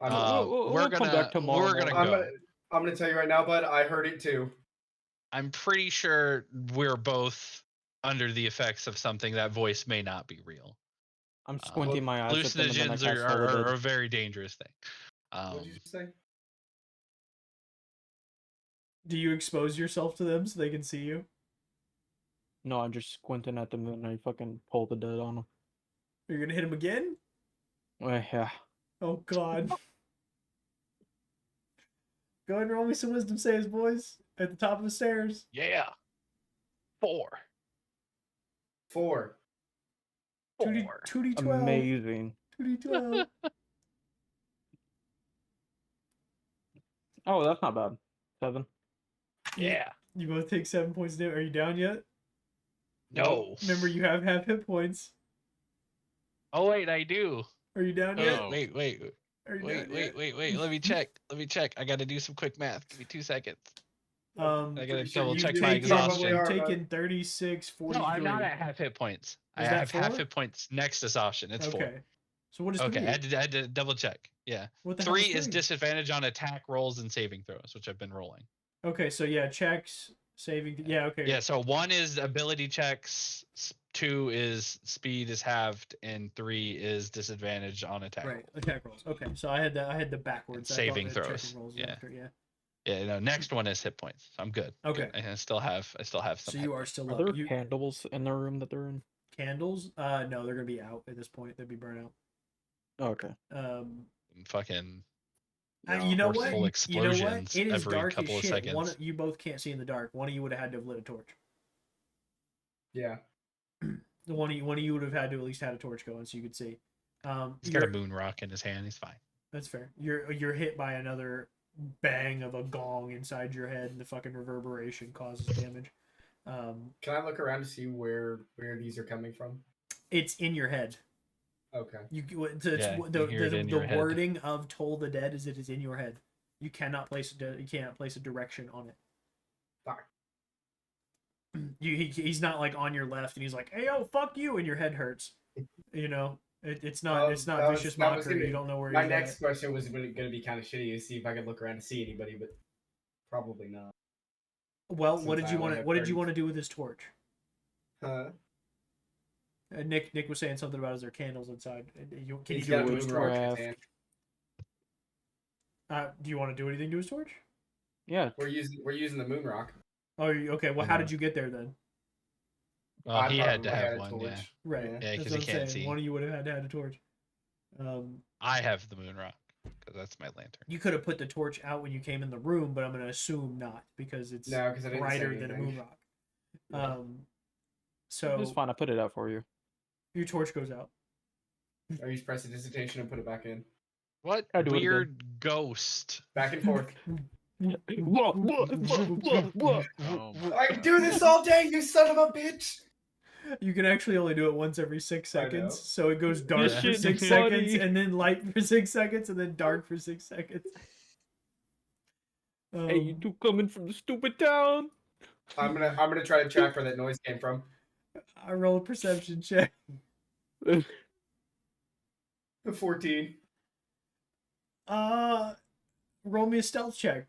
We're gonna come back tomorrow. I'm gonna tell you right now, bud. I heard it too. I'm pretty sure we're both under the effects of something. That voice may not be real. I'm squinting my eyes. Hallucinogens are a very dangerous thing. What did you say? Do you expose yourself to them so they can see you? No, I'm just squinting at them and I fucking pull the dead on them. You're gonna hit him again? Yeah. Oh god. Go ahead and roll me some wisdom saves, boys. At the top of the stairs. Yeah. 4. 4. 2d12. Amazing. 2d12. Oh, that's not bad. 7. Yeah. You both take 7 points of damage. Are you down yet? No. Remember, you have half hit points. Oh wait, I do. Are you down yet? Wait. Wait. Let me check. I gotta do some quick math. Give me 2 seconds. I gotta double check my exhaustion. You've taken 36, 43. No, I'm not at half hit points. I have half hit points next exhaustion. It's 4. So what is 3? Okay, I had to double check. Yeah. 3 is disadvantage on attack rolls and saving throws, which I've been rolling. Okay, so yeah, checks, saving. Yeah, okay. Yeah, so 1 is ability checks, 2 is speed is halved, and 3 is disadvantage on attack. Right, attack rolls. Okay, so I had the backwards. Saving throws. Yeah, no, next one is hit points. I'm good. Okay. I still have some. So you are still up. Are there candles in the room that they're in? Candles? No, they're gonna be out at this point. They'd be burnt out. Okay. Fucking. You know what? Explosions It is every dark couple as of shit. seconds. You both can't see in the dark. One of you would have had to have lit a torch. Yeah. The one of you would have had to at least had a torch going so you could see. He's got a moon rock in his hand. He's fine. That's fair. You're hit by another bang of a gong inside your head, and the fucking reverberation causes damage. Can I look around to see where these are coming from? It's in your head. Okay. The wording of "Toll the Dead" is it is in your head. You cannot place a direction on it. Fuck. He's not like on your left and he's like, "Hey yo, fuck you," and your head hurts. You know, It's not vicious mockery. You don't know where my he's next at. question was going to be kind of shitty to see if I could look around and see anybody, but probably not. Well, what did you want to do with his torch? Huh? Nick was saying something about is there candles inside? Can you He's do got it a to his moon rock torch? in his hand. Do you want to do anything to his torch? Yeah. We're using the moon rock. Oh, okay. Well, how did you get there then? Well, he had to have one, yeah. Right. Yeah, because he can't see. One of you would have had to have a torch. I have the moon rock because that's my lantern. You could have put the torch out when you came in the room, but I'm going to assume not because it's brighter than a moon rock. Yeah. So it's fine. I put it out for you. Your torch goes out. Or you press the dissertation and put it back in. What weird ghost? Back and forth. Oh, I can do this all day, you son of a bitch! You can actually only do it once every 6 seconds. So it goes dark This for shit 6 is seconds, funny. and then light for 6 seconds, and then dark for 6 seconds. Hey, you two coming from the stupid town? I'm gonna try to track where that noise came from. I roll a perception check. 14. Roll me a stealth check.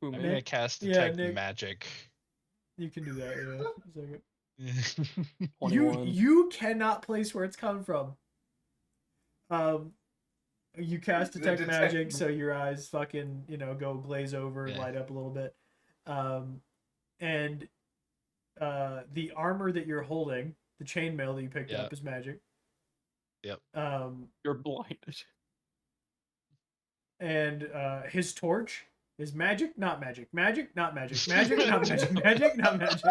I'm gonna cast detect magic. You can do that. Yeah. 21. You cannot place where it's coming from. You cast detect magic, so your eyes fucking go glaze over and light up a little bit. And the armor that you're holding, the chainmail that you picked up, is magic. Yep. You're blinded. And his torch is magic, not magic. Magic, not magic. Magic, not magic. Magic, not magic.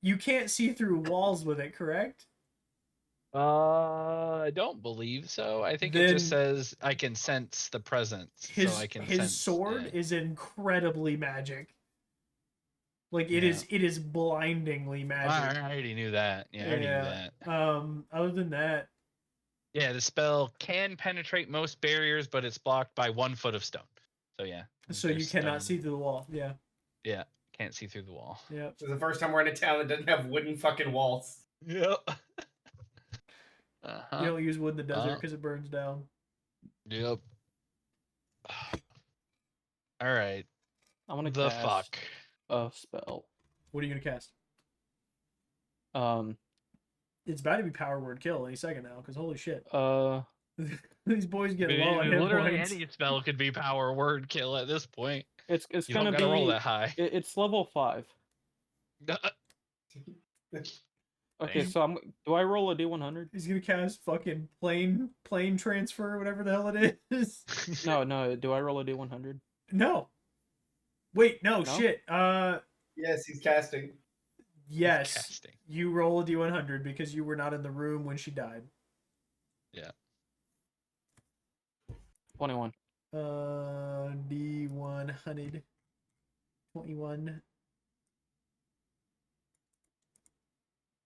You can't see through walls with it, correct? I don't believe so. I think it just says I can sense the presence. His sense, sword is incredibly magic. Like it is blindingly magic. I already knew that. Yeah, I already knew that. Other than that, yeah, the spell can penetrate most barriers, but it's blocked by 1 foot of stone. So yeah. So you cannot see through the wall. Yeah. Yeah, can't see through the wall. Yeah. This is the first time we're in a town that doesn't have wooden fucking walls. Yep. You don't use wood in the desert because it burns down. Yep. All right. I'm gonna cast a spell. What are you gonna cast? It's about to be power word kill any second now, because holy shit. These boys get low on hit literally points. any spell could be power word kill at this point. It's you gonna don't gotta roll that high. It's level 5. Okay, so do I roll a D100? He's gonna cast fucking plane transfer, whatever the hell it is. No. Do I roll a D100? No. Wait, no, shit. Yes, he's casting. Yes. He's casting. You roll a D100 because you were not in the room when she died. Yeah. 21. D100. 21.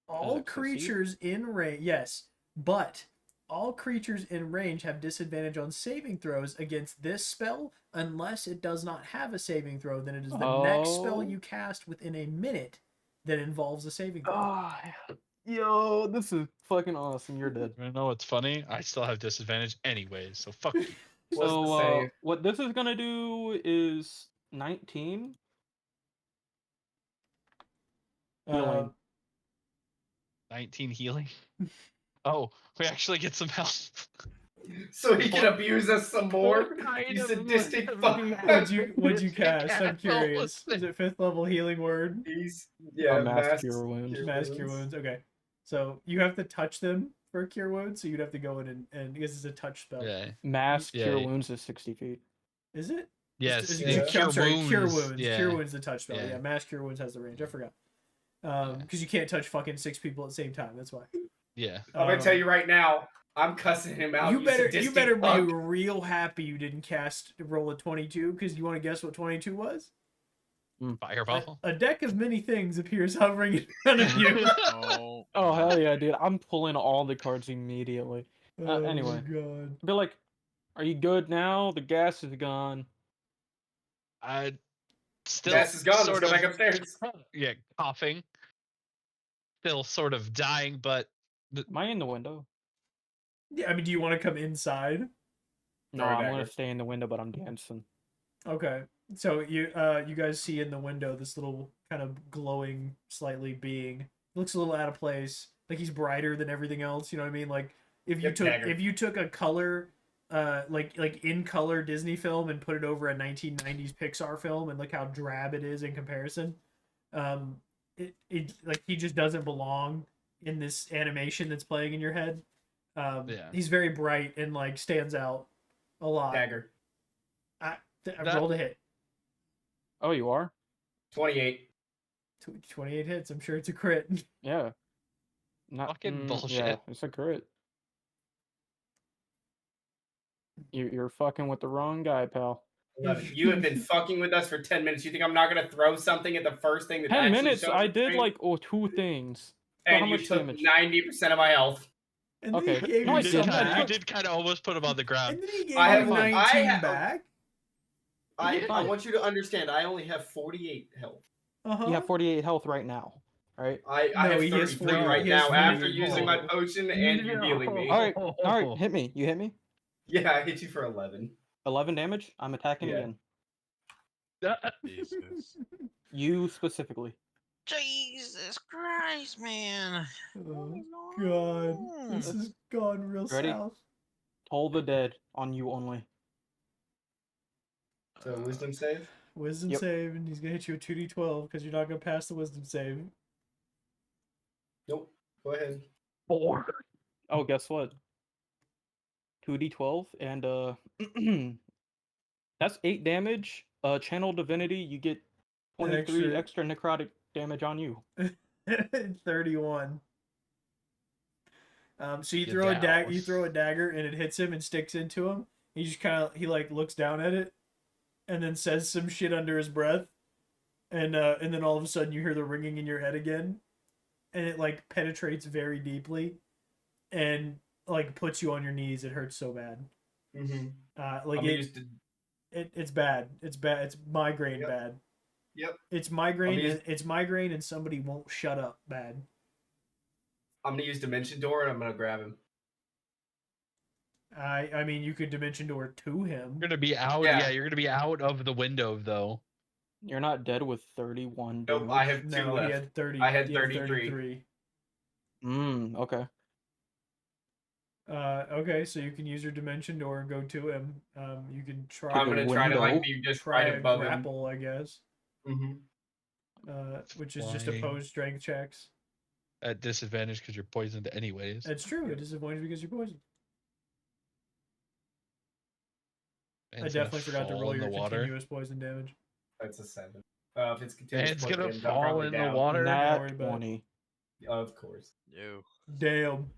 All creatures in range, yes, but all creatures in range have disadvantage on saving throws against this spell unless it does not have a saving throw. Then it is the next spell you cast within a minute that involves a saving throw. Oh, yo, this is fucking awesome. You're dead. You know what's funny? I still have disadvantage anyways, so fuck you. So what this is gonna do is 19. Healing. 19 healing. Oh, we actually get some health. So he can abuse us some more. You sadistic fuck. What'd you cast? I'm curious. Is it 5th level healing word? Mass cure wounds. Mass cure wounds. Okay, so you have to touch them for a cure wound. So you'd have to go in and because it's a touch spell. Yeah. Mass cure wounds is 60 feet. Is it? Yes. Cure wounds. Yeah. Cure wounds the touch spell. Yeah. Mass cure wounds has the range. I forgot. Because you can't touch fucking 6 people at the same time. That's why. Yeah. I'm gonna tell you right now. I'm cussing him out. You better fuck. be real happy you didn't roll a 22 because you want to guess what 22 was? Fireball. A deck of many things appears hovering in front of you. Oh hell yeah, dude! I'm pulling all the cards immediately. Anyway, God. be like, are you good now? The gas is gone. I still gas is gone. Let's go back upstairs. Yeah, coughing. still sort of dying, but am I in the window? Yeah, I mean, do you want to come inside? No, I'm gonna stay in the window, but I'm dancing. Okay. So you guys see in the window this little kind of glowing, slightly being. Looks a little out of place. Like he's brighter than everything else. You know what I mean? Like if you took a color, like in color Disney film and put it over a 1990s Pixar film and look how drab it is in comparison. It like he just doesn't belong in this animation that's playing in your head. He's very bright and like stands out a lot. Dagger. I rolled a hit. Oh, you are? 28. 28 hits. I'm sure it's a crit. Yeah. Not fucking bullshit. Yeah, it's a crit. You're fucking with the wrong guy, pal. You have been fucking with us for 10 minutes. You think I'm not gonna throw something at the first thing that 10 actually minutes? shows I the did screen? like 2 things. And how you much took damage? 90% of my health. And Okay. Then he gave No, I you did some not. back. You did kind of almost put him on the ground. And then he gave I you have 19 back. I want you to understand. I only have 48 health. You have 48 health right now, right? I No, have he has 33 40 right he has now after 40. using my potion and you healing me. All right, hit me. You hit me. Yeah, I hit you for 11. 11 damage. I'm attacking again. Jesus. You specifically. Jesus Christ, man. Oh God, this has gone real Ready? south. Toll the dead on you only. So wisdom save? Wisdom save, and he's gonna hit you with 2d12 because you're not gonna pass the wisdom save. Nope. Go ahead. 4. Oh, guess what? 2d12 and that's 8 damage. Channel divinity, you get 23 extra necrotic damage on you. 31. So you throw a dagger and it hits him and sticks into him. He just he like looks down at it and then says some shit under his breath. And then all of a sudden you hear the ringing in your head again. And it like penetrates very deeply and like puts you on your knees. It hurts so bad. Mm-hmm. Like it's bad. It's bad. It's migraine bad. Yep. It's migraine. It's migraine, and somebody won't shut up. Bad. I'm gonna use Dimension Door, and I'm gonna grab him. I mean, you could Dimension Door to him. You're gonna be out. Yeah, you're gonna be out of the window though. You're not dead with 31 damage. Nope, I have 2 left. He had 30. I had 33. Okay. Okay, so you can use your Dimension Door and go to him. You can try. I'm gonna try to like be just right above grapple, him. I guess. Which is just Flying. opposed strength checks. At disadvantage because you're poisoned anyways. That's true. It disadvantage because you're poisoned. I definitely forgot to roll your continuous poison damage. That's a 7. If it's continuous It's poison gonna damage, I'm fall probably in down. the water. Nat 20. Of course. No. Damn.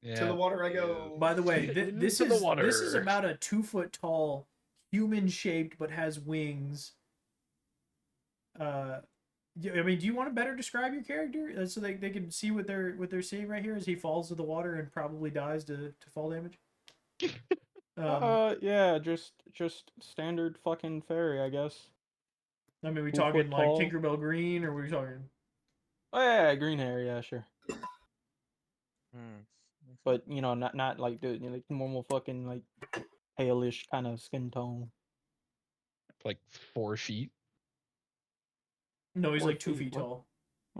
Yeah. To the water I go. By the way, this is about a 2 foot tall, human shaped but has wings. I mean, do you want to better describe your character so they can see what they're seeing right here as he falls to the water and probably dies to fall damage? Yeah, just standard fucking fairy, I guess. I mean, we talking like Tinkerbell Green, or we talking? Oh yeah, green hair, yeah, sure. But you know, not like the like normal fucking like palish kind of skin tone. Like 4 feet. No, he's like 2 feet tall.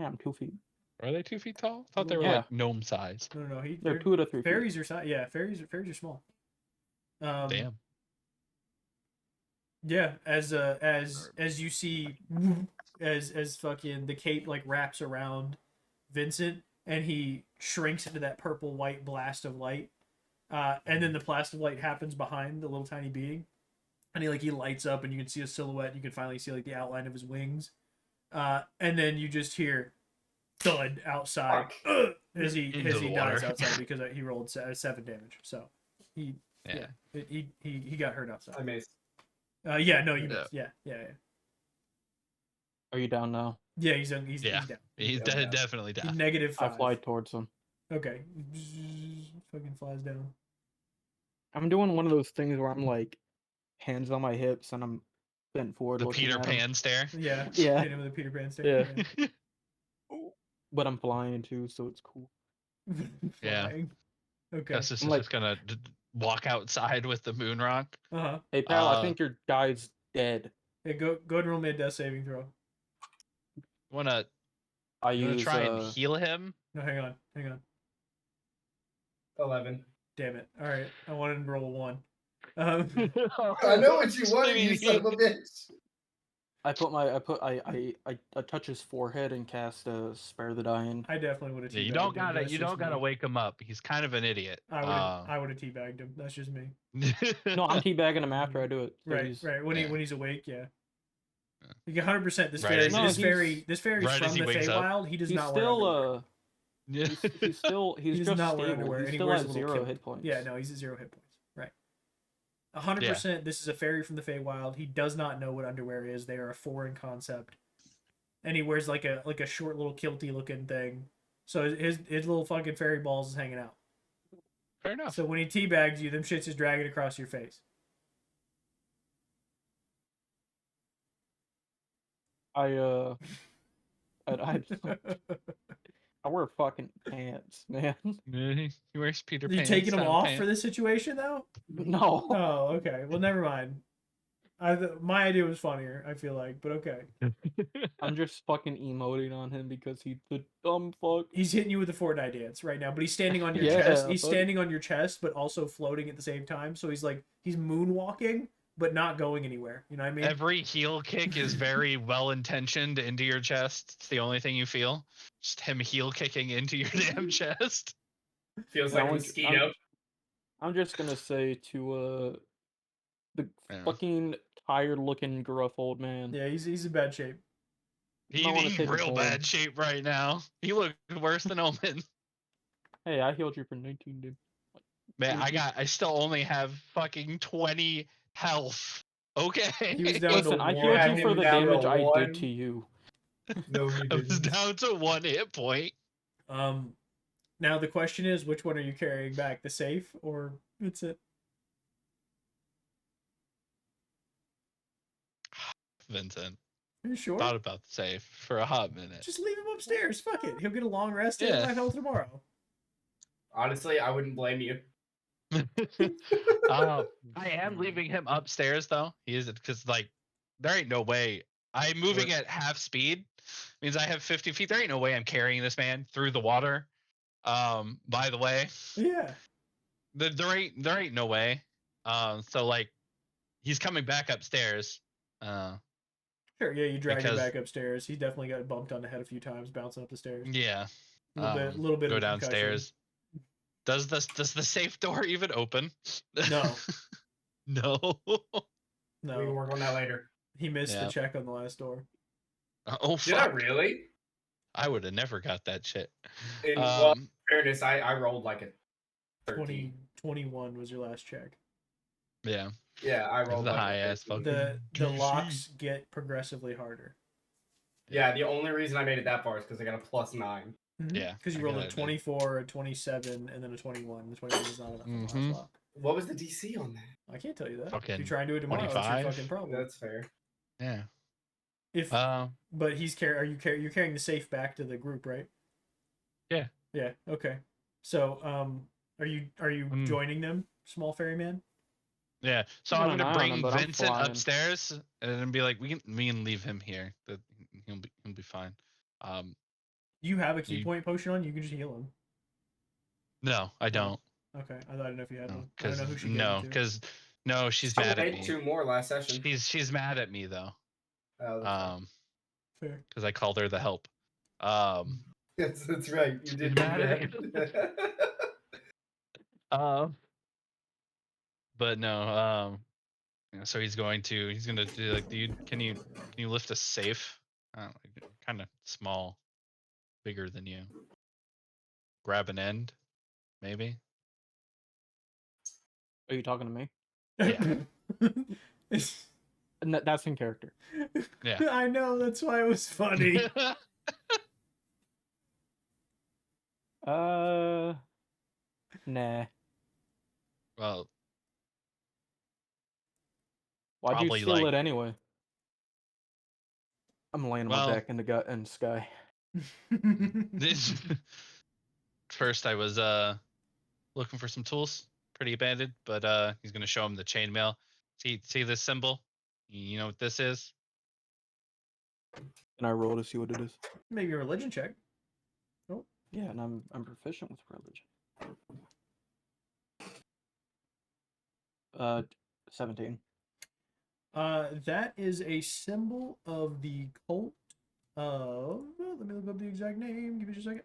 Yeah, I'm 2 feet. Are they 2 feet tall? I thought they were like gnome size. No, they're 2 to 3 feet. Fairies are size. Yeah, fairies are small. Damn. Yeah, as you see, as fucking the cape like wraps around Vincent and he shrinks into that purple white blast of light, and then the blast of light happens behind the little tiny being, and he lights up and you can see a silhouette. You can finally see like the outline of his wings, and then you just hear thud outside as he dies outside because he rolled 7 damage. So he got hurt outside. I missed. Yeah, no, you missed. Yeah. Are you down now? Yeah, he's down. He's definitely down. He's -5. I fly towards him. Okay. Fucking flies down. I'm doing one of those things where I'm like, hands on my hips and I'm bent forward. The Peter Pan stare. Yeah. Yeah. Hit him with a Peter Pan stare. Yeah. but I'm flying too, so it's cool. Yeah. Okay. Gus is I'm like- just gonna walk outside with the moon rock. Hey, pal, I think your guy's dead. Hey, go and roll me a death saving throw. Wanna You wanna try and heal him? No, hang on. 11. Damn it. All right, I wanted to roll a 1. I know what you wanted, you son of a bitch. I touch his forehead and cast Spare the Dying. I definitely would have. Yeah, you don't gotta wake him up. He's kind of an idiot. I would have teabagged him. That's just me. No, I'm teabagging him after I do it. So Right. When he's awake, yeah. You get 100%. This fairy from the Feywild. He does not wear underwear. He's still He does just not wear stable. underwear. He And still wears has a little 0 kilt. hit points. Yeah, no, he's at 0 hit points. Right. 100%. This is a fairy from the Feywild. He does not know what underwear is. They are a foreign concept. And he wears like a short little kilty looking thing. So his little fucking fairy balls is hanging out. Fair enough. So when he teabags you, them shits is dragging across your face. I wear fucking pants, man. He wears Peter Are you Pan. taking them off pants. for this situation though? No. Oh, okay. Well, never mind. My idea was funnier, I feel like, but okay. I'm just fucking emoting on him because he's the dumb fuck. He's hitting you with the Fortnite dance right now, but he's standing on your chest. He's standing on your chest, but also floating at the same time. So he's moonwalking, but not going anywhere. You know what I mean? Every heel kick is very well intentioned into your chest. It's the only thing you feel. Just him heel kicking into your damn chest. Feels like a mosquito. I'm just gonna say to the fucking tired looking gruff old man. Yeah, he's in bad shape. He's real bad shape right now. He looked worse than Omen. Hey, I healed you for 19, dude. Man, I still only have fucking 20 health. Okay. He was down Listen, to I 1. healed you for the damage I did to you. No, you I was didn't. down to 1 hit point. Now the question is, which one are you carrying back? The safe or it's it? Vincent. Are you sure? Thought about the safe for a hot minute. Just leave him upstairs. Fuck it. He'll get a long rest and have health tomorrow. Honestly, I wouldn't blame you. I am leaving him upstairs though. He is because there ain't no way. I'm moving at half speed. Means I have 50 feet. There ain't no way I'm carrying this man through the water. By the way. Yeah. There ain't no way. So he's coming back upstairs. Sure, yeah, you drag him back upstairs. He definitely got bumped on the head a few times bouncing up the stairs. Yeah. A little bit go of downstairs. Does the safe door even open? No. No. No. We can work on that later. He missed the check on the last door. Oh, fuck. Did I really? I would have never got that shit. In fairness, I rolled like a 13. 21 was your last check. Yeah. Yeah, I rolled the like high ass fucking. The locks get progressively harder. Yeah, the only reason I made it that far is because I got a +9. Mm-hmm. Yeah. Because you rolled a 24, a 27, and then a 21. The 21 is not enough for the last lock. What was the DC on that? I can't tell you that. Fucking if you try and do it tomorrow, 25? it's your fucking problem. That's fair. Yeah. But he's you're carrying the safe back to the group, right? Yeah. Yeah. Okay. So are you joining them, small ferryman? Yeah. So I'm gonna bring Vincent upstairs and be like, we can leave him here. That he'll be fine. You have a key point potion on. You can just heal him. No, I don't. Okay, I thought I didn't know if you had one. I don't know who she gave she's mad at me. 2 more last session. She's mad at me though. Fair. Because I called her the help. Yes, that's right. You did mad at but no. So he's gonna do dude. Can you lift a safe? Kind of small, bigger than you. Grab an end, maybe. Are you talking to me? Yeah. That's in character. Yeah. I know, that's why it was funny. Nah. Well, why'd you steal it anyway? I'm laying on my back in the sky. This first I was looking for some tools, pretty abandoned, but he's gonna show him the chainmail. See this symbol? You know what this is? Can I roll to see what it is? Maybe a religion check. Oh, yeah, and I'm proficient with religion. 17. That is a symbol of the cult of. Let me look up the exact name. Give me just a second.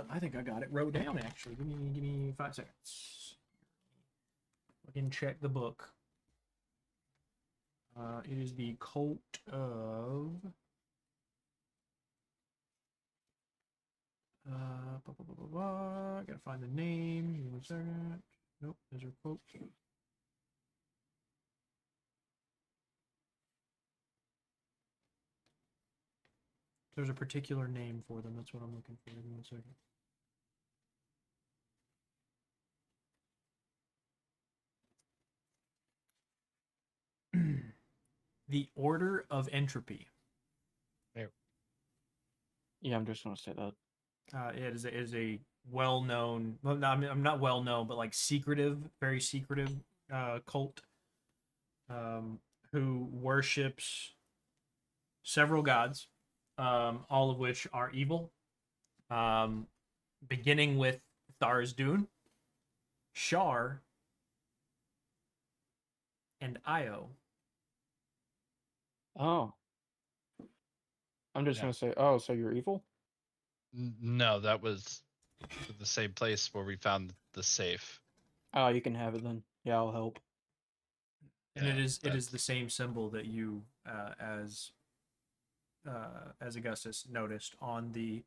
I think I got it wrote down actually. Give me 5 seconds. I can check the book. It is the cult of. I gotta find the name. Give me 1 second. Nope, there's a quote. There's a particular name for them. That's what I'm looking for. Give me 1 second. The Order of Entropy. There. Yeah, I'm just gonna say that. It is a well-known. Well, no, I'm not well-known, but like secretive, very secretive cult. Who worships several gods, all of which are evil. Beginning with Tharizdun, Shar, and Io. Oh. I'm just gonna say, oh, so you're evil? No, that was the same place where we found the safe. Oh, you can have it then. Yeah, I'll help. And yeah, it is the same symbol that you, as Augustus noticed on the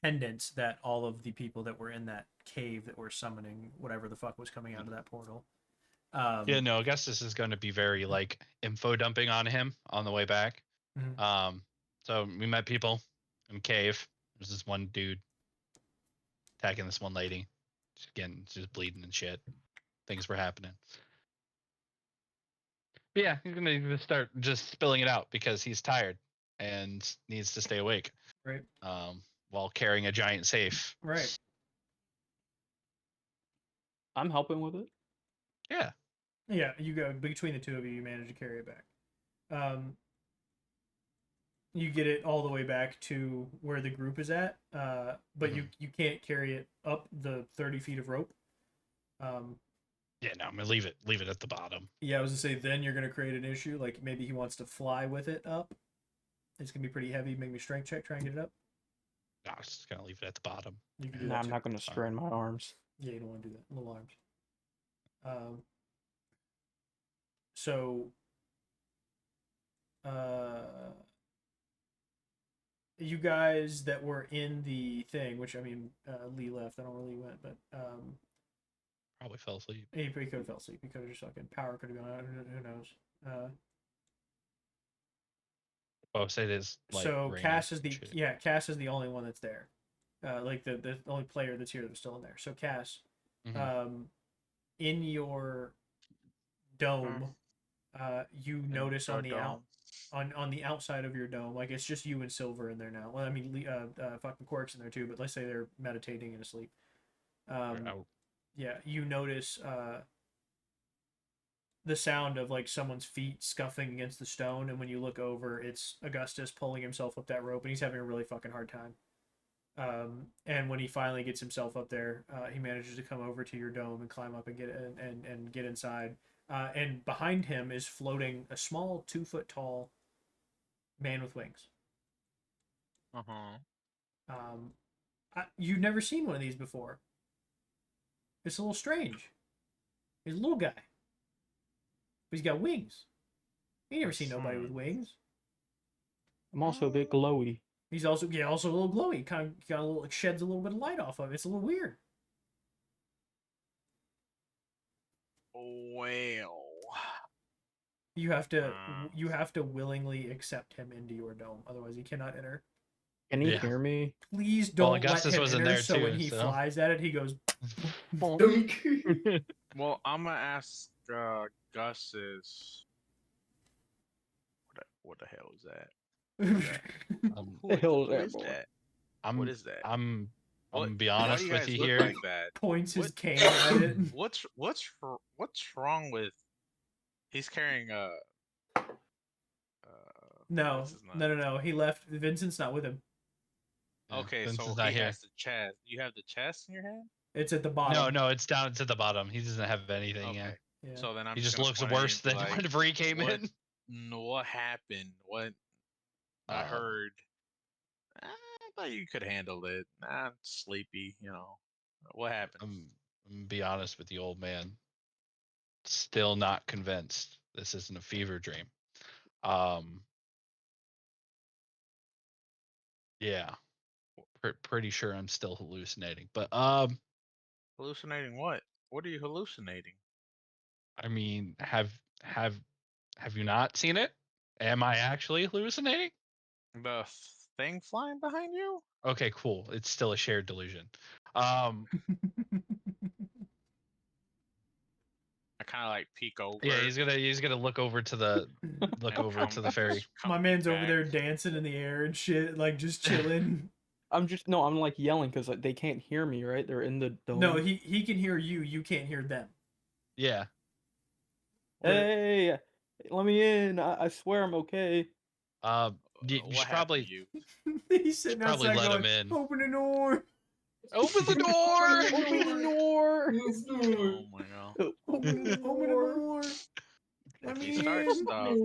pendants that all of the people that were in that cave that were summoning whatever the fuck was coming out of that portal. Yeah, no, Augustus is going to be very like info dumping on him on the way back. Mm-hmm. So we met people in a cave. There's this one dude attacking this one lady. Just bleeding and shit. Things were happening. But yeah, he's gonna start just spilling it out because he's tired and needs to stay awake. Right. While carrying a giant safe. Right. I'm helping with it. Yeah. Yeah, you go between the two of you. You manage to carry it back. You get it all the way back to where the group is at, but you can't carry it up the 30 feet of rope. Yeah, no, I'm gonna leave it at the bottom. Yeah, I was gonna say then you're gonna create an issue. Like maybe he wants to fly with it up. It's gonna be pretty heavy. Make me a strength check. Try and get it up. No, I was just gonna leave it at the bottom. You can do No, that I'm too. not gonna strain my arms. Yeah, you don't want to do that. Little arms. So. You guys that were in the thing, which I mean, Lee left. I don't know where Lee went, but probably fell asleep. He could have fell asleep. He could have just fucking power could have gone out. Who knows? Oh, say it is. Like, so Cass is Cass is the only one that's there. Like the only player that's here that's still in there. So Cass, in your dome, you notice on the on the outside of your dome, like it's just you and Silver in there now. Well, I mean, fucking Quark's in there too, but let's say they're meditating and asleep. Yeah, you notice the sound of like someone's feet scuffing against the stone, and when you look over, it's Augustus pulling himself up that rope, and he's having a really fucking hard time. And when he finally gets himself up there, he manages to come over to your dome and climb up and get inside. And behind him is floating a small 2-foot tall man with wings. You've never seen one of these before. It's a little strange. He's a little guy. But he's got wings. You never seen nobody with wings. I'm also a bit glowy. He's also a little glowy. Kind of got a little, sheds a little bit of light off of it. It's a little weird. Well, you have to willingly accept him into your dome, otherwise he cannot enter. Can he hear me? Please don't let him enter. So when he flies at it, he goes. Well, I'm gonna ask Gus's. What the hell is that? Who is that? What is that? I'm What, gonna be why do honest you with guys you look here. like that? Points his What- cane at it. What's wrong with? He's carrying a. No, this is not- no. He left. Vincent's not with him. Yeah, Okay, Vincent's so not he here. has the chest. You have the chest in your hand. It's at the bottom. No, it's down to the bottom. He doesn't have anything. Okay. Yeah. So then I'm He just gonna looks point at you worse and be than like, whenever he came what, in. What happened? What I heard. I thought you could handle it. I'm sleepy. What happened? I'm gonna be honest with the old man. Still not convinced this isn't a fever dream. Yeah, pretty sure I'm still hallucinating. But Hallucinating what? What are you hallucinating? I mean, have you not seen it? Am I actually hallucinating? The thing flying behind you? Okay, cool. It's still a shared delusion. I kind of like peek over. Yeah, he's gonna look over to the ferry. My man's over there dancing in the air and shit, like just chilling. I'm like yelling because they can't hear me, right? They're in the dome. No, he can hear you. You can't hear them. Yeah. Hey, let me in. I swear I'm okay. You should probably He's sitting probably outside let going, him in. Open the door. Open the door. Open the door. Oh my god. Open the door. Let If me he starts in. stuff,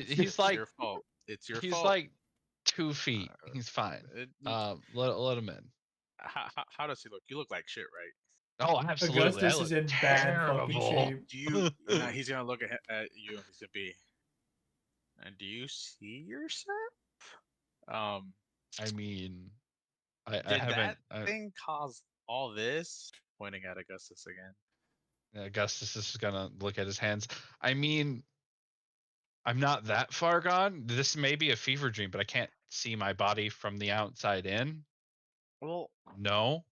He's like your fault. It's your he's fault. like 2 feet. He's fine. Let him in. How does he look? You look like shit, right? Oh, absolutely. Augustus is in bad fucking shape. Do you? He's gonna look at you and he's gonna be. And do you see yourself? I mean, I Did haven't. that thing cause all this? Pointing at Augustus again. Augustus is gonna look at his hands. I mean, I'm not that far gone. This may be a fever dream, but I can't see my body from the outside in. Well, no.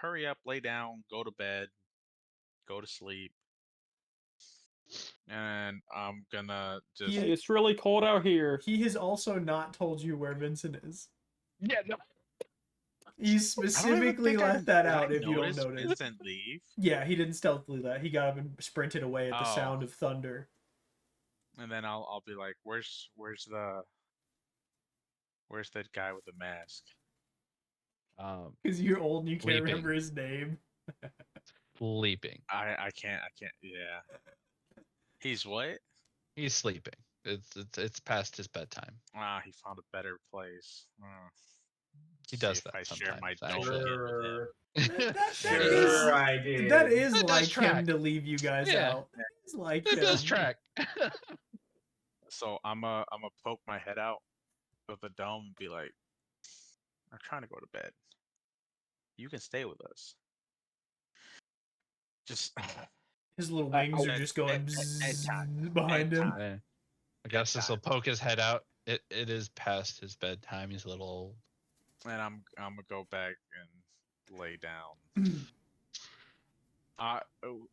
Hurry up, lay down, go to bed, go to sleep. And I'm gonna just. Hey, it's really cold out here. He has also not told you where Vincent is. Yeah, no. He specifically left that out if you don't notice. Vincent leave. Yeah, he didn't stealthily that. He got up and sprinted away at the sound of thunder. And then I'll be like, where's the guy with the mask? Because you're old and you can't Sleeping. remember his name. Sleeping. I can't. Yeah. He's what? He's sleeping. It's past his bedtime. He found a better place. He does that if I sometimes. share my Actually. I did. That is That like does track. him to leave you guys out. It's like It does track. So I'm a poke my head out of the dome and be like, I'm trying to go to bed. You can stay with us. Just his little wings are just going behind him. I guess this will poke his head out. It is past his bedtime. He's a little old. And I'm gonna go back and lay down. I do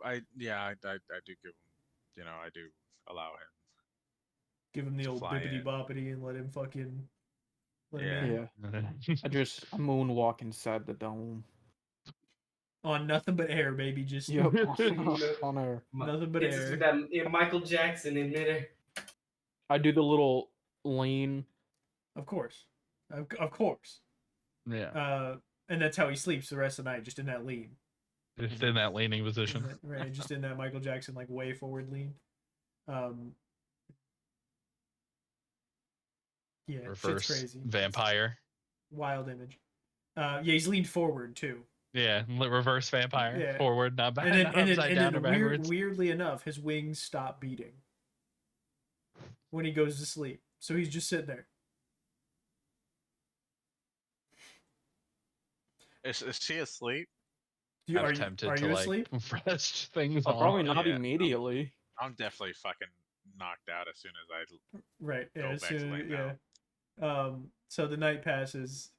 give him, I do allow him. Give him the old fly bippity in. boppity and let him fucking. Let him in. Yeah. I moonwalk inside the dome. On nothing but air, baby. Just Yep. On air. Nothing but It's air. with that Michael Jackson in midair. I do the little lean. Of course. Of course. Yeah. And that's how he sleeps the rest of the night, just in that lean. Just in that leaning position. Right, just in that Michael Jackson like way forward lean. Yeah, Reverse shit's crazy. vampire. Wild image. Yeah, he's leaned forward too. Yeah, reverse vampire. Yeah. Forward, not back. And then, upside down or backwards. Weirdly enough, his wings stop beating when he goes to sleep. So he's just sitting there. Is she asleep? I'm tempted are to you like asleep? rest things on. Probably not immediately. I'm definitely fucking knocked out as soon as I right. go Yeah, back to lay down. So the night passes.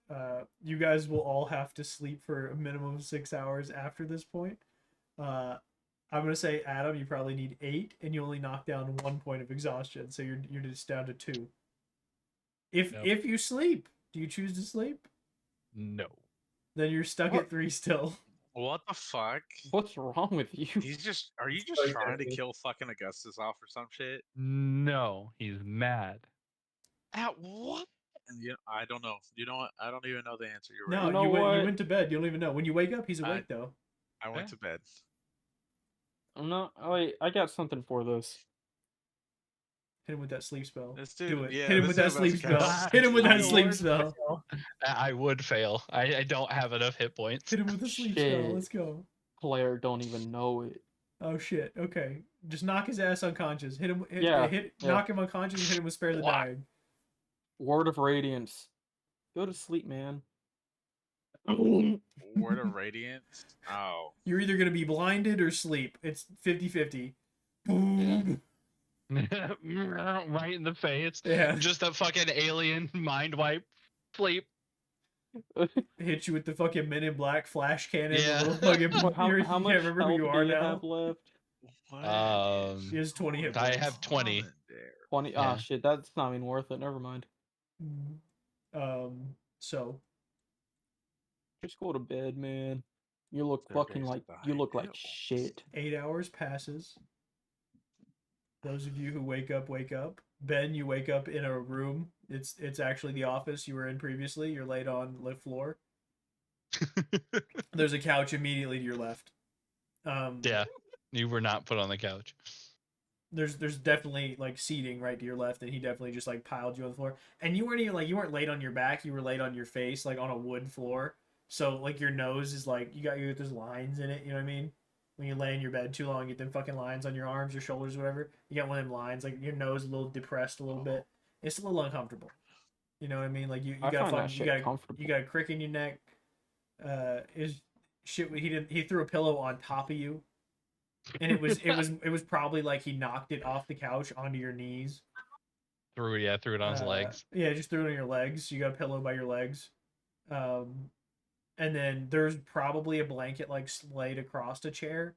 You guys will all have to sleep for a minimum of 6 hours after this point. I I'm gonna say, Adam, you probably need 8, and you only knock down 1 point of exhaustion, so you're just down to 2. If you sleep, do you choose to sleep? No. Then you're stuck at 3 still. What the fuck? What's wrong with you? Are you just trying to kill fucking Augustus off or some shit? No, he's mad. At what? And I don't know. You know what? I don't even know the answer. You're No, right. you went to bed. You don't even know. When you wake up, he's awake though. I went to bed. I'm not. Wait, I got something for this. Hit him with that sleep spell. This dude, Do it. yeah, Hit him with that sleep spell. Hit him with that sleep spell. I would fail. I don't have enough hit points. Hit him with the sleep spell. Let's go. Player don't even know it. Oh shit. Okay. Just knock his ass unconscious. Hit him. Yeah. Knock him unconscious and hit him with spare the dying. Word of Radiance. Go to sleep, man. Word of Radiance? Oh. You're either going to be blinded or sleep. It's 50-50. Boom. Right in the face. Yeah. Just a fucking alien mind wipe. Sleep. Hit you with the fucking Men in Black flash cannon. Yeah. Fucking, how much can't remember who you are now. Have left? He has 20 hit points. I have 20. 20. Yeah. Ah, shit. That's not even worth it. Never mind. So. Just go to bed, man. You look fucking like like shit. 8 hours passes. Those of you who wake up, wake up. Ben, you wake up in a room. It's actually the office you were in previously. You're laid on the floor. There's a couch immediately to your left. Yeah, you were not put on the couch. There's definitely like seating right to your left, and he definitely just like piled you on the floor. And you weren't even like, you weren't laid on your back. You were laid on your face, like on a wood floor. So like your nose is like, you got those lines in it. You know what I mean? When you lay in your bed too long, you get them fucking lines on your arms, your shoulders, whatever. You got one of them lines, like your nose a little depressed a little bit. It's a little uncomfortable. You know what I mean? Like you got a crick in your neck. Is shit. He threw a pillow on top of you, and it was probably like he knocked it off the couch onto your knees. Threw it on his legs. Yeah, just threw it on your legs. You got a pillow by your legs. And then there's probably a blanket like laid across a chair.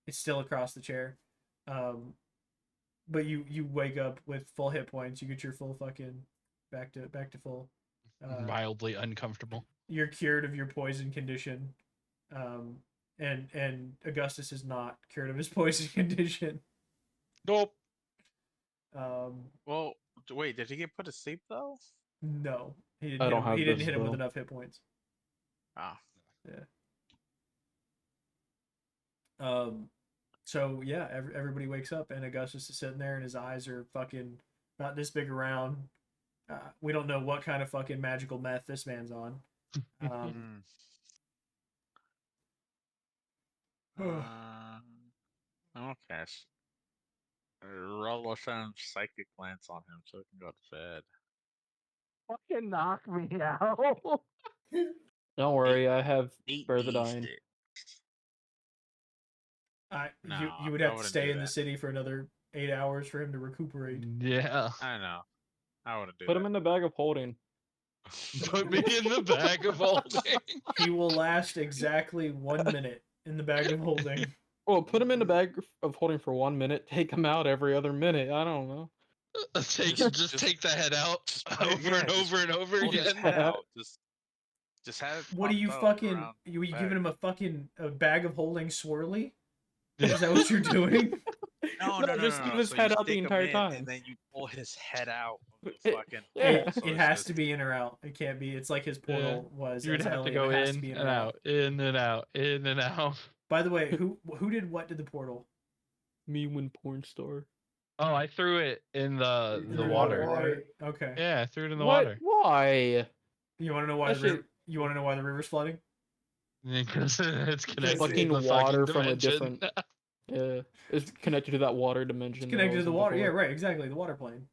It's still across the chair. But you wake up with full hit points. You get your full fucking back to full. Mildly uncomfortable. You're cured of your poison condition. And Augustus is not cured of his poison condition. Nope. Well, wait, did he get put to sleep though? No, he didn't. He didn't hit him with enough hit points. Ah. Yeah. So yeah, everybody wakes up and Augustus is sitting there and his eyes are fucking not this big around. We don't know what kind of fucking magical meth this man's on. Okay. Roll some psychic glance on him so he can go to bed. Fucking knock me out. Don't worry, I have Spare the Dying. You would have to stay in the city for another 8 hours for him to recuperate. Yeah. I know. I wouldn't do Put that. him in the bag of holding. Put me in the bag of holding. He will last exactly 1 minute in the bag of holding. Well, put him in the bag of holding for 1 minute. Take him out every other minute. I don't know. Take the head out over and over and over again. Just have. What are you fucking? You giving him a bag of holding swirly? Is that what you're doing? No, just keep his head out the entire time. And then you pull his head out of the fucking. It has to be in or out. It can't be. It's like his portal was. You'd have to go in and out, in and out, in and out. By the way, who did what to the portal? Me when porn star. Oh, I threw it in the water. Right? Okay. Yeah, I threw it in the water. Why? You want to know why you want to know why the river's flooding? Because it's connected fucking to the water fucking from a dimension. different. Yeah, it's connected to that water dimension. It's connected to the water. Yeah, right. Exactly, the water plane.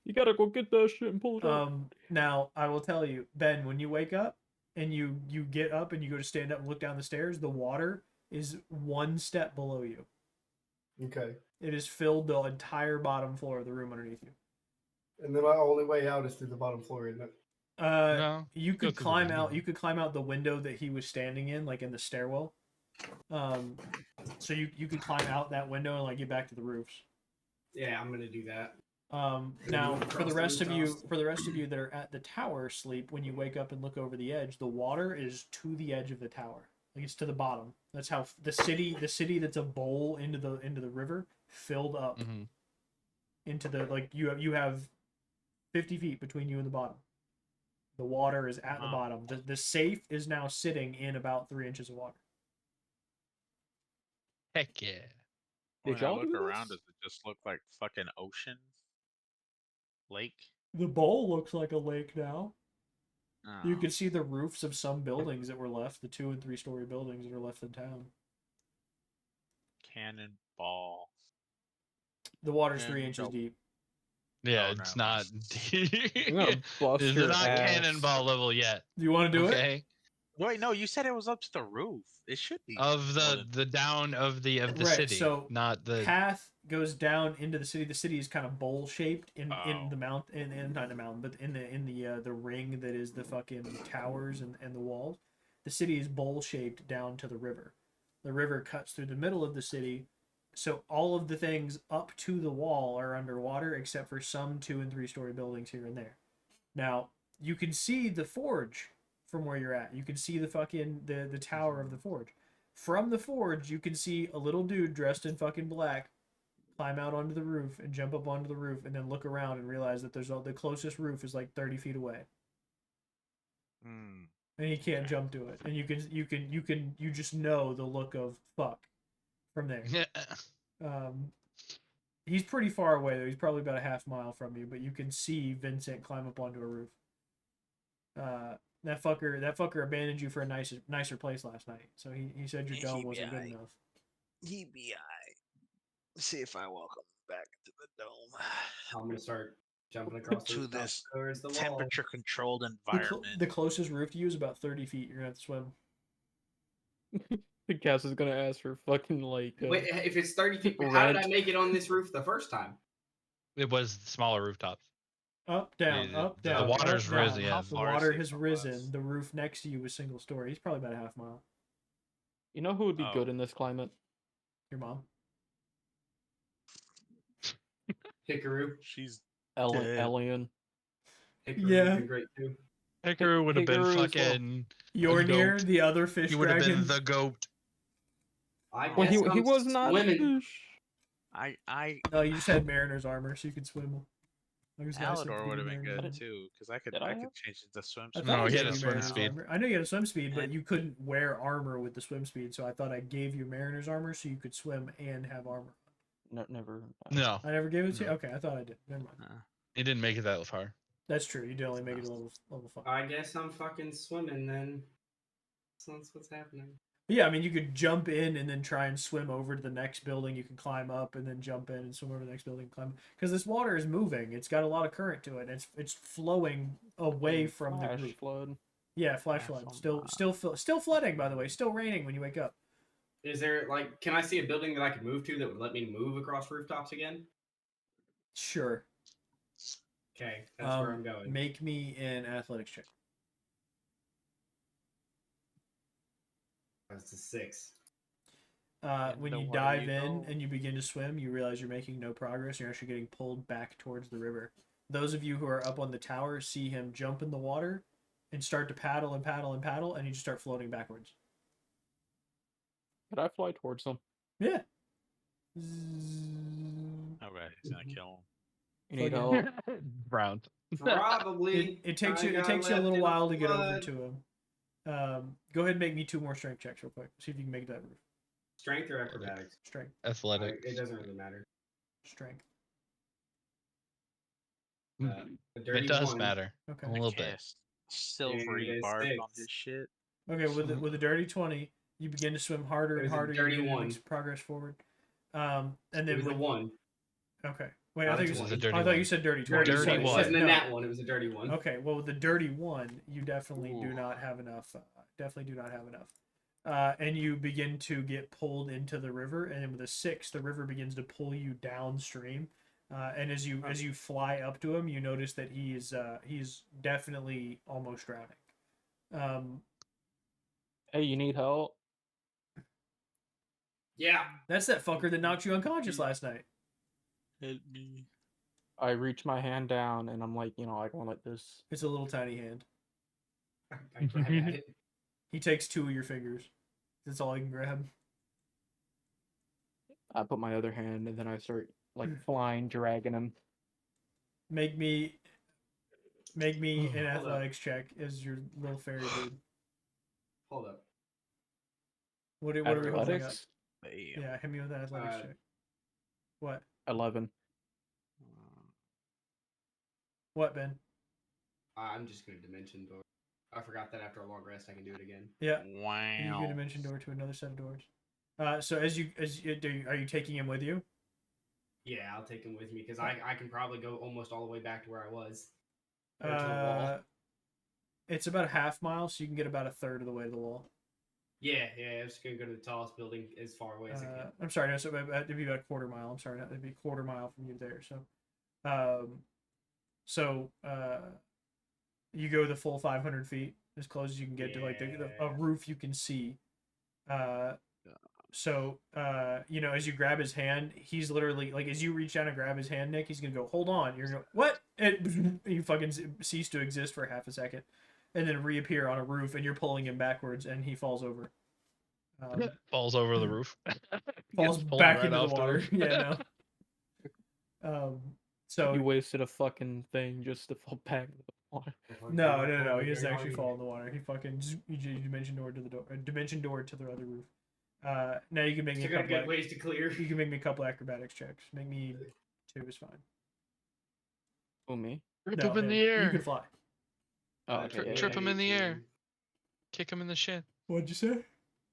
You gotta go get that shit and pull it out. Now I will tell you, Ben, when you wake up and you get up and you go to stand up and look down the stairs, the water is 1 step below you. Okay. It has filled the entire bottom floor of the room underneath you. And then my only way out is through the bottom floor, isn't it? No, you could climb out. You could climb out the window that he was standing in, like in the stairwell. So you can climb out that window and like get back to the roofs. Yeah, I'm gonna do that. Now for the rest of you that are at the tower sleep, when you wake up and look over the edge, the water is to the edge of the tower. Like it's to the bottom. That's how the city that's a bowl into the river filled up into the like you have 50 feet between you and the bottom. The water is at the bottom. The safe is now sitting in about 3 inches of water. Heck yeah. When I look around, does it just look like fucking ocean? Lake? The bowl looks like a lake now. Oh. You can see the roofs of some buildings that were left, the 2- and 3-story buildings that are left in town. Cannonball. The water's 3 inches deep. Yeah, it's not. I'm gonna bust It's your not ass. cannonball level yet. Do you want to do it? Okay. Wait, no, you said it was up to the roof. It should be Of the down of the Right, city, so not the path goes down into the city. The city is kind of bowl shaped in the mount in not the mountain, but in the ring that is the fucking towers and the walls. The city is bowl shaped down to the river. The river cuts through the middle of the city, so all of the things up to the wall are underwater except for some 2- and 3-story buildings here and there. Now you can see the forge from where you're at. You can see the fucking the tower of the forge. From the forge, you can see a little dude dressed in fucking black climb out onto the roof and jump up onto the roof and then look around and realize that the closest roof is like 30 feet away. Hmm. And he can't jump to it. And you just know the look of fuck from there. He's pretty far away though. He's probably about a half mile from you, but you can see Vincent climb up onto a roof. That fucker abandoned you for a nicer place last night. So he said your dome wasn't good enough. He be alright. See if I welcome him back to the dome. I'm gonna start jumping across to this towards the wall. temperature-controlled environment. The closest roof to you is about 30 feet. You're gonna have to swim. The Cass is gonna ask for fucking like. Wait, if it's 30 feet, how did I make it on this roof the first time? It was smaller rooftops. Up, down, up, down. The water's risen. Yeah, the water has risen. The roof next to you is single story. He's probably about a half mile. You know who would be good in this climate? Your mom. Hikaru. She's Alien. Hikaru Yeah. would be great too. Hikaru would have been Hikaru is fucking. Yornir, the other fish He would have dragon. been the goat. Well, he was not swimming. fish. No, you just had mariner's armor, so you could swim. Alidor would have been good too, because I could change it to swim. No, he had a swim speed. I know you had a swim speed, but you couldn't wear armor with the swim speed, so I thought I gave you mariner's armor so you could swim and have armor. No, never. No. I never gave it to you? Okay, I thought I did. Never mind. He didn't make it that far. That's true. You did only make it level 5. I guess I'm fucking swimming then. So that's what's happening. But yeah, I mean, you could jump in and then try and swim over to the next building. You can climb up and then jump in and swim over to the next building and climb. Because this water is moving. It's got a lot of current to it. It's flowing away from the group. Flood. Yeah, flash flood. Still flooding, by the way. Still raining when you wake up. Is there like, can I see a building that I could move to that would let me move across rooftops again? Sure. Okay, that's where I'm going. Make me an athletics check. That's a 6. When you dive in and you begin to swim, you realize you're making no progress. You're actually getting pulled back towards the river. Those of you who are up on the tower see him jump in the water and start to paddle and paddle and paddle, and you just start floating backwards. Could I fly towards them? Yeah. Alright, he's gonna kill him. You need help? Brown. Probably. It takes you a little while to get over to him. Go ahead and make me 2 more strength checks real quick. See if you can make it that roof. Strength or acrobatics? Strength. Athletics. It doesn't really matter. Strength. It does matter. Okay. A little bit. Silvery barb on this shit. Okay, with a dirty 20, you begin to swim harder and harder. Dirty you 1. Make progress forward. And then it was a 1. Okay. Wait, I thought you said dirty 20. Dirty 1. It wasn't a nat 1. It was a dirty 1. Okay, well with the dirty 1, you definitely do not have enough. And you begin to get pulled into the river, and with a 6, the river begins to pull you downstream. And as you fly up to him, you notice that he's definitely almost drowning. Hey, you need help? Yeah. That's that fucker that knocked you unconscious last night. Help me. I reach my hand down and I'm like, I go like this. It's a little tiny hand. I grab at it. He takes 2 of your fingers. That's all I can grab. I put my other hand and then I start flying, dragging him. Make me an athletics check as your little fairy dude. Hold up. What are we holding up? Damn. Yeah, hit me with an athletics check. What? 11. What, Ben? I'm just gonna dimension door. I forgot that after a long rest, I can do it again. Yeah. Wow. You can dimension door to another set of doors. So are you taking him with you? Yeah, I'll take him with me because I can probably go almost all the way back to where I was. To the wall. It's about a half mile, so you can get about a third of the way to the wall. Yeah. I'm just gonna go to the tallest building as far away as I can. I'm sorry, no, so it'd be about a quarter mile. I'm sorry, it'd be a quarter mile from you there. So, you go the full 500 feet, as close as you can get to like a roof you can see. So, as you grab his hand, he's literally like, as you reach down and grab his hand, Nick, he's gonna go, hold on. You're gonna go, what? You fucking cease to exist for half a second, and then reappear on a roof, and you're pulling him backwards, and he falls over. Falls over the roof. Falls back into the water. Yeah, no. So you wasted a fucking thing just to fall back into the water. No. He doesn't actually fall in the water. He fucking dimension door to the door. Dimension door to the other roof. Now you can make me a couple ways to clear. You can make me a couple acrobatics checks. Make me 2 is fine. Oh, me? Rip him in the air. You can fly. Oh, okay. Trip him in the air. Kick him in the shin. What'd you say?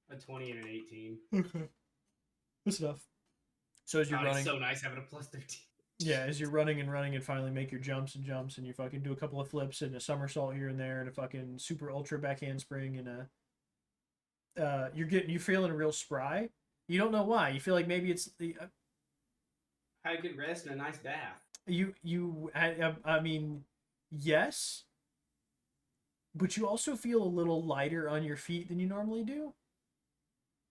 A 20 and an 18. Okay. That's enough. So as you're running, it's so nice having a plus 13. Yeah, as you're running and finally make your jumps, and you fucking do a couple of flips and a somersault here and there and a fucking super ultra back handspring and you're feeling real spry. You don't know why. You feel like maybe it's the had a good rest and a nice bath. I mean, yes, but you also feel a little lighter on your feet than you normally do.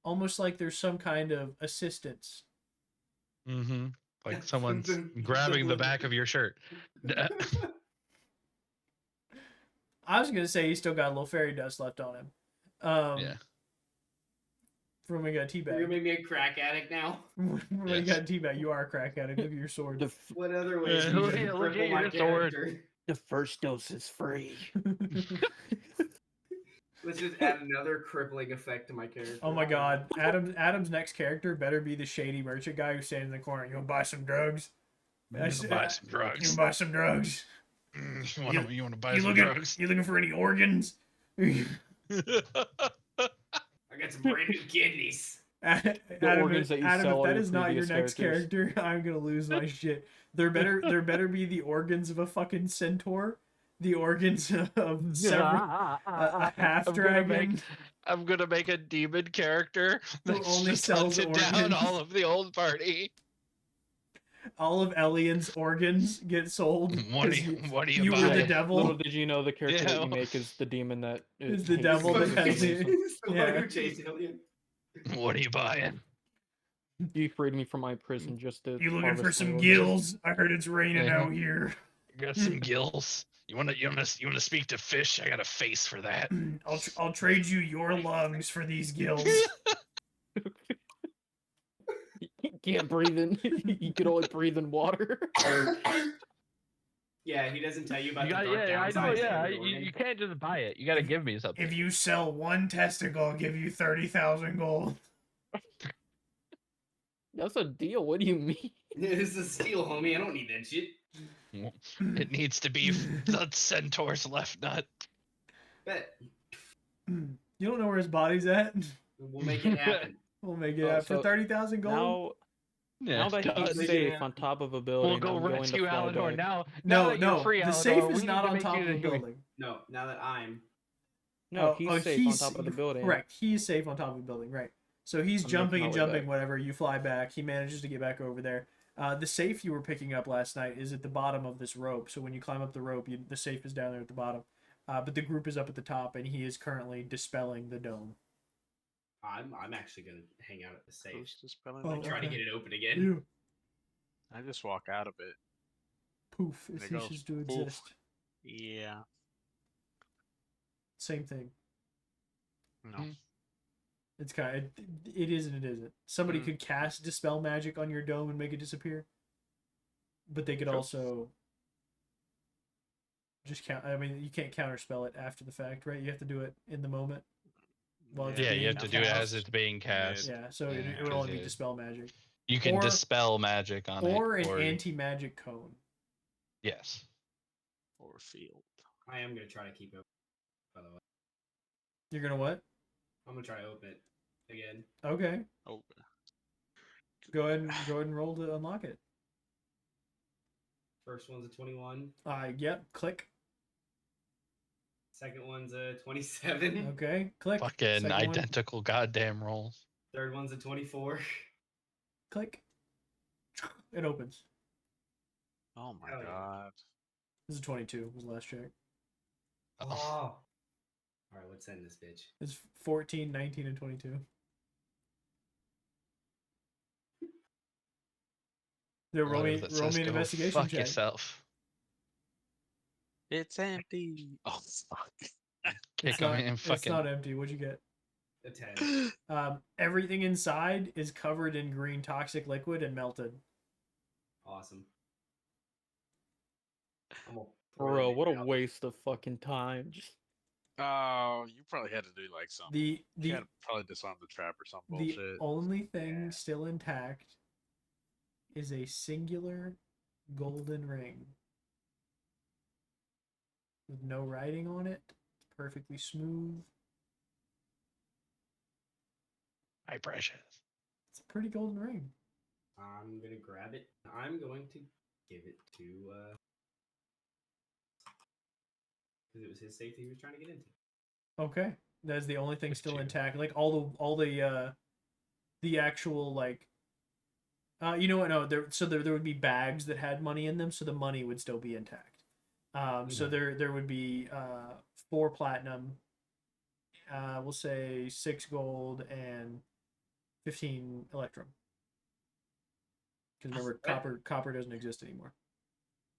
Almost like there's some kind of assistance. Mm-hmm. Like someone's grabbing the back of your shirt. I was gonna say he still got a little fairy dust left on him. Yeah. From when he got teabag. You're gonna make me a crack addict now. When you got teabag, you are a crack addict. Look at your sword. What other ways? Look at your sword. The first dose is free. Let's just add another crippling effect to my character. Oh my god. Adam's next character better be the shady merchant guy who's standing in the corner. You wanna buy some drugs? Buy some drugs. You wanna buy some drugs? You wanna buy some drugs? You looking for any organs? I got some brand new kidneys. Adam, if that is not your next character, I'm gonna lose my shit. There better be the organs of a fucking centaur. The organs of a half dragon. I'm gonna make a demon character that only sells down all of the old party. All of Elian's organs get sold. What do you You buy? were the devil. Little did you know the character that you make is the demon that is the devil that has it. Who chased Elian? What are you buying? You freed me from my prison just to. You looking for some gills? I heard it's raining out here. I got some gills. You wanna speak to fish? I got a face for that. I'll trade you your lungs for these gills. You can't breathe in. You can only breathe in water. Yeah, he doesn't tell you about the dark I know. downsides. Yeah, you can't just buy it. You gotta give me something. If you sell one testicle, I'll give you 30,000 gold. That's a deal. What do you mean? This is a steal, homie. I don't need that shit. It needs to be the centaur's left nut. Bet. You don't know where his body's at? We'll make it happen. We'll make it happen for 30,000 gold. Now that he's safe on top of a building, we'll go rescue Alador now. No, free, the Alador, safe is not on top of the building. No, now that I'm. No, he's safe on top of the building. Correct. He's safe on top of the building, right. So he's jumping and jumping, whatever. You fly back. He manages to get back over there. The safe you were picking up last night is at the bottom of this rope. So when you climb up the rope, the safe is down there at the bottom. But the group is up at the top, and he is currently dispelling the dome. I'm actually gonna hang out at the safe. Oh, Try to okay. get it open again. Ew. I just walk out of it. Poof. It And it goes ceases to poof. exist. Yeah. Same thing. No. It's kind of, it is and it isn't. Somebody could cast Dispel Magic on your dome and make it disappear. But they could also just count. I mean, you can't counterspell it after the fact, right? You have to do it in the moment. While it's you have being to do it as cast. it's being cast. Yeah, so it would only be Dispel Magic. You can dispel magic on it. Or an anti-magic cone. Yes. Or field. I am gonna try to keep it, by the way. You're gonna what? I'm gonna try to open it again. Okay. Open. Go ahead and roll to unlock it. First one's a 21. Yep. Click. Second one's a 27. Okay. Click. Fucking Second identical goddamn rolls. Third one's a 24. Click. It opens. Oh my god. This is 22. Was the last check. Oh. All right, let's end this bitch. It's 14, 19, and 22. Roll me an investigation fuck check. yourself. It's empty. Oh fuck. It's not empty. What'd you get? A 10. Everything inside is covered in green toxic liquid and melted. Awesome. Bro, what a waste of fucking time. Just Oh, you probably had to do like something. You had to probably disarm the trap or some bullshit. The only thing still intact is a singular golden ring with no writing on it. It's perfectly smooth. My precious. It's a pretty golden ring. I'm gonna grab it. I'm going to give it to because it was his safety he was trying to get into. Okay, that's the only thing still intact. Like all the actual like, you know what? No, there would be bags that had money in them, so the money would still be intact. So there would be 4 platinum, we'll say 6 gold and 15 electrum. Because remember, copper doesn't exist anymore.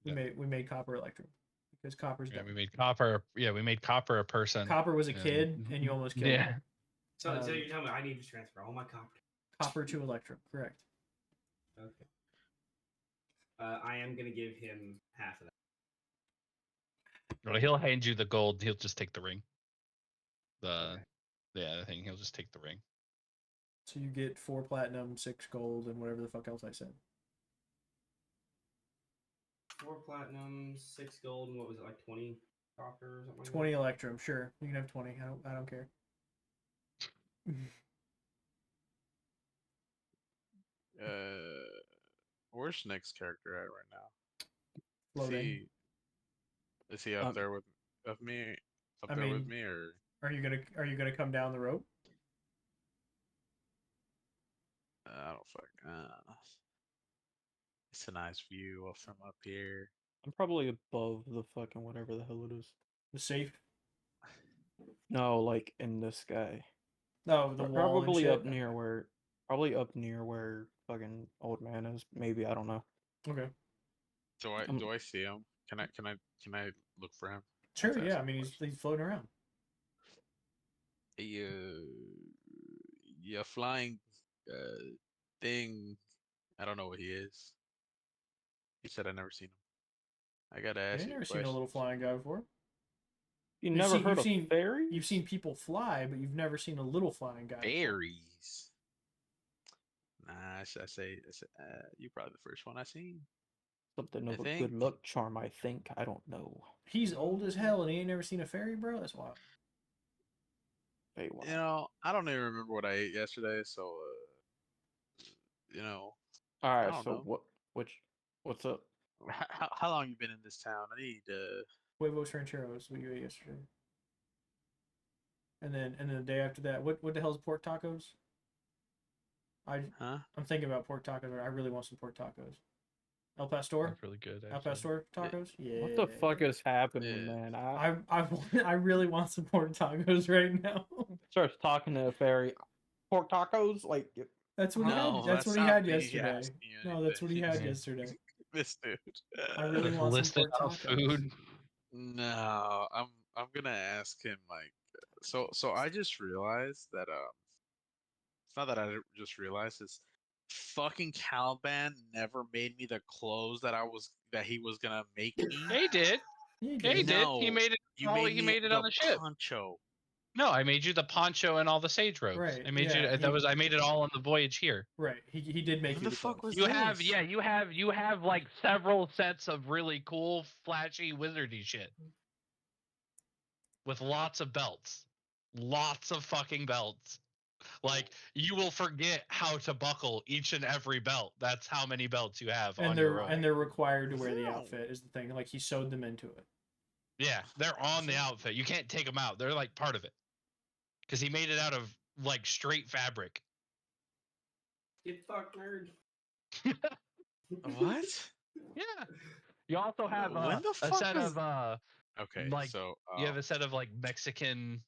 We made copper electrum because copper's done. We made copper. Yeah, we made copper a person. Copper was a kid, and you almost killed him. So you're telling me I need to transfer all my copper. Copper to electrum, correct? Okay. I am gonna give him half of that. Well, he'll hand you the gold. He'll just take the ring. The thing. He'll just take the ring. So you get 4 platinum, 6 gold, and whatever the fuck else I said. 4 platinum, 6 gold, and what was it, like 20 copper or something? 20 electrum, sure. You can have 20. I don't care. Where's Nick's character at right now? Floating. Is he up there with me? Up there with me, or are you gonna come down the rope? I don't fuck. It's a nice view from up here. I'm probably above the fucking whatever the hell it is. The safe? No, like in the sky. No, the wall. Probably up near where fucking old man is. Maybe, I don't know. Okay. Do I see him? Can I look for him? Sure. Yeah. I mean, he's floating around. Yeah, flying thing. I don't know what he is. He said I never seen him. I gotta ask you. I've never seen a little flying guy before. You've never heard of fairies? You've seen people fly, but you've never seen a little flying guy. Fairies. Nah, I say you're probably the first one I seen. Something of a good luck charm, I think. I don't know. He's old as hell and he ain't never seen a fairy, bro. That's wild. You know, I don't even remember what I ate yesterday, so you know. All right, so what's up? How long you been in this town? I need Huevos Rancheros, what you ate yesterday. And then the day after that, what the hell's pork tacos? I'm thinking about pork tacos. I really want some pork tacos. El Pastor? That's really good. El Pastor tacos? Yeah. What the fuck is happening, man? I really want some pork tacos right now. Starts talking to a fairy. pork tacos. Like, that's what he had. That's what he had yesterday. No, that's what he had yesterday. This dude. I really want some pork tacos. Food. No, I'm gonna ask him like. So I just realized that it's not that I just realized it's fucking Caliban never made me the clothes that he was gonna make me. Yeah, he did. He Yeah, he did. No, He made it. He made it on the ship. Poncho. No, I made you the poncho and all the sage robes. Right, I made yeah, you. I made it all on the voyage here. Right. He did make When you the fuck clothes. was You have like several sets of really cool, flashy, wizardy shit with lots of belts, lots of fucking belts. Like you will forget how to buckle each and every belt. That's how many belts you have on your robe. And they're required to wear the outfit is the thing. Like he sewed them into it. Yeah, they're on the outfit. You can't take them out. They're like part of it. Because he made it out of like straight fabric. Get fucked, nerd. What? Yeah. You also have When the a fuck set was- of Okay, like so you have a set of like Mexican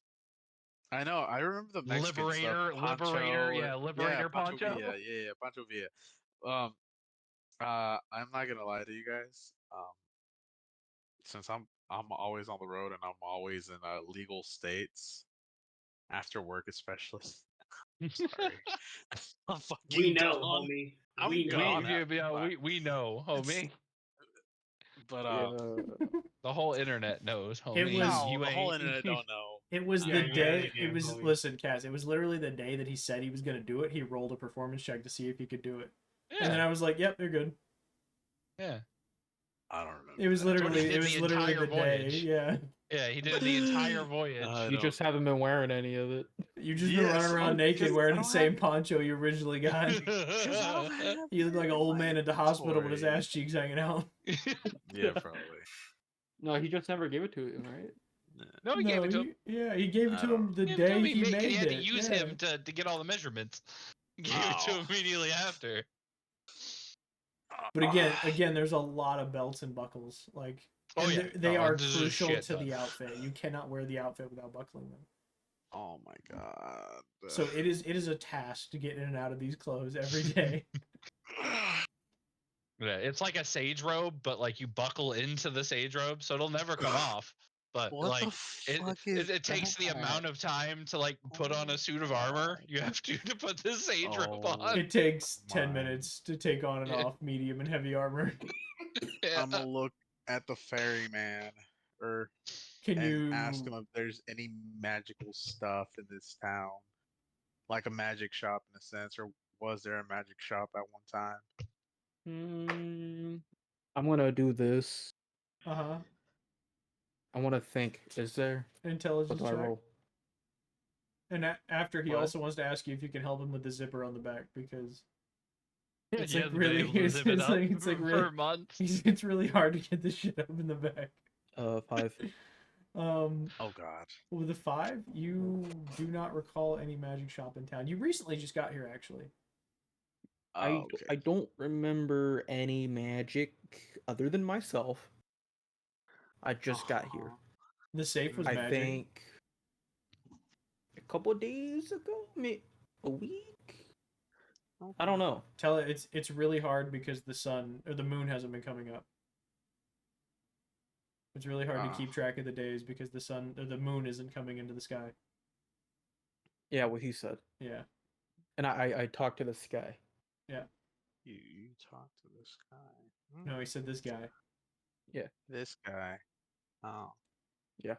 I know. I remember the Mexican Liberator, stuff, poncho, Liberator poncho. Villa, yeah, Pancho Villa. I'm not gonna lie to you guys. Since I'm always on the road and I'm always in legal states, after work especially. Sorry, I'm fucking We know, gone. homie. I'm We know. gone. We know, homie. But the whole internet knows, homie. It was the whole internet don't know. It was Yeah, the yeah, day. yeah, It was homie. listen, Kaz. It was literally the day that he said he was gonna do it. He rolled a performance check to see if he could do it, and then I was like, "Yep, you're good." Yeah. I don't remember. It was That's what literally. he did It was the literally entire the day. voyage. Yeah. Yeah, he did the entire voyage. you just haven't been wearing any of it. You just been running around naked wearing the same poncho you originally got. You look like an old man at the hospital with his ass cheeks hanging out. Yeah, probably. No, he just never gave it to him, right? No, he gave it to him. Yeah, he gave it to him the He day had he made to it. use Yeah. him to get all the measurements. He gave it to him immediately after. But again, there's a lot of belts and buckles. Like, Oh, and yeah. they are there's a crucial shit to ton. the outfit. You cannot wear the outfit without buckling them. Oh my god. So it is a task to get in and out of these clothes every day. Yeah, it's like a sage robe, but like you buckle into the sage robe, so it'll never come off. But What like the fuck is it takes the that? amount of time to like put on a suit of armor you have to put this sage robe on. It takes 10 minutes to take on and off medium and heavy armor. I'm gonna look at the ferryman Can and you ask him if there's any magical stuff in this town, like a magic shop in a sense, or was there a magic shop at one time? I'm gonna do this. Uh-huh. I want to think. Is there Intelligence what do I check? roll? And after he What? also wants to ask you if you can help him with the zipper on the back because it's He like hasn't been really able to it's, zip it it's up like it's like for really months. it's really hard to get this shit up in the back. 5. Oh god. With a 5, you do not recall any magic shop in town. You recently just got here, actually. Oh, okay. I don't remember any magic other than myself. I just got here. The safe was I magic. think a couple of days ago, maybe a week. I don't know. Tell it it's really hard because the sun or the moon hasn't been coming up. It's really hard to keep track of the days because the sun or the moon isn't coming into the sky. Yeah, what he said. Yeah. And I talked to this guy. Yeah. You talk to this guy. No, he said this guy. Yeah. This guy. Oh. Yeah.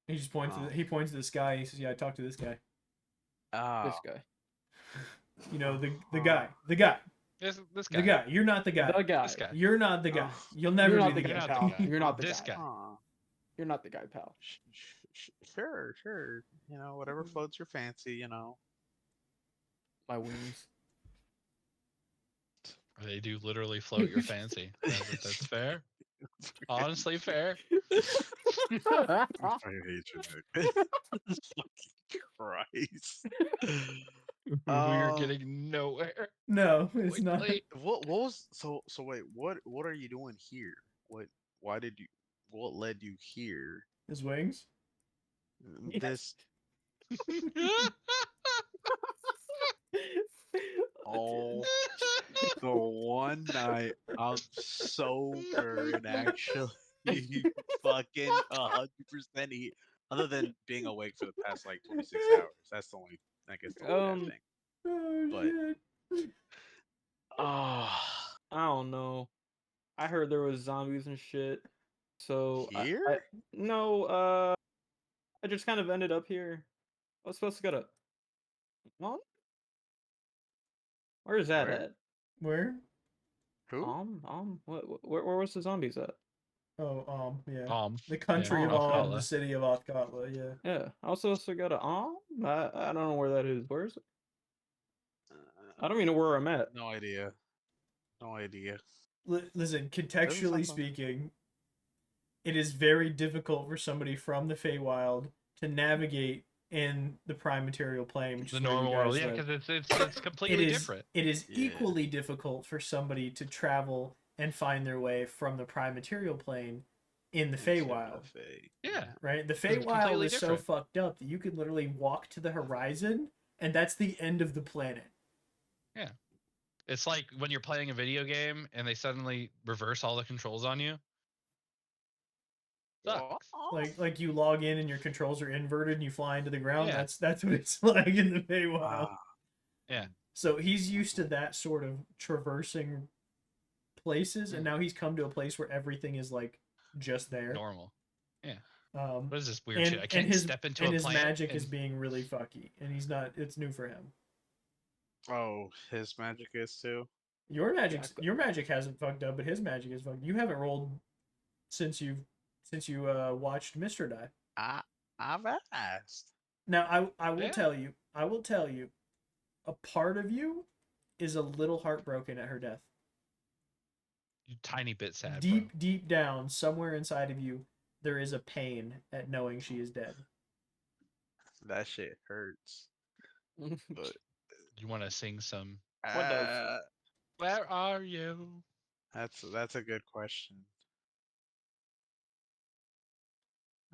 He just points to he points to the sky and he says, "Yeah, I talked to this guy." Oh. This guy. You know, the guy. The guy. This guy. The guy. You're not the guy. The guy. This guy. You're not the guy. You'll never You're be not the the guy. guy, pal. You're not the This guy. guy. You're not the guy, pal. Sure. You know, whatever floats your fancy, you know. My wings. They do literally float your fancy. That's fair. Honestly, fair. I hate you, Nick. Fucking Christ. We're getting nowhere. No, it's not. What was so wait, what are you doing here? What led you here? His wings? This Oh, the one night I'm sober and actually fucking 100% other than being awake for the past like 26 hours. That's the only, I guess, the only bad thing. Oh, But shit. I don't know. I heard there was zombies and shit. So here? No, I just kind of ended up here. I was supposed to go to Well, where's that Where? at? Where? Who? Where was the zombies at? Oh, yeah. The Yeah. country of Othkatla. the city of Othkatla, yeah. Yeah, I was supposed to go to I don't know where that is. Where is it? I don't even know where I'm at. No idea. No idea. Listen, Doesn't contextually sound speaking, it is very difficult for somebody from the Feywild to navigate in the prime material plane, which The is where you normal guys world, yeah, live. because it's completely different. It is Yeah. equally difficult for somebody to travel and find their way from the prime material plane in the Feywild. Yeah. Right? The It's Feywild completely is so different. fucked up that you could literally walk to the horizon and that's the end of the planet. Yeah. It's like when you're playing a video game and they suddenly reverse all the controls on you. Sucks. Like you log in and your controls are inverted and you fly into the ground. Yeah. That's what it's like in the Feywild. Yeah. So he's used to that sort of traversing places, and now he's come to a place where everything is like just there. Normal. Yeah. What is this weird shit? I can't step into and a his planet magic and... is being really fucky, and he's not. It's new for him. Oh, his magic is too. Your magic hasn't fucked up, but his magic is fucked. You haven't rolled since you watched Mister die. I've asked. Now I will tell you. I will tell you. A part of you is a little heartbroken at her death. Tiny bit sad. Deep down, somewhere inside of you, there is a pain at knowing she is dead. That shit hurts. But you want to sing some? What does? Where are you? That's a good question.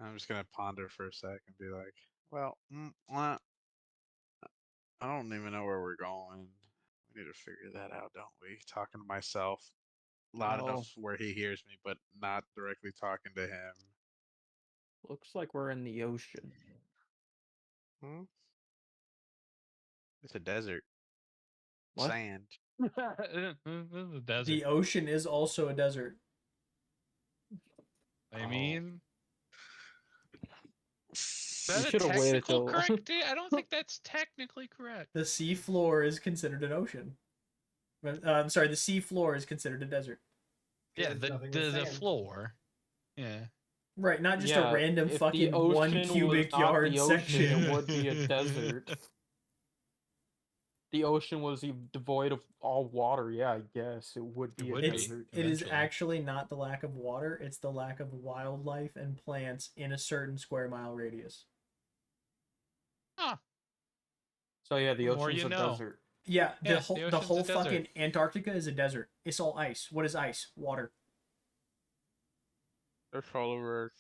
I'm just gonna ponder for a sec and be like, well, I don't even know where we're going. We need to figure that out, don't we? Talking to myself loud enough where he hears me, but not directly talking to him. Looks like we're in the ocean. It's a desert. What? Sand. The desert. The ocean is also a desert. I mean, You should have waited till. Correct? I don't think that's technically correct. The sea floor is considered an ocean. I'm sorry, the sea floor is considered a desert. Yeah, the floor. Yeah. Right, not just a random fucking 1 cubic yard section. It would be a desert. The ocean was devoid of all water. Yeah, I guess it would be a desert. It is actually not the lack of water, it's the lack of wildlife and plants in a certain square mile radius. Huh. So yeah, the ocean's a desert. Yeah, the whole fucking Antarctica is a desert. It's all ice. What is ice? Water. They're followers.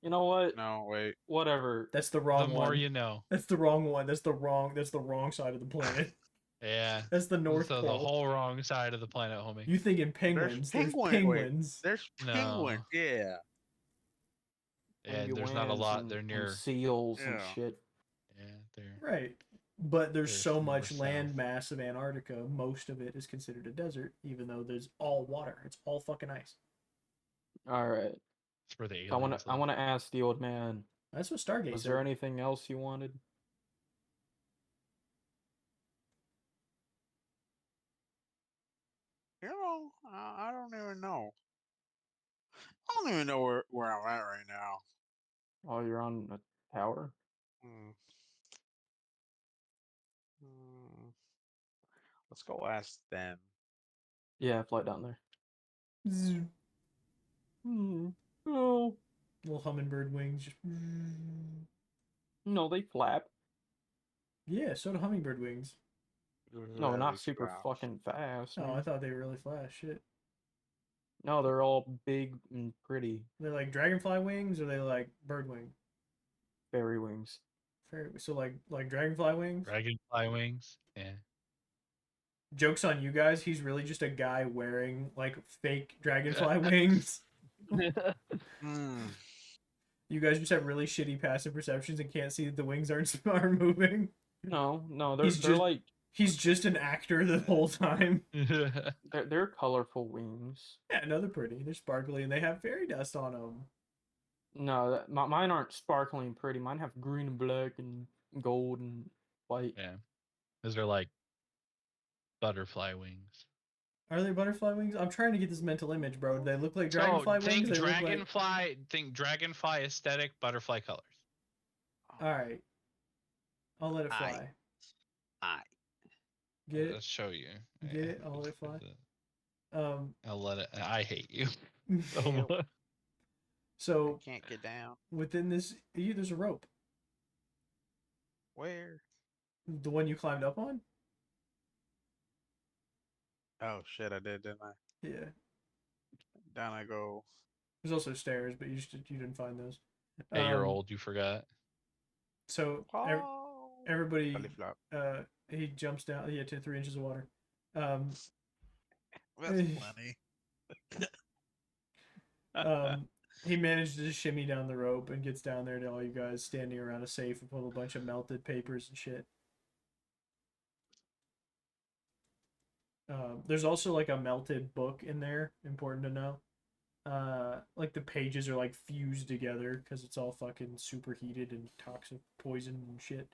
You know what? No, wait. Whatever. That's the wrong one. The more you know. That's the wrong one. That's the wrong side of the planet. Yeah. That's the North Pole. The whole wrong side of the planet, homie. You thinking penguins? There's penguins. There's penguins. Yeah. Yeah, there's not a lot. They're near seals and shit. Yeah, they're right. But there's so much land mass of Antarctica. Most of it is considered a desert, even though there's all water. It's all fucking ice. All right. It's where the I want to ask the old man. That's what Stargate Was said. there anything else you wanted? You know, I don't even know. I don't even know where I'm at right now. Oh, you're on a tower? Let's go ask them. Yeah, fly down there. Oh. Little hummingbird wings. Just... No, they flap. Yeah, so do hummingbird wings. No, not super fucking fast. Oh, I thought they were really fast. Shit. No, they're all big and pretty. They're like dragonfly wings, or they like bird wing? Fairy wings. So like dragonfly wings. Dragonfly wings. Yeah. Joke's on you guys. He's really just a guy wearing like fake dragonfly wings. You guys just have really shitty passive perceptions and can't see that the wings are moving. No, they're like he's just an actor the whole time. they're colorful wings. Yeah, no, they're pretty. They're sparkly and they have fairy dust on them. No, mine aren't sparkling and pretty. Mine have green and black and gold and white. Yeah, those are like butterfly wings. Are they butterfly wings? I'm trying to get this mental image, bro. Do they look like dragonfly wings? Think dragonfly aesthetic, butterfly colors. All right, I'll let it fly. Get it? Let's show you. Get it? I'll let it fly. I'll let it. I hate you. So I can't get down. Within this, there's a rope. Where? The one you climbed up on? Oh shit, I did, didn't I? Yeah. Down I go. There's also stairs, but you didn't find those. 8-year-old, you forgot. So everybody, he jumps down. Yeah, to 3 inches of water. That's plenty. He managed to shimmy down the rope and gets down there to all you guys standing around a safe with a bunch of melted papers and shit. There's also like a melted book in there, important to know. Like the pages are like fused together because it's all fucking superheated and toxic poison and shit.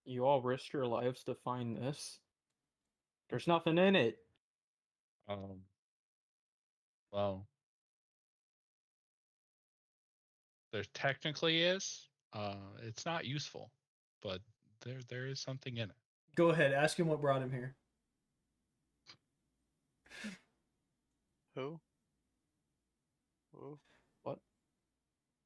You all risked your lives to find this. There's nothing in it. Well, there technically is. It's not useful, but there is something in it. Go ahead, ask him what brought him here. Who? What?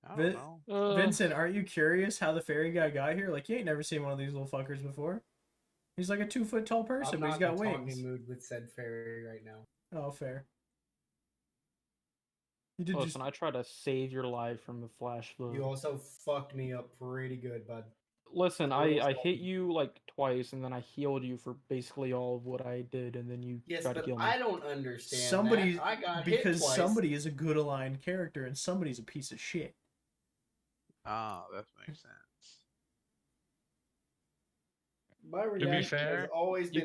I don't know. Vincent, aren't you curious how the fairy guy got here? Like, you ain't never seen one of these little fuckers before. He's like a 2-foot tall person, but he's got wings. I'm not in talking mood with said fairy right now. Oh, fair. Listen, I tried to save your life from the flash flood. You also fucked me up pretty good, bud. Listen, I hit you like twice, and then I healed you for basically all of what I did, and then you tried to kill me. I don't understand somebody, that. I got because hit twice. somebody is a good aligned character, and somebody's a piece of shit. Oh, that makes sense. My reaction has always been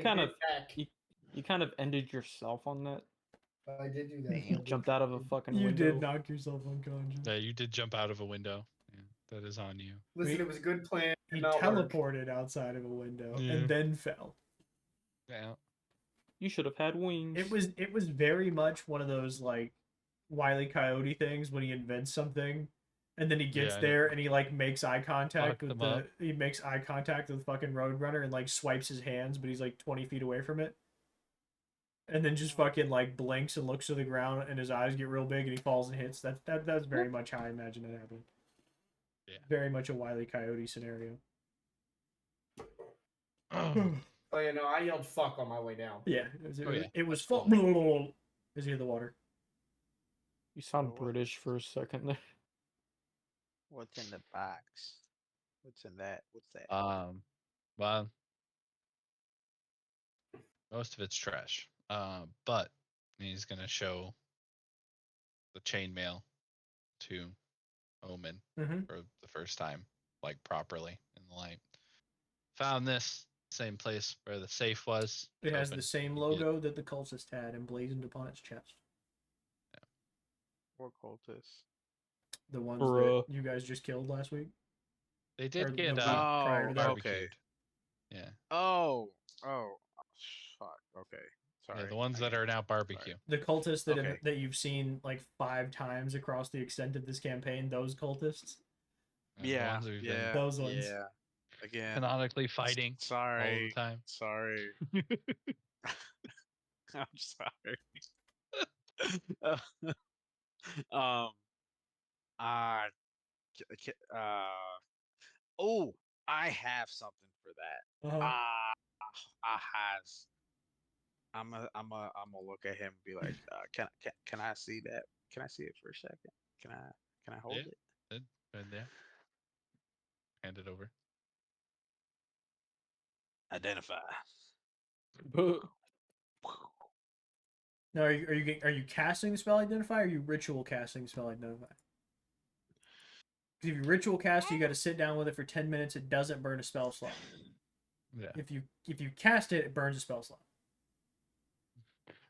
you kind of ended yourself on that. I did do that. You jumped out of a fucking window. You did knock yourself unconscious. Yeah, you did jump out of a window. Yeah, that is on you. Listen, it was a good plan. He teleported outside of a window and then fell. Yeah. You should have had wings. It was very much one of those like Wile E. Coyote things when he invents something and then he gets there and he like makes eye contact with the fucking Roadrunner and like swipes his hands, but he's like 20 feet away from it. And then just fucking like blinks and looks to the ground and his eyes get real big and he falls and hits. That's very much how I imagine it happened. Yeah. Very much a Wile E. Coyote scenario. Oh, you know, I yelled fuck on my way down. Yeah. It was fuck as he hit the water. You sound British for a second there. What's in the box? What's in that? What's that? Well, most of it's trash. But he's gonna show the chainmail to Omen for the first time, like properly in the light. Found this same place where the safe was. It has the same logo that the cultist had emblazoned upon its chest. Yeah. Or cultists. The ones that you guys just killed last week. They did get prior to that. Okay. Yeah. Oh, fuck. Okay. Sorry. Yeah, the ones that are now barbecue. The cultists that you've seen like 5 times across the extent of this campaign, those cultists. Yeah. Those ones. Yeah. Again. Canonically fighting. Sorry. All the time. Sorry. I'm sorry. Oh, I have something for that. I'm gonna look at him and be like, can I see that? Can I see it for a second? Can I hold it? Right there. Hand it over. Identify. No, are you casting the spell identify, or are you ritual casting the spell identify? Because if you ritual cast, you got to sit down with it for 10 minutes. It doesn't burn a spell slot. Yeah. If you cast it, it burns a spell slot.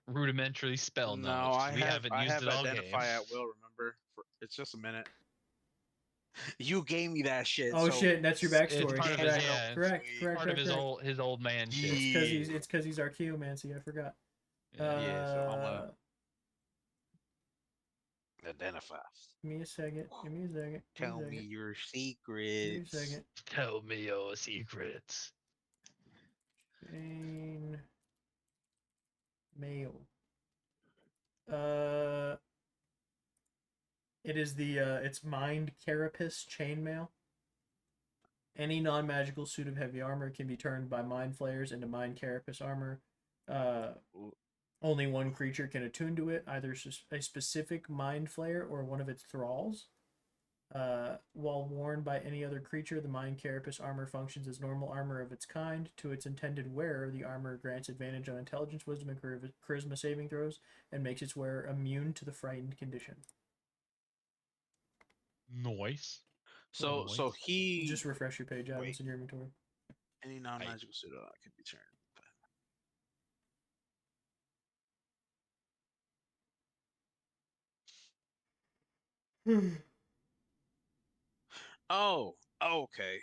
Rudimentary spell No, knowledge. I haven't have used it all identify game. at will. Remember, it's just a minute. You gave me that shit. Oh so shit, that's your backstory. It's part of his, yeah, correct. Part of his old man shit. It's because he's Archaeomancy. I forgot. Yeah, so I'm gonna identify. Give me a second. Tell me your secrets. Give me a second. Tell me your secrets. Chain mail. It is it's Mind Carapace chainmail. Any non-magical suit of heavy armor can be turned by mind flayers into Mind Carapace armor. Only one creature can attune to it, either a specific mind flayer or one of its thralls. While worn by any other creature, the Mind Carapace armor functions as normal armor of its kind. To its intended wearer, the armor grants advantage on intelligence, wisdom, and charisma saving throws, and makes its wearer immune to the frightened condition. Nice. So he just refresh your page out. It's in your inventory. Any non-magical suit can be turned. Oh, okay.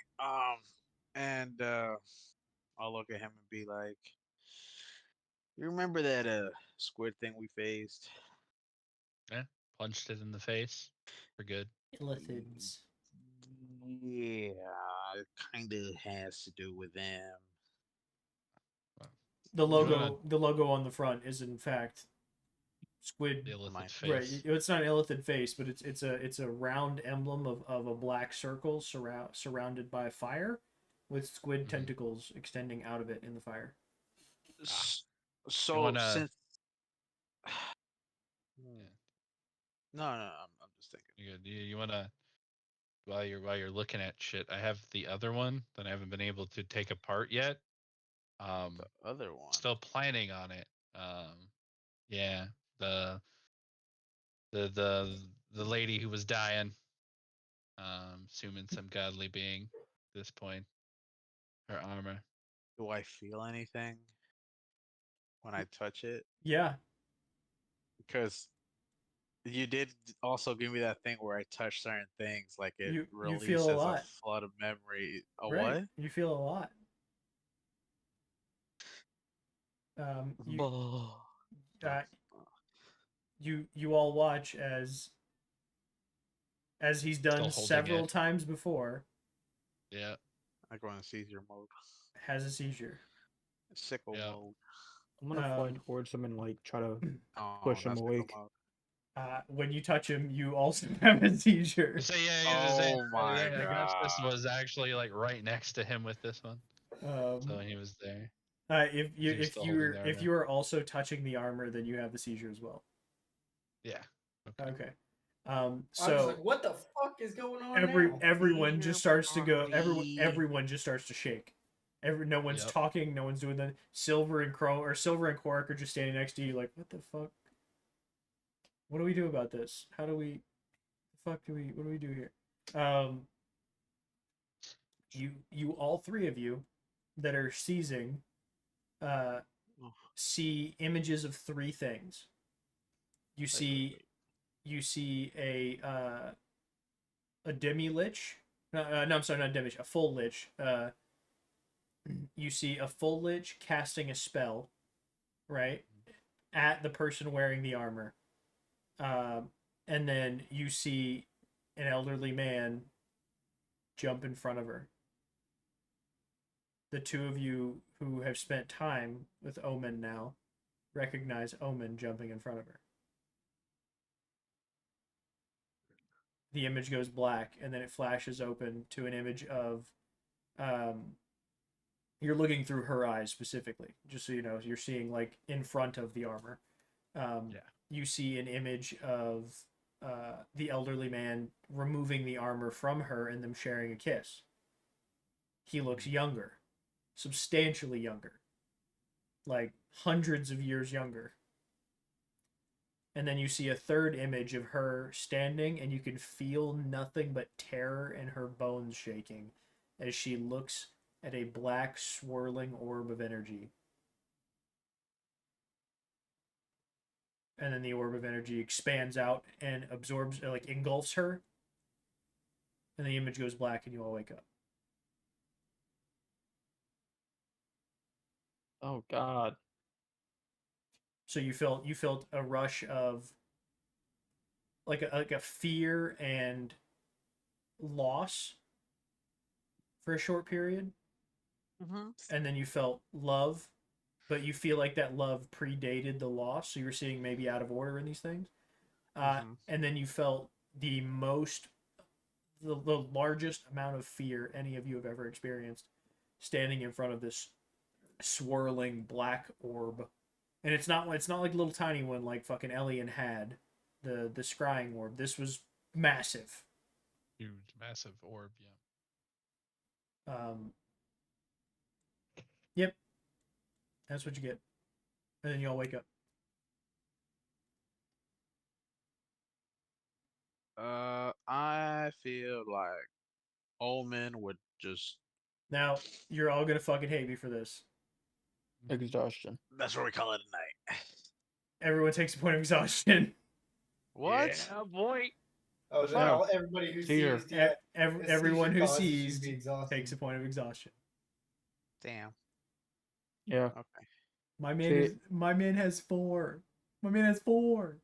And I'll look at him and be like, "You remember that squid thing we faced?" Yeah, punched it in the face. We're good. Illithids. Yeah, it kind of has to do with them. The logo on the front is in fact squid. Illithid face. Right, it's not an illithid face, but it's a round emblem of a black circle surrounded by fire, with squid tentacles extending out of it in the fire. So since no, I'm just thinking. You wanna while you're looking at shit, I have the other one that I haven't been able to take apart yet. The other one. Still planning on it. Yeah, the lady who was dying. Assuming some godly being at this point. Her armor. Do I feel anything when I touch it? Yeah. Because you did also give me that thing where I touch certain things, like it releases a flood of memory. What? You feel a lot. You all watch as he's done several times before. Yeah. I go in seizure mode. Has a seizure. Sickle mode. I'm gonna fly towards him and like try to push him awake. When you touch him, you also have a seizure. So my god! This was actually like right next to him with this one. So he was there. If you are also touching the armor, then you have the seizure as well. Yeah. Okay. So I was like, what the fuck is going on? Everyone just starts to go. Everyone just starts to shake. No one's talking. No one's doing that. Silver and Quark are just standing next to you, like, what the fuck? What do we do about this? How do we? What do we do here? You all three of you that are seizing, see images of three things. You see a demi-lich. No, I'm sorry, not demi-lich. A full lich. You see a full lich casting a spell, right, at the person wearing the armor. And then you see an elderly man jump in front of her. The two of you who have spent time with Omen now recognize Omen jumping in front of her. The image goes black, and then it flashes open to an image of... you're looking through her eyes specifically, just so you know. You're seeing, like, in front of the armor. You see an image of the elderly man removing the armor from her and them sharing a kiss. He looks younger. substantially younger, like hundreds of years younger. And then you see a third image of her standing, and you can feel nothing but terror in her bones shaking as she looks at a black swirling orb of energy. And then the orb of energy expands out and absorbs, like engulfs her. And the image goes black, and you all wake up. Oh God. So you felt a rush of like a fear and loss for a short period, and then you felt love, but you feel like that love predated the loss, so you're seeing maybe out of order in these things. And then you felt the largest amount of fear any of you have ever experienced, standing in front of this swirling black orb. And it's not like a little tiny one like fucking Elian had, the scrying orb. This was massive. Huge, massive orb, yeah. Yep. That's what you get. And then you all wake up. I feel like Omen would just. Now, you're all gonna fucking hate me for this. Exhaustion. That's what we call it at night. Everyone takes a point of exhaustion. What? Yeah, boy. Oh, No. everybody who Seizure. sees, yeah, Everyone who causes you to sees be exhausted. takes a point of exhaustion. Damn. Yeah. Okay. My man has 4. My man has 4.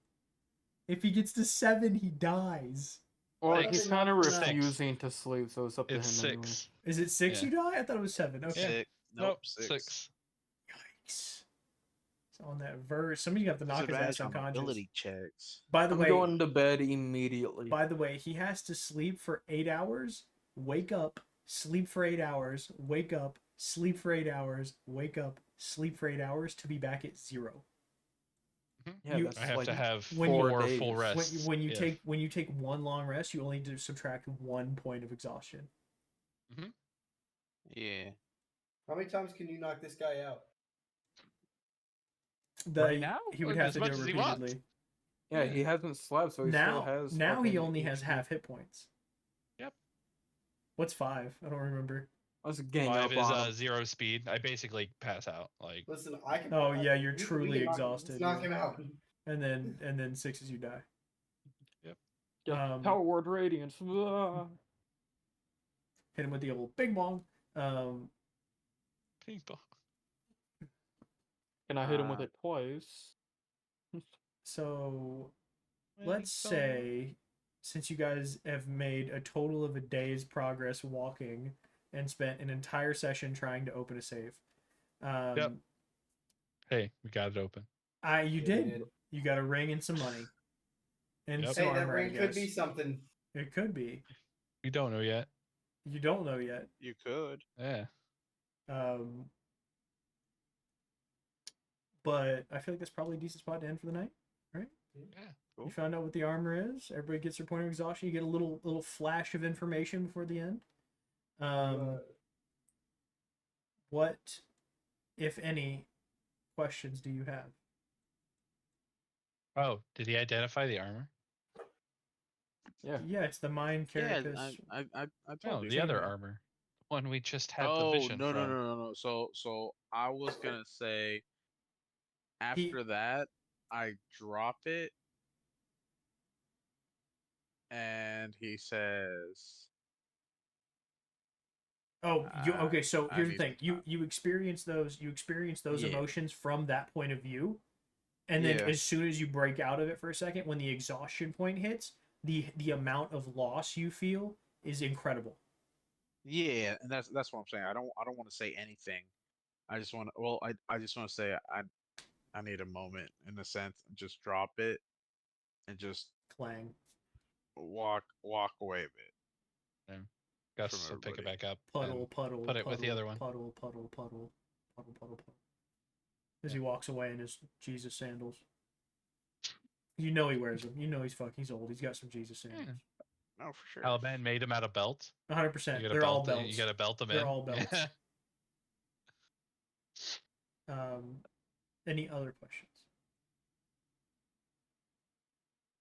If he gets to 7, he dies. Well, Six. he's kind of 6. refusing to sleep, so it's up to It's him anyway. 6. Is it 6 Yeah. you die? I thought it was 7. Okay. 6. Nope, 6. 6. Yikes. So on that verse, somebody's got to knock his ass unconscious. Ability checks. By the I'm way, going to bed immediately. By the way, he has to sleep for 8 hours, wake up, sleep for 8 hours, wake up, sleep for 8 hours, wake up, sleep for 8 hours to be back at 0. Yeah, You- that's I have like to have 4 4 days. full rests. When you Yeah. take one long rest, you only do subtract 1 point of exhaustion. Yeah. How many times can you knock this guy out? Right now? He would Or have as to do it much as he wants. repeatedly. Yeah, he hasn't slept, so he still has. Now he fucking only has HP. half hit points. Yep. What's 5? I don't remember. Let's gang 5 up on is him. 0 speed. I basically pass out. Like, Listen, I can. Oh yeah, you're we can truly knock- exhausted. Let's knock yeah. him out. And then 6 is you die. Yeah, Power Word Radiance. Blah. Hit him with the old big bong. ping pong. Can I hit him with it twice? So Ping let's pong. say, since you guys have made a total of a day's progress walking and spent an entire session trying to open a safe. Yep. Hey, we got it open. You did. You got a ring and some money. And Yep. some Hey, that armor, ring I could be guess. something. It could be. We don't know yet. You don't know yet. You could. Yeah. But I feel like that's probably a decent spot to end for the night, right? Yeah. Cool. You found out what the armor is. Everybody gets their point of exhaustion. You get a little flash of information before the end. What, if any, questions do you have? Oh, did he identify the armor? Yeah. Yeah, it's the mind Yeah, carapace. I No, told you. the other thing. armor. One we just had the Oh vision no, no from. no no no! So I was gonna say after that I drop it, and he says, Oh, okay. So I here's the need thing: to you experience those Yeah. emotions from that point of view, and then Yeah. as soon as you break out of it for a second, when the exhaustion point hits, the amount of loss you feel is incredible. yeah, and that's what I'm saying. I don't want to say anything. I just want to. Well, I just want to say I need a moment in a sense. Just drop it, and just Clang. walk away a bit. Gus from will pick it everybody. back up. Puddle, and puddle, put it with the puddle, other one. puddle, puddle, puddle, puddle, puddle, puddle. As he walks away in his Jesus sandals. You know he wears them. You know he's old. He's got some Jesus sandals. No, for sure. Caliban made him out of belt. 100%. You gotta They're all belt it- belts. You gotta belt them They're in. all belts. Yeah. Any other questions?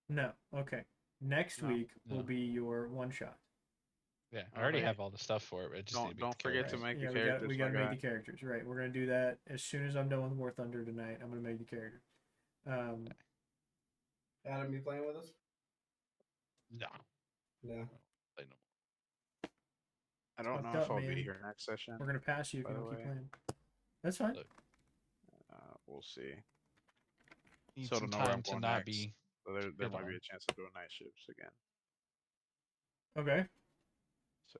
No. Okay. Next week will be your one shot. Yeah, I already have all the stuff for it. I just need to don't forget to make the characters. We got to make the characters. Right. We're gonna do that as soon as I'm done with War Thunder tonight. I'm gonna make the character. Adam, you playing with us? No. No. I don't know if I'll be here next session. We're gonna pass you if you don't keep playing. That's fine. We'll see. Need So some to know where I'm time to going not next. be. So there might be a chance of doing night shifts again. Okay. So.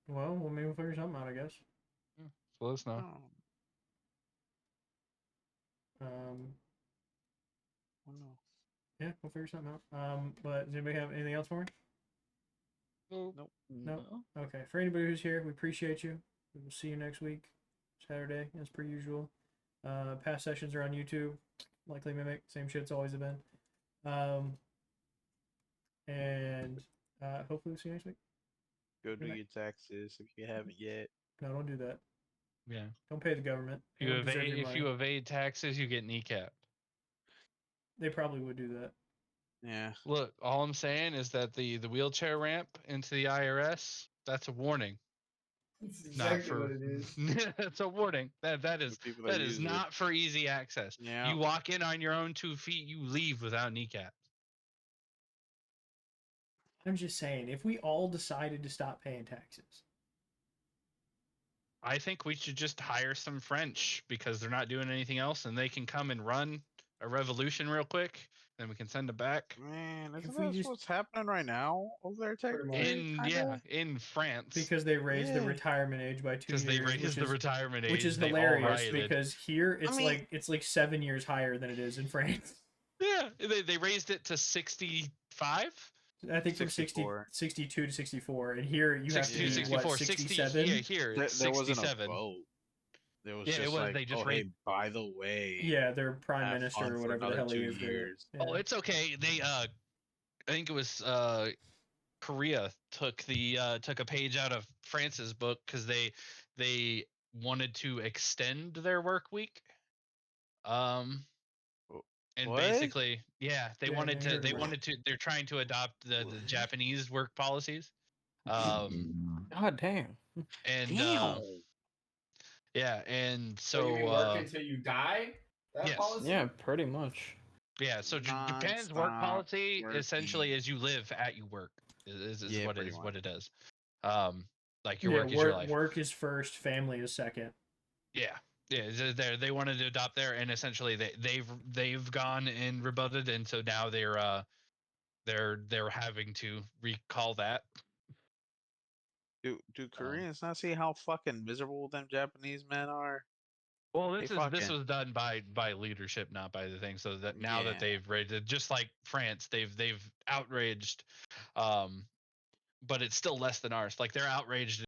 Well, maybe we'll figure something out, I guess. Yeah, so let us know. Yeah, we'll figure something out. But does anybody have anything else for me? Nope. No. Okay. For anybody who's here, we appreciate you. We will see you next week, Saturday, as per usual. Past sessions are on YouTube. LikelyAMimic, same shit it's always been. And hopefully we'll see you next week. Go do your taxes if you haven't yet. No, don't do that. Yeah. Don't pay the government. If you evade taxes, you get kneecapped. They probably would do that. Yeah. Look, all I'm saying is that the wheelchair ramp into the IRS, that's a warning. That's exactly what it is. It's a warning. That is not for easy access. Yeah. You walk in on your own 2 feet, you leave without kneecaps. I'm just saying, if we all decided to stop paying taxes, I think we should just hire some French because they're not doing anything else, and they can come and run a revolution real quick. Then we can send it back. Man, isn't that what's happening right now over there? In France, because they raised the retirement age by 2 years. Because they raised the retirement age, which is hilarious because here it's like 7 years higher than it is in France. Yeah, they raised it to 65. I think from 62 to 64, and here you have to be 64, 67. Yeah, here it's 67. Wasn't a vote. It was just like, they just hey, by the way. Yeah, their prime minister or whatever the hell he is. Yeah. Oh, it's okay. They I think it was Korea took a page out of France's book because they wanted to extend their work week. And basically, they're trying to adopt the Japanese work policies. God damn. And and so you mean work until you die? That policy? Yeah, pretty much. Yeah, so Japan's work policy essentially is you live at your work. Is what it is. Like your work is your life. Work is first, family is second. Yeah. Yeah, they wanted to adopt there, and essentially they've gone and rebutted, and so now they're having to recall that. Do Koreans not see how fucking miserable them Japanese men are? Well, this was done by leadership, not by the thing. So that now that they've raided, just like France, they've outraged, but it's still less than ours. Like they're outraged